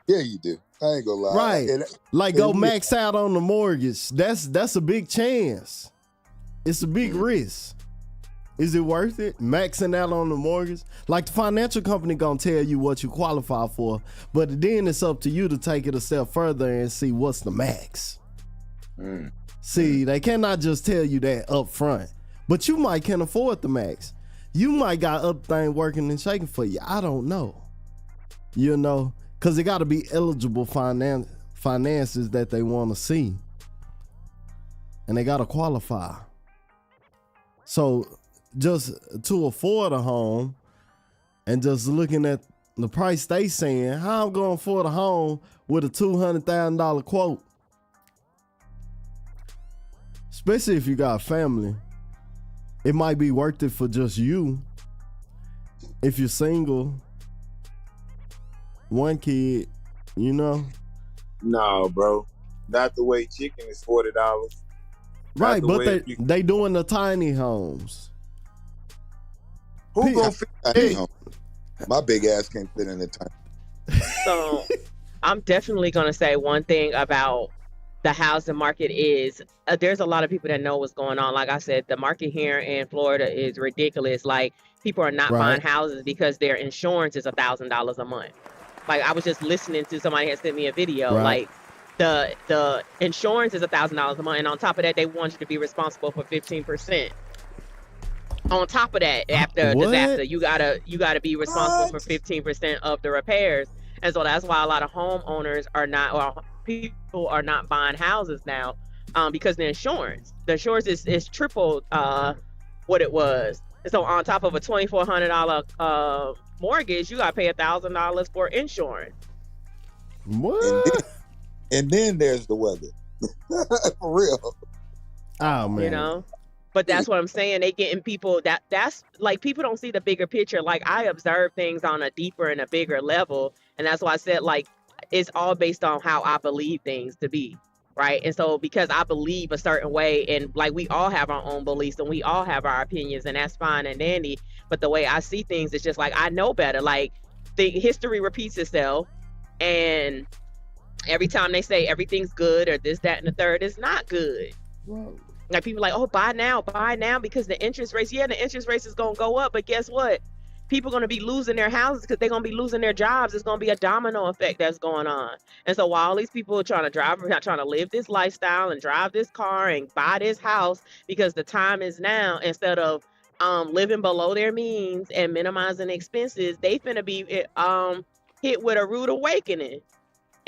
Speaker 14: Yeah, you do. I ain't gonna lie.
Speaker 1: Right. Go max out on the mortgage. That's a big chance. It's a big risk. Is it worth it? Maxing out on the mortgage? Like the financial company gonna tell you what you qualify for, but then it's up to you to take it a step further and see what's the max. See, they cannot just tell you that up front, but you might can afford the max. You might got other things working and shaking for you. I don't know. You know, because it got to be eligible finances that they want to see, and they got to qualify. So just to afford a home and just looking at the price they saying, how I'm going to afford a home with a $200,000 quote? Especially if you got a family. It might be worth it for just you. If you're single, one kid, you know?
Speaker 9: No, bro. Not the way chicken is $40.
Speaker 1: Right, but they doing the tiny homes.
Speaker 14: Who gonna fit that? My big ass can't fit in the tiny.
Speaker 10: So I'm definitely going to say one thing about the housing market is there's a lot of people that know what's going on. Like I said, the market here in Florida is ridiculous. Like people are not buying houses because their insurance is $1,000 a month. Like I was just listening to somebody had sent me a video. Like the insurance is $1,000 a month, and on top of that, they want you to be responsible for 15%. On top of that, after a disaster, you gotta be responsible for 15% of the repairs, and so that's why a lot of homeowners are not, or people are not buying houses now, because the insurance is triple what it was. So on top of a $2,400 mortgage, you gotta pay $1,000 for insurance.
Speaker 1: What?
Speaker 14: And then there's the weather. For real.
Speaker 1: Oh man.
Speaker 10: You know? But that's what I'm saying. They getting people that's like, people don't see the bigger picture. Like I observe things on a deeper and a bigger level. And that's why I said, like, it's all based on how I believe things to be. Right. And so because I believe a certain way, and like we all have our own beliefs and we all have our opinions, and that's fine and dandy. But the way I see things is just like, I know better. Like the history repeats itself, and every time they say everything's good or this, that, and the third, is not good.
Speaker 1: Whoa.
Speaker 10: Like people are like, oh, buy now because the interest rates, the interest rates is going to go up. But guess what? People are going to be losing their houses because they're going to be losing their jobs. It's going to be a domino effect that's going on. And so while all these people are trying to live this lifestyle and drive this car and buy this house because the time is now, instead of living below their means and minimizing expenses, they finna be hit with a rude awakening.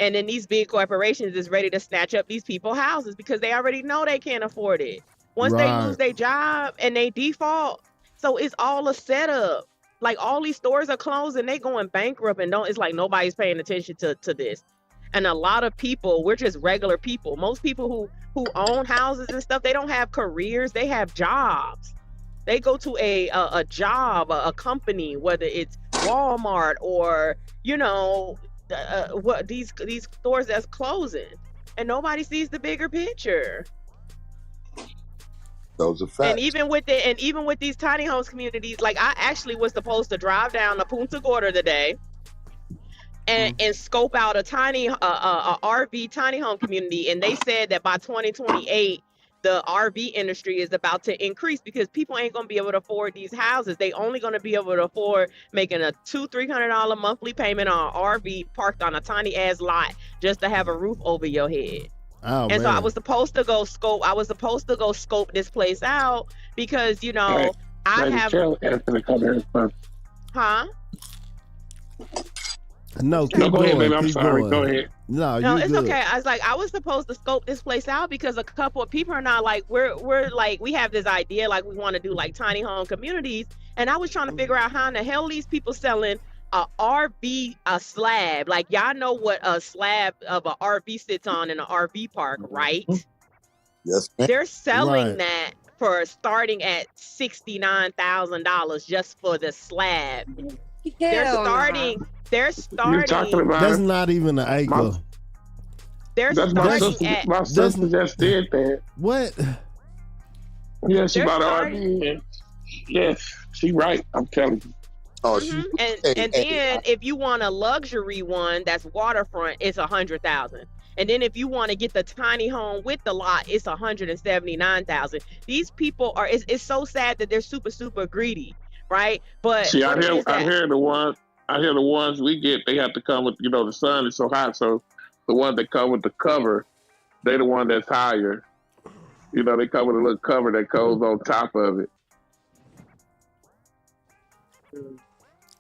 Speaker 10: And then these big corporations is ready to snatch up these people's houses because they already know they can't afford it. Once they lose their job and they default, so it's all a setup. Like all these stores are closed and they going bankrupt, and it's like nobody's paying attention to this. And a lot of people, we're just regular people. Most people who own houses and stuff, they don't have careers, they have jobs. They go to a job, a company, whether it's Walmart or what these stores that's closing, and nobody sees the bigger picture.
Speaker 14: Those are
Speaker 10: And
Speaker 14: facts.
Speaker 10: even with these tiny homes communities, like I actually was supposed to drive down to Punta Gorda today and scope out a RV tiny home community, and they said that by 2028 the RV industry is about to increase because people ain't gonna be able to afford these houses. They only gonna be able to afford making a $200-300 monthly payment on an RV parked on a tiny ass lot just to have a roof over your head.
Speaker 1: Oh,
Speaker 10: And so I
Speaker 1: man.
Speaker 10: was supposed to go scope this place out because
Speaker 2: Hey,
Speaker 10: I
Speaker 2: lady,
Speaker 10: have
Speaker 2: tell Anthony to come here first.
Speaker 10: huh?
Speaker 1: No,
Speaker 2: No,
Speaker 1: keep
Speaker 2: go ahead,
Speaker 1: going.
Speaker 2: baby. I'm
Speaker 1: Keep
Speaker 2: sorry. Go
Speaker 1: going.
Speaker 2: ahead.
Speaker 1: No,
Speaker 10: No,
Speaker 1: you
Speaker 10: it's
Speaker 1: good.
Speaker 10: okay. I was supposed to scope this place out because a couple of people are not like we're like we have this idea like we want to do like tiny home communities, and I was trying to figure out how in the hell these people selling a RV slab. Like y'all know what a slab of a RV sits on in an RV park, right?
Speaker 14: Yes, ma'am.
Speaker 10: They're selling
Speaker 1: Right.
Speaker 10: that for starting at $69,000 just for the slab. They're
Speaker 13: Hell nah.
Speaker 10: starting. They're
Speaker 2: You're talking
Speaker 10: starting.
Speaker 2: about
Speaker 1: That's
Speaker 2: it.
Speaker 1: not even an
Speaker 2: My,
Speaker 1: acre.
Speaker 10: They're
Speaker 2: that's my
Speaker 1: That's
Speaker 10: starting
Speaker 2: sister.
Speaker 10: at.
Speaker 2: My
Speaker 1: that's
Speaker 2: sister just did that.
Speaker 1: what?
Speaker 2: Yeah, she
Speaker 10: They're
Speaker 2: bought an
Speaker 10: starting.
Speaker 2: RV. And yes, she right. I'm telling you.
Speaker 14: Oh, she.
Speaker 10: And
Speaker 14: Hey,
Speaker 10: then if you want a luxury one that's waterfront, it's $100,000. And then if you want to get the tiny home with the lot, it's $179,000. These people are. It's so sad that they're super greedy, right? But
Speaker 2: See,
Speaker 10: what it is
Speaker 2: I
Speaker 10: that
Speaker 2: hear the ones we get. They have to come with the sun is so hot, so the ones that come with the cover, they the one that's higher. They come with a little cover that goes on top of it.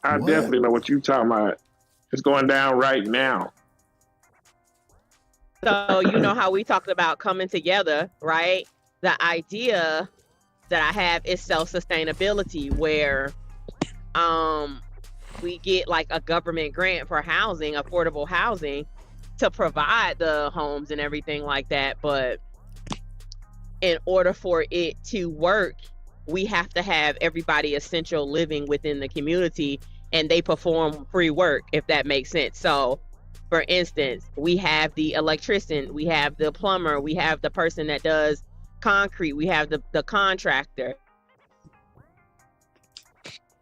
Speaker 2: I
Speaker 1: What?
Speaker 2: definitely know what you're talking about. It's going down right now.
Speaker 10: so you know how we talked about coming together, right? The idea that I have is self-sustainability, where we get like a government grant for housing, affordable housing, to provide the homes and everything like that. But in order for it to work, we have to have everybody essential living within the community, and they perform free work, if that makes sense. So for instance, we have the electrician, we have the plumber, we have the person that does concrete, we have the contractor.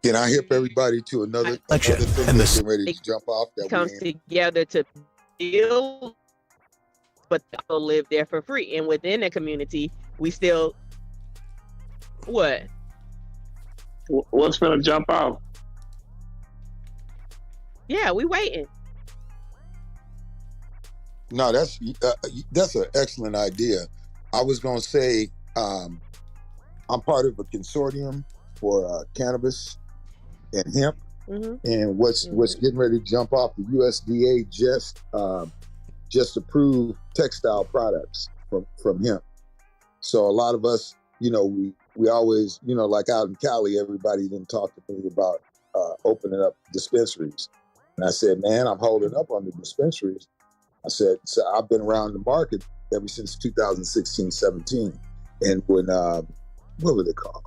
Speaker 14: can I hip everybody to another thing that's getting ready to jump off that
Speaker 10: It comes together to build, but they also live there for free. And within the community, we still what?
Speaker 2: What's gonna jump off?
Speaker 10: Yeah, we waiting.
Speaker 14: No, that's an excellent idea. I was going to say I'm part of a consortium for cannabis and hemp, and what's getting ready to jump off. The USDA just approved textile products from hemp. So a lot of us, we always, like out in Cali, everybody didn't talk to me about opening up dispensaries, and I said, man, I'm holding up on the dispensaries. I said, so I've been around the market ever since 2016, 17. And when, what were they called?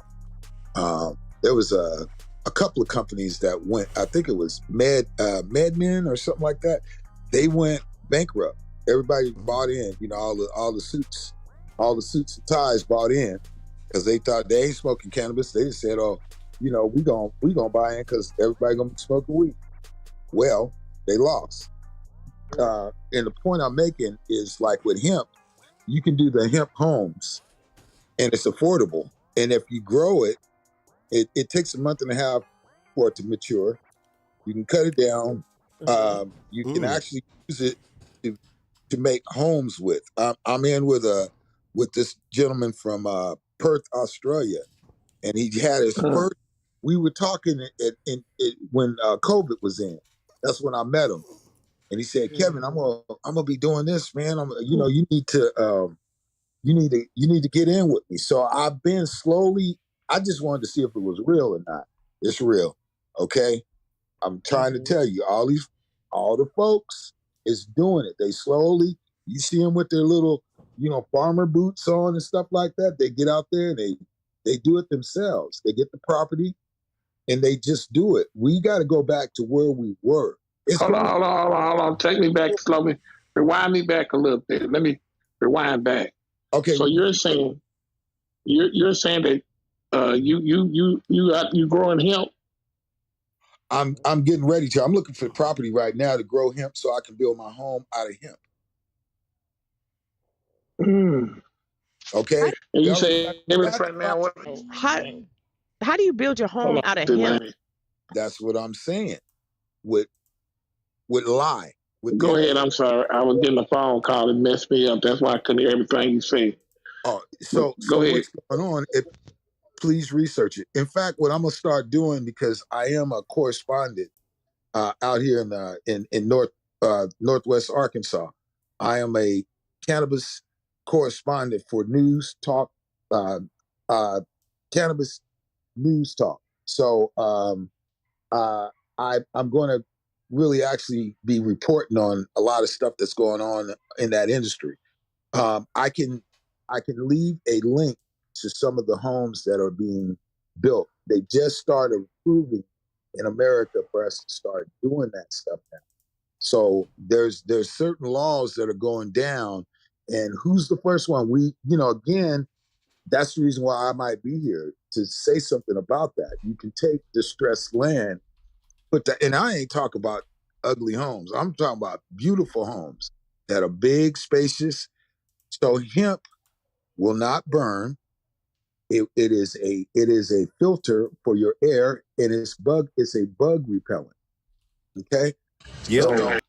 Speaker 14: There was a couple of companies that went, I think it was MedMen or something like that. They went bankrupt. Everybody bought in, all the suits and ties bought in because they thought they ain't smoking cannabis. They just said, oh, we gonna buy in because everybody gonna be smoking weed. Well, they lost. And the point I'm making is like with hemp, you can do the hemp homes and it's affordable. And if you grow it, it takes a month and a half for it to mature. You can cut it down. You can actually use it to make homes with. I'm in with this gentleman from Perth, Australia, and he had his first. We were talking when COVID was in. That's when I met him. And he said, Kevin, I'm gonna be doing this, man. You need to get in with me. So I've been slowly. I just wanted to see if it was real or not. It's real, okay? I'm trying to tell you, all the folks is doing it. They slowly. You see them with their little, farmer boots on and stuff like that. They get out there and They do it themselves. They get the property and they just do it. We got to go back to where we were.
Speaker 2: Hold on. Take me back slowly. Rewind me back a little bit. Let me rewind back.
Speaker 14: Okay.
Speaker 2: So you're saying that you growing hemp?
Speaker 14: I'm getting ready to. I'm looking for the property right now to grow hemp so I can build my home out of hemp. Okay.
Speaker 2: And you say right now what?
Speaker 12: How do you build your home out of hemp?
Speaker 14: That's what I'm saying. With lie.
Speaker 2: Go ahead. I'm sorry. I was getting a phone call. It messed me up. That's why I couldn't hear everything you say.
Speaker 14: Oh, so
Speaker 2: go ahead.
Speaker 14: What's going on? Please research it. In fact, what I'm gonna start doing, because I am a correspondent out here in Northwest Arkansas. I am a cannabis correspondent for News Talk, Cannabis News Talk. So I'm going to really actually be reporting on a lot of stuff that's going on in that industry. I can leave a link to some of the homes that are being built. They just started approving in America for us to start doing that stuff now. So there's certain laws that are going down, and who's the first one? Again, that's the reason why I might be here to say something about that. You can take distressed land, and I ain't talking about ugly homes. I'm talking about beautiful homes that are big, spacious. So hemp will not burn. It is a filter for your air, and it's a bug repellent. Okay.
Speaker 3: Yep.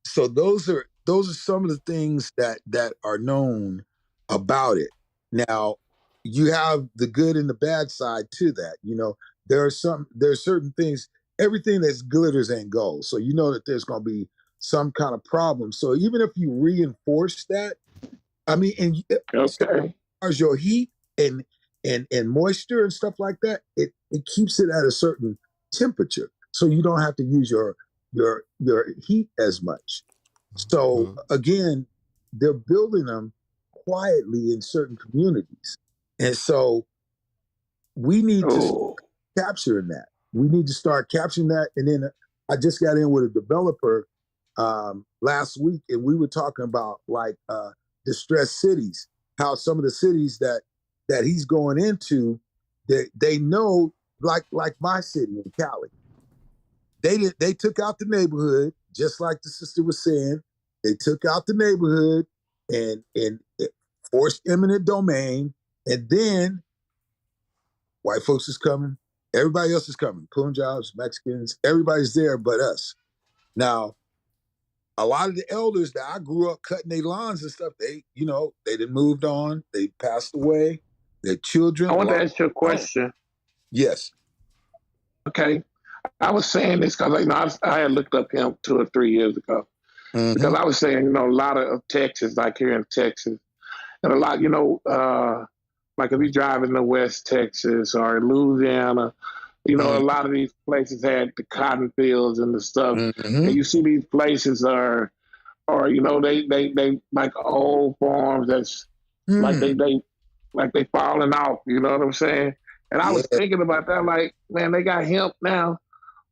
Speaker 14: So those are some of the things that are known about it. Now, you have the good and the bad side to that. There are certain things. Everything that's glitters ain't gold. So you know that there's going to be some kind of problem. So even if you reinforce that, as far as your heat and moisture and stuff like that, it keeps it at a certain temperature, so you don't have to use your heat as much. So again, they're building them quietly in certain communities, and so we need to start capturing that. We need to start capturing that. And then I just got in with a developer last week, and we were talking about distressed cities, how some of the cities that he's going into, they know, like my city in Cali, they took out the neighborhood, just like the sister was saying. They took out the neighborhood and it forced eminent domain, and then white folks is coming, everybody else is coming, Punjabs, Mexicans, everybody's there but us. Now, a lot of the elders that I grew up cutting their lawns and stuff, they done moved on. They passed away. Their children.
Speaker 2: I want to ask you a question.
Speaker 14: Yes.
Speaker 2: Okay. I was saying this because I had looked up hemp 2 or 3 years ago. Because I was saying, a lot of Texas, like here in Texas, and a lot, like if you drive in the West Texas or Louisiana, a lot of these places had the cotton fields and the stuff. And you see these places are they like old farms that's like they falling off, you know what I'm saying? And I was thinking about that, like, man, they got hemp now.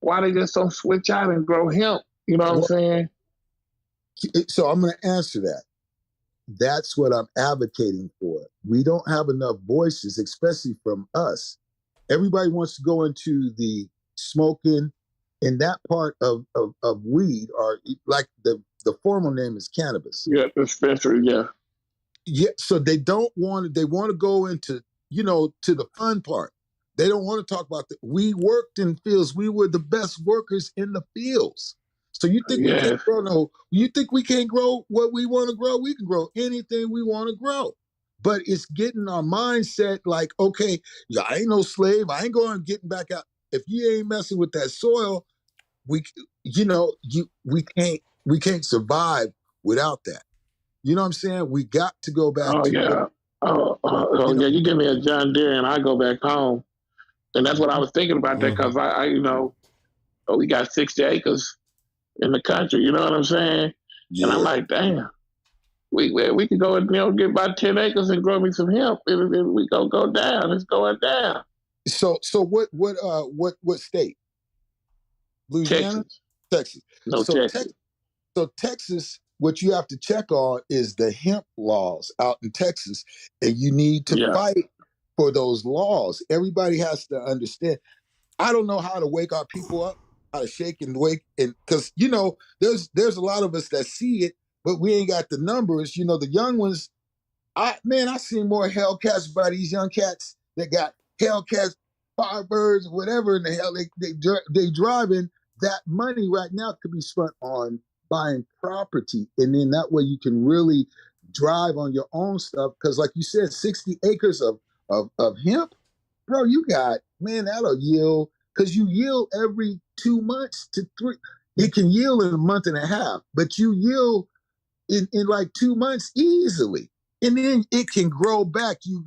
Speaker 2: Why they just don't switch out and grow hemp? You know what I'm saying?
Speaker 14: So I'm going to answer that. That's what I'm advocating for. We don't have enough voices, especially from us. Everybody wants to go into the smoking in that part of weed, or like the formal name is cannabis.
Speaker 2: Yeah, dispensary, yeah.
Speaker 14: Yeah, so they want to go into, to the fun part. They don't want to talk about we worked in fields. We were the best workers in the fields. So you think we can't grow you think we can't grow what we want to grow? We can grow anything we want to grow. But it's getting our mindset like, okay, I ain't no slave. I ain't going getting back out. If you ain't messing with that soil, we can't survive without that. You know what I'm saying? We got to go back to
Speaker 2: you give me a John Deere and I go back home. And that's what I was thinking about that, because we got 60 acres in the country, you know what I'm saying? Yeah. And I'm like, damn. we could go and get about 10 acres and grow me some hemp, and we gonna go down. It's going down.
Speaker 14: So what state? Louisiana,
Speaker 2: Texas.
Speaker 14: So Texas, what you have to check on is the hemp laws out in Texas, and you need to fight for those laws. Everybody has to understand. I don't know how to wake our people up, how to shake and wake, and because there's a lot of us that see it, but we ain't got the numbers. The young ones. I seen more Hellcats by these young cats that got Hellcats, Firebirds, whatever in the hell they driving. That money right now could be spent on buying property, and then that way you can really drive on your own stuff. Because, like you said, 60 acres of hemp, bro, you got that'll yield, because you yield every 2 months to 3. It can yield in a month and a half, but you yield in like 2 months easily. And then it can grow back. You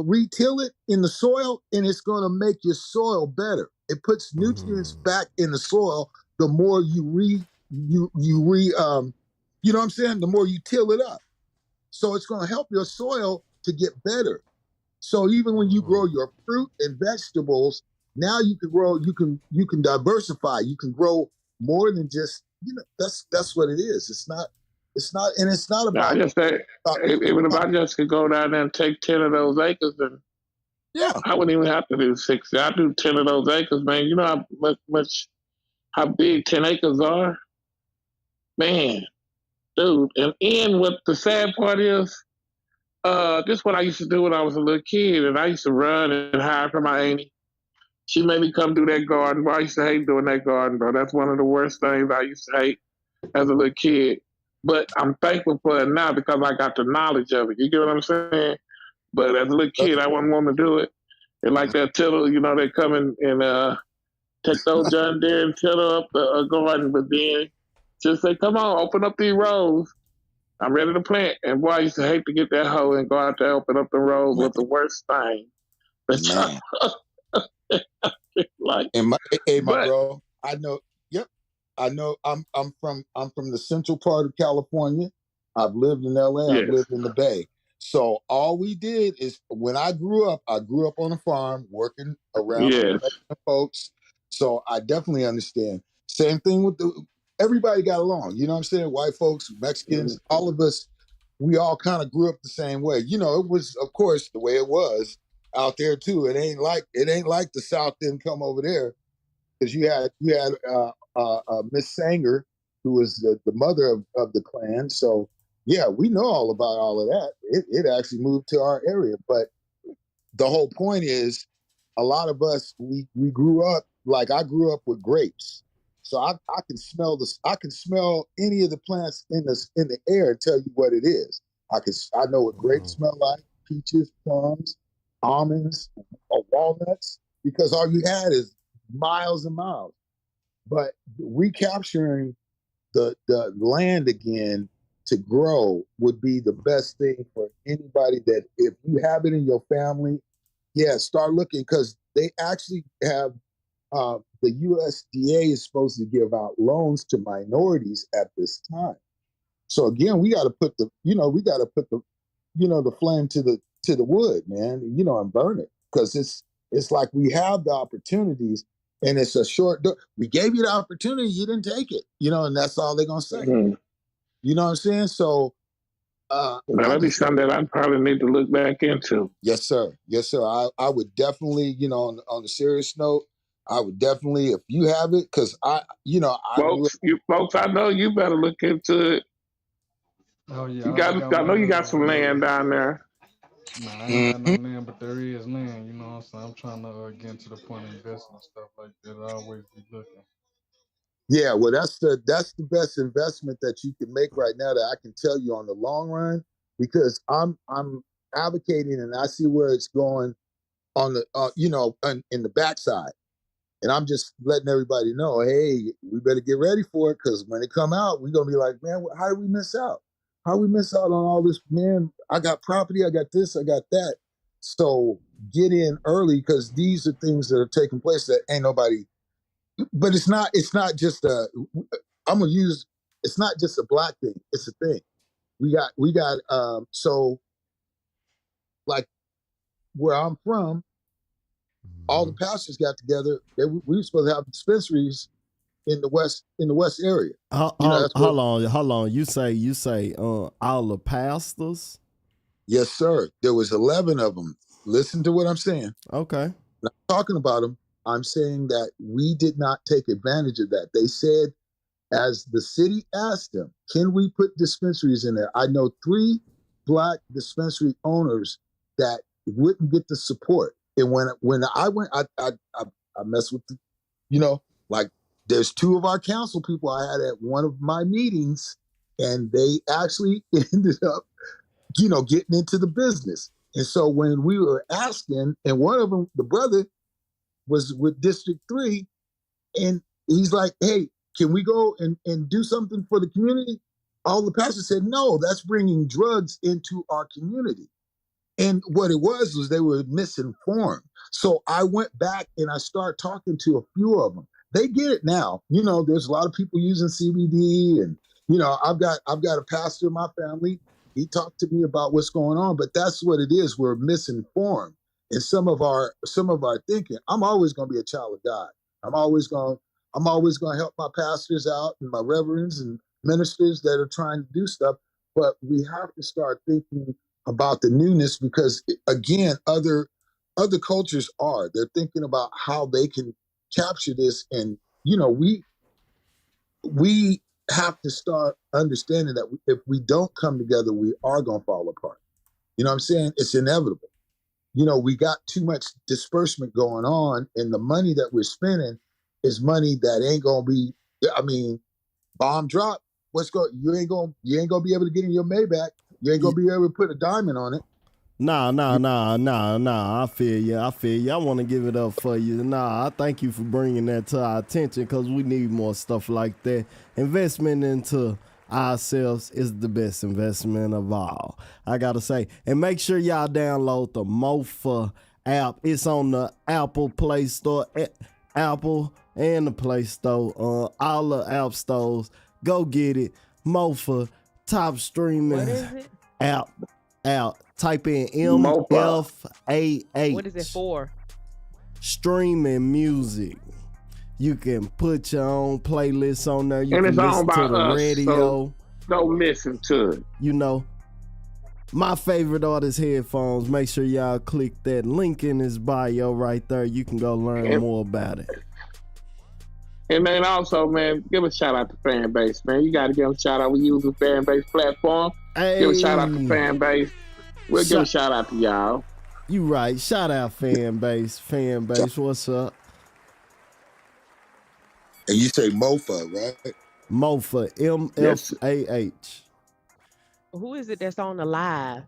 Speaker 14: retill it in the soil, and it's going to make your soil better. It puts nutrients back in the soil. The more you know what I'm saying? The more you till it up. So it's going to help your soil to get better. So even when you grow your fruit and vegetables, now you can grow. You can diversify. You can grow more than just That's what it is. It's not about.
Speaker 2: I just say, even if I just could go down there and take 10 of those acres, and I wouldn't even have to do 60. I do 10 of those acres, man. You know how big 10 acres are, man, dude. And what the sad part is, this is what I used to do when I was a little kid, and I used to run and hide from my auntie. She made me come do that garden. Bro, I used to hate doing that garden, bro. That's one of the worst things I used to hate as a little kid. But I'm thankful for it now because I got the knowledge of it. You get what I'm saying? But as a little kid, I wouldn't want to do it. And like that tiller, they come and take those John Deere and tiller up the garden. But then just say, come on, open up these rows. I'm ready to plant. And boy, I used to hate to get that hoe and go out there, open up the rows was the worst thing.
Speaker 14: Man. Bro, I know. Yep, I know. I'm from the central part of California. I've lived in LA. I've lived in the Bay. So all we did is, when I grew up on a farm working around folks. So I definitely understand. Same thing with everybody got along. You know what I'm saying? White folks, Mexicans, all of us, we all kind of grew up the same way. It was, of course, the way it was out there too. It ain't like the South didn't come over there, because you had Miss Sanger, who was the mother of the clan. So yeah, we know all about all of that. It actually moved to our area. But the whole point is, a lot of us, we grew up, like I grew up with grapes. So I can smell I can smell any of the plants in the air and tell you what it is. I know what grapes smell like: peaches, plums, almonds, walnuts, because all you had is miles and miles. But recapturing the land again to grow would be the best thing for anybody. That if you have it in your family, start looking, because they actually have the USDA is supposed to give out loans to minorities at this time. So again, we got to put the flame to the wood, man, and burn it, because it's like we have the opportunities, and it's a short. We gave you the opportunity, you didn't take it, and that's all they're gonna say. Mm-hmm. You know what I'm saying? So,
Speaker 2: that'll be something that I probably need to look back into.
Speaker 14: Yes, sir. Yes, sir. I would definitely, on a serious note, I would definitely, if you have it, because
Speaker 2: folks, I know you better look into it.
Speaker 16: Oh yeah,
Speaker 2: I know you got some land down there.
Speaker 16: Nah, I ain't got no land, but there is land. You know what I'm saying? I'm trying to get to the point of investing and stuff like that. I always be looking.
Speaker 14: Yeah, well, that's the best investment that you can make right now, that I can tell you on the long run, because I'm advocating, and I see where it's going on the in the backside. And I'm just letting everybody know, hey, we better get ready for it, because when it come out, we're going to be like, man, how did we miss out? How we miss out on all this, man? I got property, I got this, I got that. So get in early, because these are things that are taking place that ain't nobody. But it's not just I'm going to use it's not just a black thing. It's a thing. We got so like where I'm from, all the pastors got together. We were supposed to have dispensaries in the west area.
Speaker 1: How long? You say all the pastors?
Speaker 14: Yes, sir. There was 11 of them. Listen to what I'm saying.
Speaker 1: Okay.
Speaker 14: Not talking about them. I'm saying that we did not take advantage of that. They said, as the city asked them, can we put dispensaries in there? I know 3 black dispensary owners that wouldn't get the support. And when I went, I messed with, like there's 2 of our council people I had at one of my meetings, and they actually ended up, getting into the business. And so when we were asking, and one of them, the brother, was with District 3, and he's like, hey, can we go and do something for the community? All the pastors said, no, that's bringing drugs into our community. And what it was they were misinformed. So I went back and I started talking to a few of them. They get it now. There's a lot of people using CBD, and I've got a pastor in my family. He talked to me about what's going on, but that's what it is. We're misinformed in some of our thinking. I'm always going to be a child of God. I'm always going to help my pastors out and my reverends and ministers that are trying to do stuff. But we have to start thinking about the newness, because again, other cultures they're thinking about how they can capture this. And, we have to start understanding that if we don't come together, we are going to fall apart. You know what I'm saying? It's inevitable. We got too much disbursement going on, and the money that we're spending is money that ain't going to be, bomb drop. You ain't going to be able to get in your Maybach. You ain't going to be able to put a diamond on it.
Speaker 1: Nah. I feel you. I want to give it up for you. I thank you for bringing that to our attention, because we need more stuff like that. Investment into ourselves is the best investment of all, I gotta say. And make sure y'all download the Mofa app. It's on the Apple Play Store, Apple and the Play Store, all the app stores. Go get it. Mofa, top streaming app out. Type in MFAH.
Speaker 12: What is it for?
Speaker 1: Streaming music. You can put your own playlists on there. You
Speaker 2: and
Speaker 1: can
Speaker 2: it's
Speaker 1: listen
Speaker 2: on
Speaker 1: to
Speaker 2: by
Speaker 1: the
Speaker 2: us,
Speaker 1: radio.
Speaker 2: So don't listen to it.
Speaker 1: My favorite artist headphones. Make sure y'all click that link in his bio right there. You can go learn more about it.
Speaker 2: And then also, man, give a shout out to Fanbase, man. You got to give a shout out. We use the Fanbase platform.
Speaker 1: Hey.
Speaker 2: Give a shout out to Fanbase. We'll give a shout out to y'all.
Speaker 1: You right. Shout out Fanbase. Fanbase, what's up?
Speaker 14: And you say Mofa, right?
Speaker 1: Mofa, MFAH.
Speaker 12: Who is it that's on the live?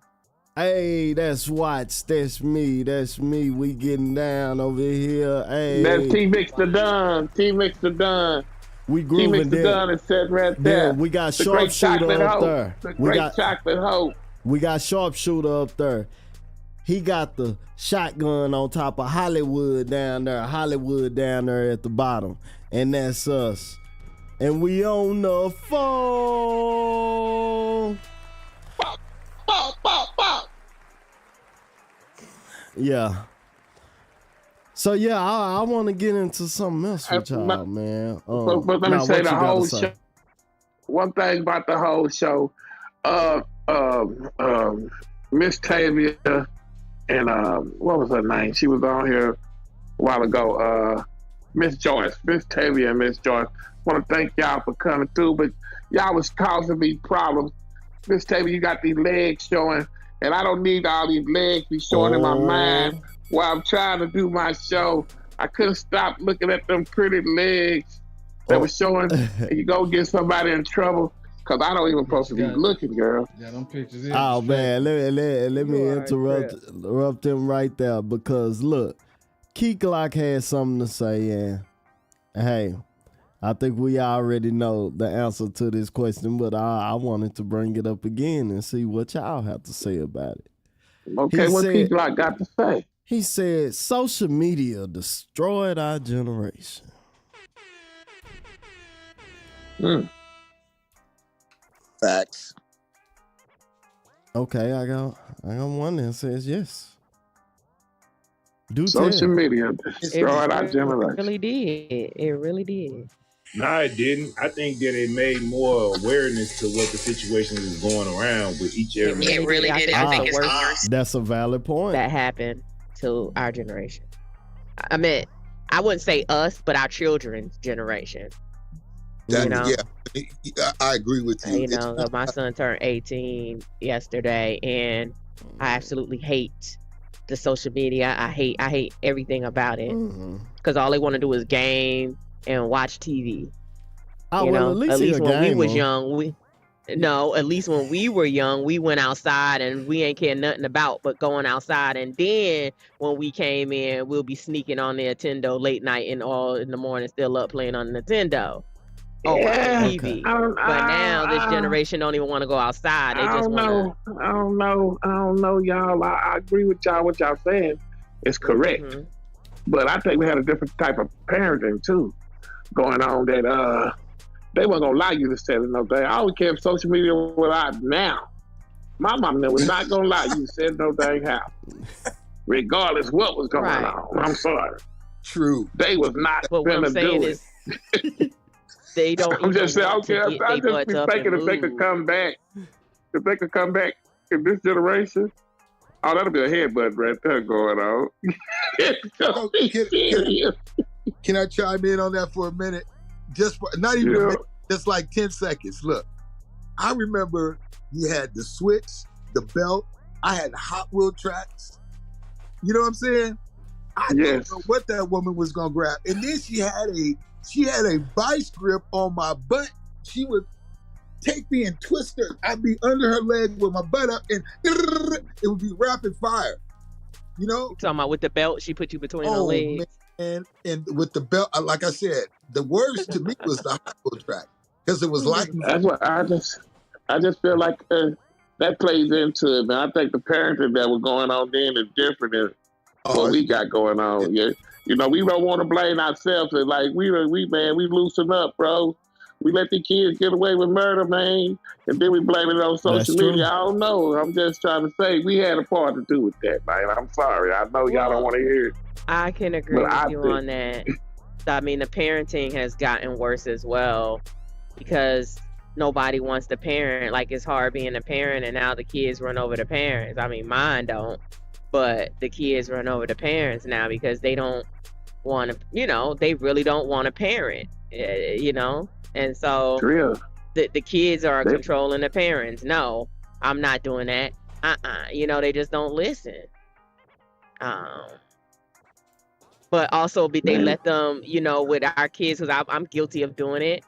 Speaker 1: Hey, that's Watts. That's me. We getting down over here. Hey,
Speaker 2: that's T-Mix the Don. T-Mix the Don.
Speaker 1: We grooving
Speaker 2: there. T-Mix the Don is set right there.
Speaker 1: We got Sharpshooter up there.
Speaker 2: The great chocolate hope.
Speaker 1: We got Sharpshooter up there. He got the shotgun on top of Hollywood down there at the bottom. And that's us. And we on the phone. Yeah. So yeah, I want to get into something else with y'all, man.
Speaker 2: But let me say the whole show. One thing about the whole show, Miss Tavia and what was her name? She was on here a while ago. Miss Tavia and Miss Joyce. Want to thank y'all for coming through, but y'all was causing me problems. Miss Tavia, you got these legs showing, and I don't need all these legs be showing in my mind while I'm trying to do my show. I couldn't stop looking at them pretty legs that were showing, and you go get somebody in trouble. Cause I don't even supposed to be looking, girl.
Speaker 16: Yeah, them pictures.
Speaker 1: Oh man, let me interrupt them right there, because look, Key Glock had something to say, and hey, I think we already know the answer to this question, but I wanted to bring it up again and see what y'all have to say about it.
Speaker 2: Okay, what Key Glock got to say?
Speaker 1: He said, social media destroyed our generation.
Speaker 14: Facts.
Speaker 1: Okay, I got one that says yes. Do
Speaker 2: Social
Speaker 1: tell.
Speaker 2: media
Speaker 12: It
Speaker 2: destroyed our generation.
Speaker 12: really did. It really did.
Speaker 3: No, it didn't. I think that it made more awareness to what the situation is going around with each
Speaker 12: It
Speaker 3: every.
Speaker 12: really did. I think it's the worst
Speaker 1: That's a valid point.
Speaker 12: that happened to our generation. I mean, I wouldn't say us, but our children's generation.
Speaker 14: That,
Speaker 12: You know?
Speaker 14: yeah, I agree with you.
Speaker 12: You know, my son turned 18 yesterday, and I absolutely hate the social media. I hate everything about it because all they want to do is game and watch TV.
Speaker 1: Oh,
Speaker 12: you
Speaker 1: well,
Speaker 12: know,
Speaker 1: at least
Speaker 12: at
Speaker 1: he
Speaker 12: least
Speaker 1: a
Speaker 12: when we
Speaker 1: gamer.
Speaker 12: was young, at least when we were young, we went outside and we ain't care nothing about but going outside. And then when we came in, we'll be sneaking on Nintendo late night and all in the morning, still up playing on Nintendo. Or watching TV. But now this generation don't even want to go outside. They
Speaker 2: I
Speaker 12: just
Speaker 2: don't
Speaker 12: want to.
Speaker 2: know. I don't know, y'all. I agree with y'all. What y'all saying is correct. But I think we had a different type of parenting too going on that they weren't gonna allow you to set it no thing. I don't care if social media was out now. My mom was not gonna allow you to set no thing house. Regardless what was going on. I'm sorry.
Speaker 14: True.
Speaker 2: They was not
Speaker 12: But what I'm
Speaker 2: gonna
Speaker 12: saying
Speaker 2: do
Speaker 12: is
Speaker 2: it.
Speaker 12: they don't
Speaker 2: I'm
Speaker 12: even
Speaker 2: just saying,
Speaker 12: want to
Speaker 2: okay,
Speaker 12: get
Speaker 2: I
Speaker 12: their
Speaker 2: just
Speaker 12: butts
Speaker 2: be
Speaker 12: up
Speaker 2: thinking
Speaker 12: and
Speaker 2: if they could
Speaker 12: move.
Speaker 2: come back, in this generation, oh, that'll be a headbutt right there going on. It's gonna be serious.
Speaker 14: Can I chime in on that for a minute? Just for, not even a minute, just like 10 seconds. Look, I remember you had the switch, the belt. I had Hot Wheel tracks. You know what I'm saying? I didn't know what that woman was gonna grab. And then she had a vice grip on my butt. She would take me and twist her. I'd be under her leg with my butt up, and it would be rapid fire. You know?
Speaker 12: You talking about with the belt, she put you between her
Speaker 14: Oh
Speaker 12: legs.
Speaker 14: man! And with the belt, like I said, the worst to me was the Hot Wheel track because it was like
Speaker 2: That's what I just feel like that plays into it, man. I think the parenting that was going on then is different than what we got going on. Yeah, you know, we don't want to blame ourselves. And like we loosen up, bro. We let the kids get away with murder, man, and then we blame it on
Speaker 1: That's
Speaker 2: social
Speaker 1: true.
Speaker 2: media. I don't know. I'm just trying to say we had a part to do with that, man. I'm sorry. I know y'all don't want to hear it.
Speaker 12: I can agree
Speaker 2: But I
Speaker 12: with you
Speaker 2: think-
Speaker 12: on that. I mean, the parenting has gotten worse as well because nobody wants to parent. Like, it's hard being a parent, and now the kids run over the parents. I mean, mine don't, but the kids run over the parents now because they don't want to, you know, they really don't want to parent, you know? And so the kids are controlling the parents. No, I'm not doing that. You know, they just don't listen. But also they let them, you know, with our kids, because I'm guilty of doing it.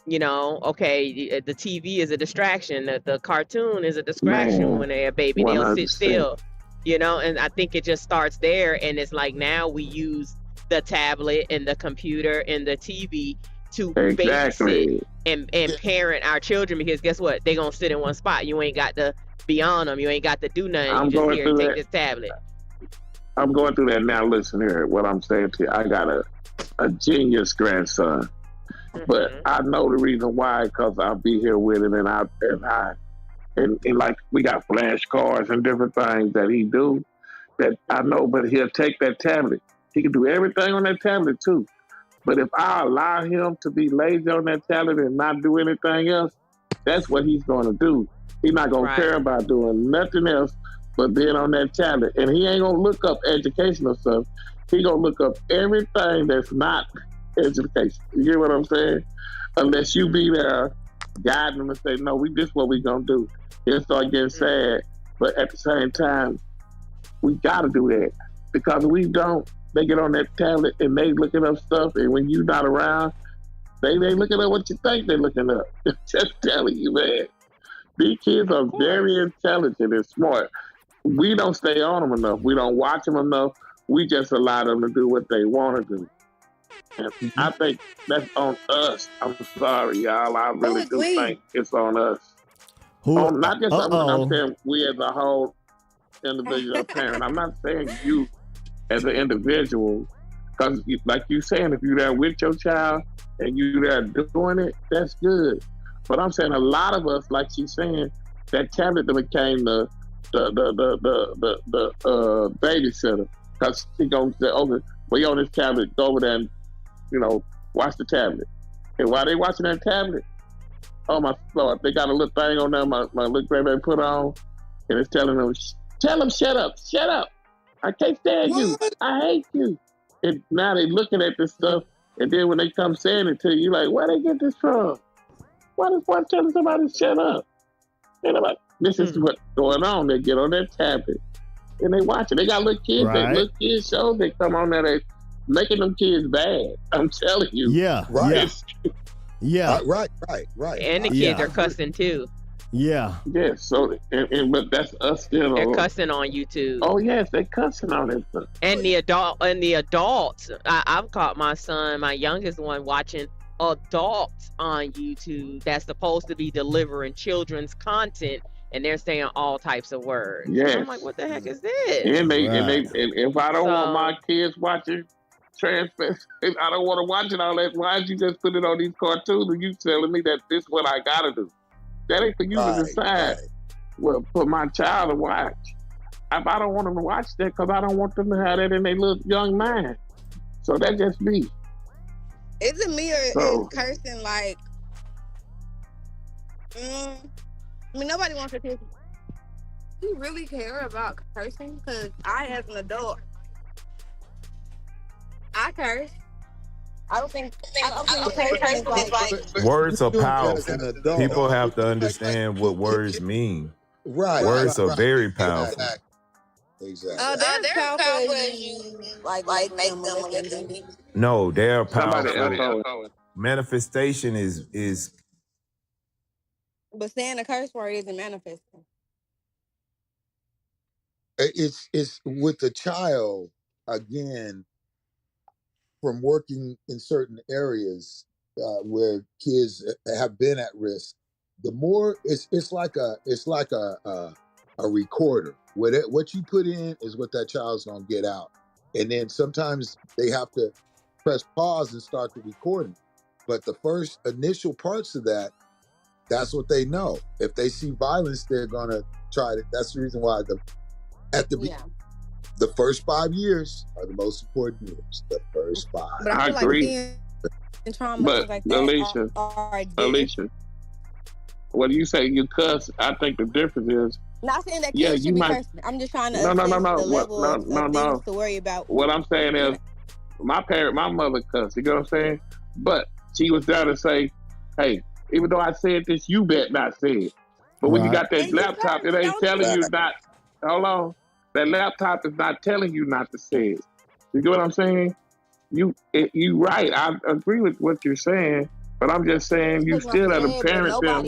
Speaker 12: You know, okay, the TV is a distraction. The cartoon is a distraction
Speaker 2: Man,
Speaker 12: when they're a baby. They'll sit
Speaker 2: 100%.
Speaker 12: still, you know, and I think it just starts there. And it's like now we use the tablet and the computer and the TV to babysit and parent our children, because guess what? They're going to sit in one spot. You ain't got to be on them. You ain't got to do nothing.
Speaker 2: I'm
Speaker 12: You just
Speaker 2: going
Speaker 12: here,
Speaker 2: through
Speaker 12: take
Speaker 2: that.
Speaker 12: this tablet.
Speaker 2: I'm going through that now. Listen here, what I'm saying to you. I got a genius grandson, but I know the reason why, because I'll be here with him, and like we got flashcards and different things that he do that I know. But he'll take that tablet. He can do everything on that tablet too. But if I allow him to be lazy on that tablet and not do anything else, that's what he's going to do. He's not going to care about doing nothing else but being on that tablet. And he ain't going to look up educational stuff. He going to look up everything that's not education. You get what I'm saying? Unless you be there guiding him and say, no, this what we going to do. He'll start getting sad. But at the same time, we got to do that. Because if we don't, they get on that tablet and they looking up stuff. And when you're not around, they looking up what you think they're looking up. Just telling you, man. These kids are very intelligent and smart. We don't stay on them enough. We don't watch them enough. We just allow them to do what they want to do. And I think that's on us. I'm sorry, y'all. I really do think it's on us. Not just I'm saying we as a whole individual parent. I'm not saying you as an individual, because like you saying, if you're there with your child and you're there doing it, that's good. But I'm saying a lot of us, like she's saying, that tablet that became the babysitter, because she gonna say, okay, well, you on this tablet, go over there and watch the tablet. And while they watching that tablet, oh my Lord, they got a little thing on there my little grandbaby put on, and it's telling them, tell them shut up, I can't stand you, I hate you. And now they looking at this stuff, and then when they come saying it to you, like, where they get this from? Why is one telling somebody to shut up? And I'm like, this is what's going on. They get on their tablet and they watch it. They got little kids,
Speaker 1: Right.
Speaker 2: little kids shows. They come on there, they making them kids bad. I'm telling you.
Speaker 1: Yeah.
Speaker 14: Right.
Speaker 1: Yeah.
Speaker 14: Right.
Speaker 12: And the kids are cussing too.
Speaker 1: Yeah.
Speaker 2: Yeah. So, but that's us still.
Speaker 12: They're cussing on YouTube.
Speaker 2: Oh yes, they cussing on that stuff.
Speaker 12: And the adults. I've caught my son, my youngest one, watching adults on YouTube that's supposed to be delivering children's content, and they're saying all types of words.
Speaker 2: Yes.
Speaker 12: I'm like, what the heck is this?
Speaker 2: And if I don't want my kids watching transfers, I don't want to watch it all that. Why did you just put it on these cartoons and you telling me that this is what I gotta do? That ain't for you to decide. Well, for my child to watch. If I don't want them to watch that, because I don't want them to have that in their little young mind. So that's just me.
Speaker 13: Is it me or
Speaker 2: So-
Speaker 13: is cursing like? I mean, nobody wants to hear. Do you really care about cursing? Because I, as an adult, I curse. I don't think cursing is like.
Speaker 3: Words are
Speaker 14: As
Speaker 3: powerful.
Speaker 14: an adult.
Speaker 3: People have to understand what words mean.
Speaker 14: Right.
Speaker 3: Words are
Speaker 14: right.
Speaker 3: very powerful.
Speaker 14: Exactly.
Speaker 13: They're powerful as you like make them listen.
Speaker 3: No, they're
Speaker 2: Somebody
Speaker 3: powerful.
Speaker 2: else.
Speaker 3: Manifestation is
Speaker 13: But saying a curse word isn't manifesting.
Speaker 14: It's with the child again, from working in certain areas where kids have been at risk. The more it's like a recorder. What you put in is what that child's gonna get out, and then sometimes they have to press pause and start the recording. But the first initial parts of that's what they know. If they see violence, they're gonna try to. That's the reason why the first 5 years are the most important years. The first 5.
Speaker 13: But I feel like seeing trauma
Speaker 2: But
Speaker 13: like that
Speaker 2: Alicia,
Speaker 13: are different.
Speaker 2: Alicia, when you say you cuss, I think the difference is.
Speaker 13: Not saying that kids
Speaker 2: Yeah,
Speaker 13: should
Speaker 2: you
Speaker 13: be
Speaker 2: might.
Speaker 13: cursing. I'm just trying to
Speaker 2: No,
Speaker 13: assess
Speaker 2: no.
Speaker 13: the
Speaker 2: What?
Speaker 13: level
Speaker 2: No,
Speaker 13: of
Speaker 2: no,
Speaker 13: things
Speaker 2: no.
Speaker 13: to worry about.
Speaker 2: What I'm saying is, my mother cussed. You know what I'm saying? But she was there to say, "Hey, even though I said this, you bet not say it." But when you got that laptop, it ain't telling you not. Hold on, that laptop is not telling you not to say it. You get what I'm saying? You right. I agree with what you're saying, but I'm just saying you still at a parent them.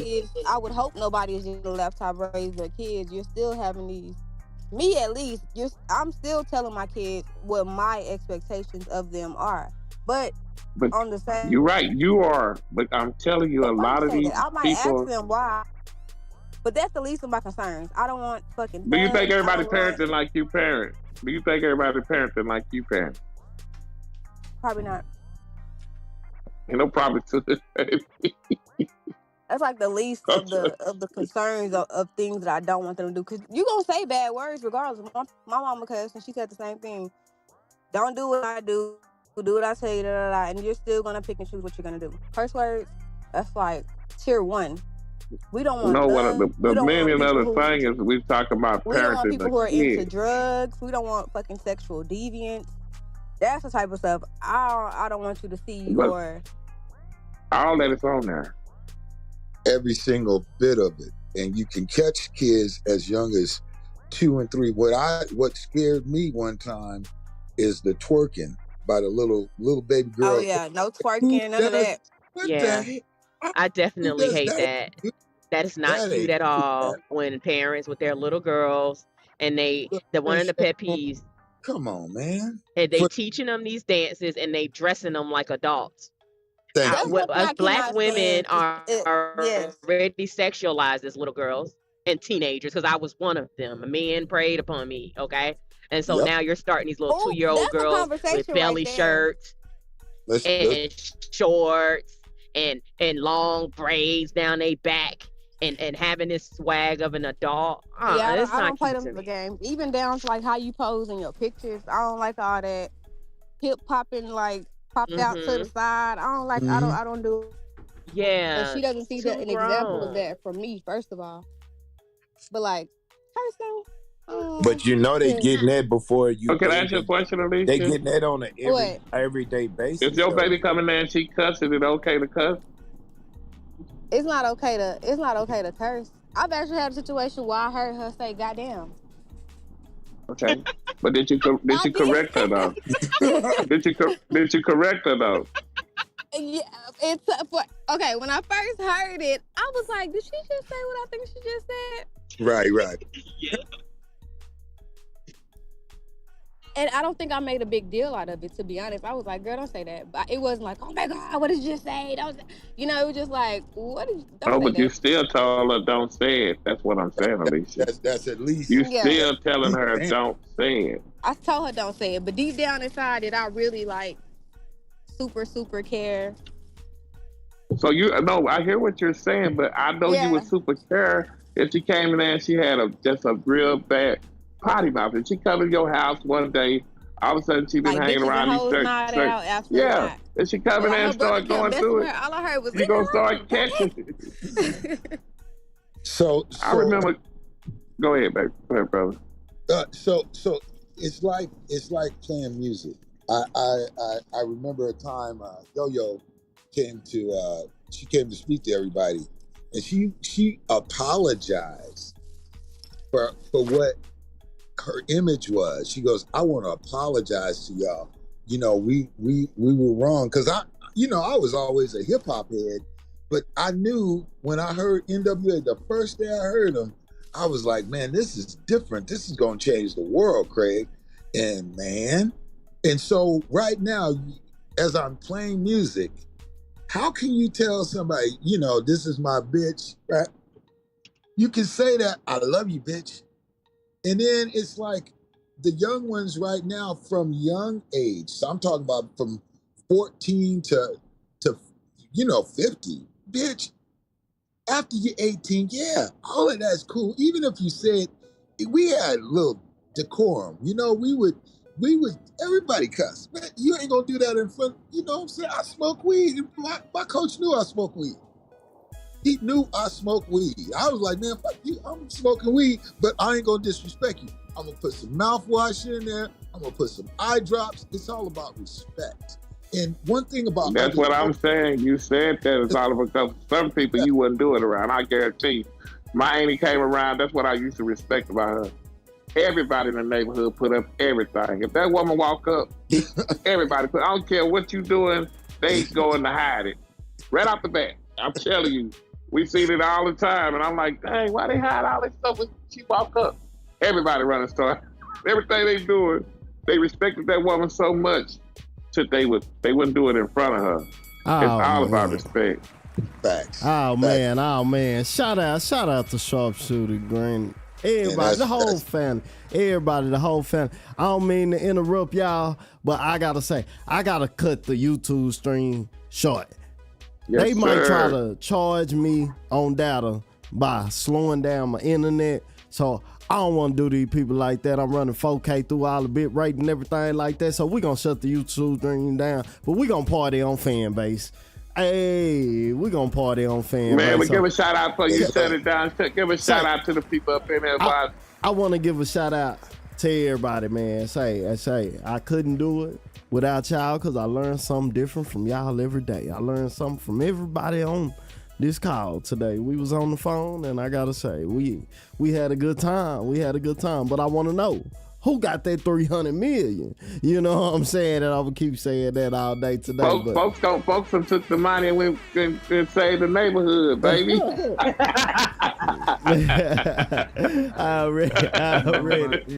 Speaker 13: I would hope nobody is using a laptop to raise their kids. You're still having these. Me at least, I'm still telling my kids what my expectations of them are. But on the same,
Speaker 2: You're right. You are, but I'm telling you, a lot of these
Speaker 13: I might
Speaker 2: people.
Speaker 13: ask them why. But that's the least of my concerns. I don't want fucking.
Speaker 2: Do you think everybody
Speaker 13: I don't want-
Speaker 2: parenting like you parent? Do you think everybody parenting like you parent?
Speaker 13: Probably not.
Speaker 2: You know, probably to this day.
Speaker 13: That's like the least of the concerns of things that I don't want them to do. Because you're going to say bad words regardless. My mama cussed and she said the same thing. Don't do what I do. Do what I tell you. And you're still going to pick and choose what you're going to do. Curse words, that's like tier 1. We don't want
Speaker 2: No,
Speaker 13: guns.
Speaker 2: the
Speaker 13: We don't
Speaker 2: main
Speaker 13: want
Speaker 2: other
Speaker 13: people
Speaker 2: thing is we talk about
Speaker 13: We don't want
Speaker 2: parenting
Speaker 13: people
Speaker 2: the
Speaker 13: who are into
Speaker 2: kids.
Speaker 13: drugs. We don't want fucking sexual deviants. That's the type of stuff I don't want you to see
Speaker 2: But-
Speaker 13: or...
Speaker 2: All that is on there.
Speaker 14: Every single bit of it, and you can catch kids as young as 2 and 3. What scared me one time is the twerking by the little baby girl.
Speaker 13: Oh, yeah. No twerking, none of that.
Speaker 12: Yeah, I definitely
Speaker 14: does
Speaker 12: hate
Speaker 14: that?
Speaker 12: that. That is not
Speaker 14: That
Speaker 12: cute
Speaker 14: ain't
Speaker 12: at all when parents with their little girls and the one of the pet peeves,
Speaker 14: Come on, man.
Speaker 12: and they teaching them these dances and they dressing them like adults.
Speaker 14: Thank
Speaker 13: That's
Speaker 14: you.
Speaker 13: what
Speaker 12: Us black
Speaker 13: cannot
Speaker 12: women
Speaker 13: stand.
Speaker 12: are
Speaker 13: Yes.
Speaker 12: already sexualized as little girls and teenagers, because I was one of them. Men preyed upon me, okay? And so
Speaker 14: Yep.
Speaker 12: now you're starting these little
Speaker 13: Oh,
Speaker 12: 2-year-old
Speaker 13: that's a
Speaker 12: girls
Speaker 13: conversation
Speaker 12: with belly
Speaker 13: right there.
Speaker 12: shirts
Speaker 14: Let's
Speaker 12: and shorts and long braids down their back and having this swag of an adult.
Speaker 13: Yeah,
Speaker 12: It's
Speaker 13: I
Speaker 12: not
Speaker 13: don't play
Speaker 12: cute
Speaker 13: them
Speaker 12: to
Speaker 13: the
Speaker 12: me.
Speaker 13: games. Even down to like how you pose in your pictures. I don't like all that hip popping like popped out to the side. I don't like.
Speaker 14: Mm-hmm.
Speaker 13: I don't do. And
Speaker 12: Yeah,
Speaker 13: she doesn't see that
Speaker 12: too
Speaker 13: an example of
Speaker 12: grown.
Speaker 13: that from me, first of all. But like person,
Speaker 9: But you know they
Speaker 13: yeah.
Speaker 9: getting that before you.
Speaker 2: Okay, can I ask you a question, Alicia?
Speaker 9: They getting that on an
Speaker 13: What?
Speaker 9: everyday basis.
Speaker 2: If your
Speaker 9: though.
Speaker 2: baby coming there and she cuss, is it okay to cuss?
Speaker 13: It's not okay to curse. I've actually had a situation where I heard her say "goddamn."
Speaker 2: Okay, but did you correct her though? did you correct her though?
Speaker 13: Yeah, it's okay. When I first heard it, I was like, "Did she just say what I think she just said?"
Speaker 14: Right.
Speaker 13: And I don't think I made a big deal out of it, to be honest. I was like, "Girl, don't say that." But it wasn't like, "Oh my God, what did you just say?" Don't say. It was just like, "What did you?" Don't
Speaker 2: Oh,
Speaker 13: say
Speaker 2: but you
Speaker 13: that.
Speaker 2: still told her don't say it. That's what I'm saying, Alicia.
Speaker 14: That's at least.
Speaker 2: You
Speaker 13: Yeah.
Speaker 2: still telling her don't say it.
Speaker 13: I told her don't say it, but deep down inside, did I really like super care?
Speaker 2: So I hear what you're saying, but I know you would super care if she came in there and she had just a real bad potty mouth. If she come to your house one day, all of a sudden she been
Speaker 13: Like
Speaker 2: hanging
Speaker 13: bitches
Speaker 2: around
Speaker 13: and
Speaker 2: these
Speaker 13: hoes not out, absolutely
Speaker 2: yeah.
Speaker 13: not.
Speaker 2: If she come in there and start going through it,
Speaker 13: all I heard was
Speaker 2: you gonna start catching it.
Speaker 14: So
Speaker 2: I remember. Go ahead, baby. Go ahead, brother.
Speaker 14: So it's like playing music. I remember a time Yo-Yo came to speak to everybody, and she apologized for what her image was. She goes, "I want to apologize to y'all. We were wrong, because I was always a hip hop head, but I knew when I heard NWA the first day I heard them, I was like, man, this is different. This is going to change the world, Craig." And so right now, as I'm playing music, how can you tell somebody, this is my bitch, right? You can say that, "I love you, bitch." And then it's like the young ones right now from young age. So I'm talking about from 14 to 50. Bitch, after you're 18, yeah, all of that's cool. Even if you said, we had a little decorum. We would everybody cuss. Man, you ain't gonna do that in front, you know what I'm saying? I smoke weed. My coach knew I smoked weed. He knew I smoked weed. I was like, man, fuck you. I'm smoking weed, but I ain't gonna disrespect you. I'm gonna put some mouthwash in there. I'm gonna put some eye drops. It's all about respect. And one thing about
Speaker 2: That's what I'm saying. You said that it's all about some people you wouldn't do it around. I guarantee you. My auntie came around. That's what I used to respect about her. Everybody in the neighborhood put up everything. If that woman walk up, everybody put. I don't care what you doing. They going to hide it right off the bat. I'm telling you. We see it all the time, and I'm like, dang, why they hide all this stuff when she walk up? Everybody running store. Everything they doing, they respected that woman so much that they wouldn't do it in front of her. It's all about respect.
Speaker 14: Facts.
Speaker 1: Oh man. Shout out to Sharpshooter Green. Everybody, the whole family. I don't mean to interrupt y'all, but I gotta say, I gotta cut the YouTube stream short.
Speaker 2: Yes,
Speaker 1: they might
Speaker 2: sir.
Speaker 1: try to charge me on data by slowing down my internet. So I don't want to do these people like that. I'm running 4K through all the bit rate and everything like that. So we're going to shut the YouTube stream down. But we're going to party on fan base. Hey, we're going to party on fan base.
Speaker 2: Man, we give a shout out for you shut it down. Give a shout out to the people up in there.
Speaker 1: I want to give a shout out to everybody, man. Say, I couldn't do it without y'all, because I learned something different from y'all every day. I learned something from everybody on this call today. We was on the phone, and I gotta say, we had a good time. But I want to know, who got that 300 million? You know what I'm saying? And I will keep saying that all day today.
Speaker 2: Folks done took the money and went and saved the neighborhood, baby.
Speaker 1: I already.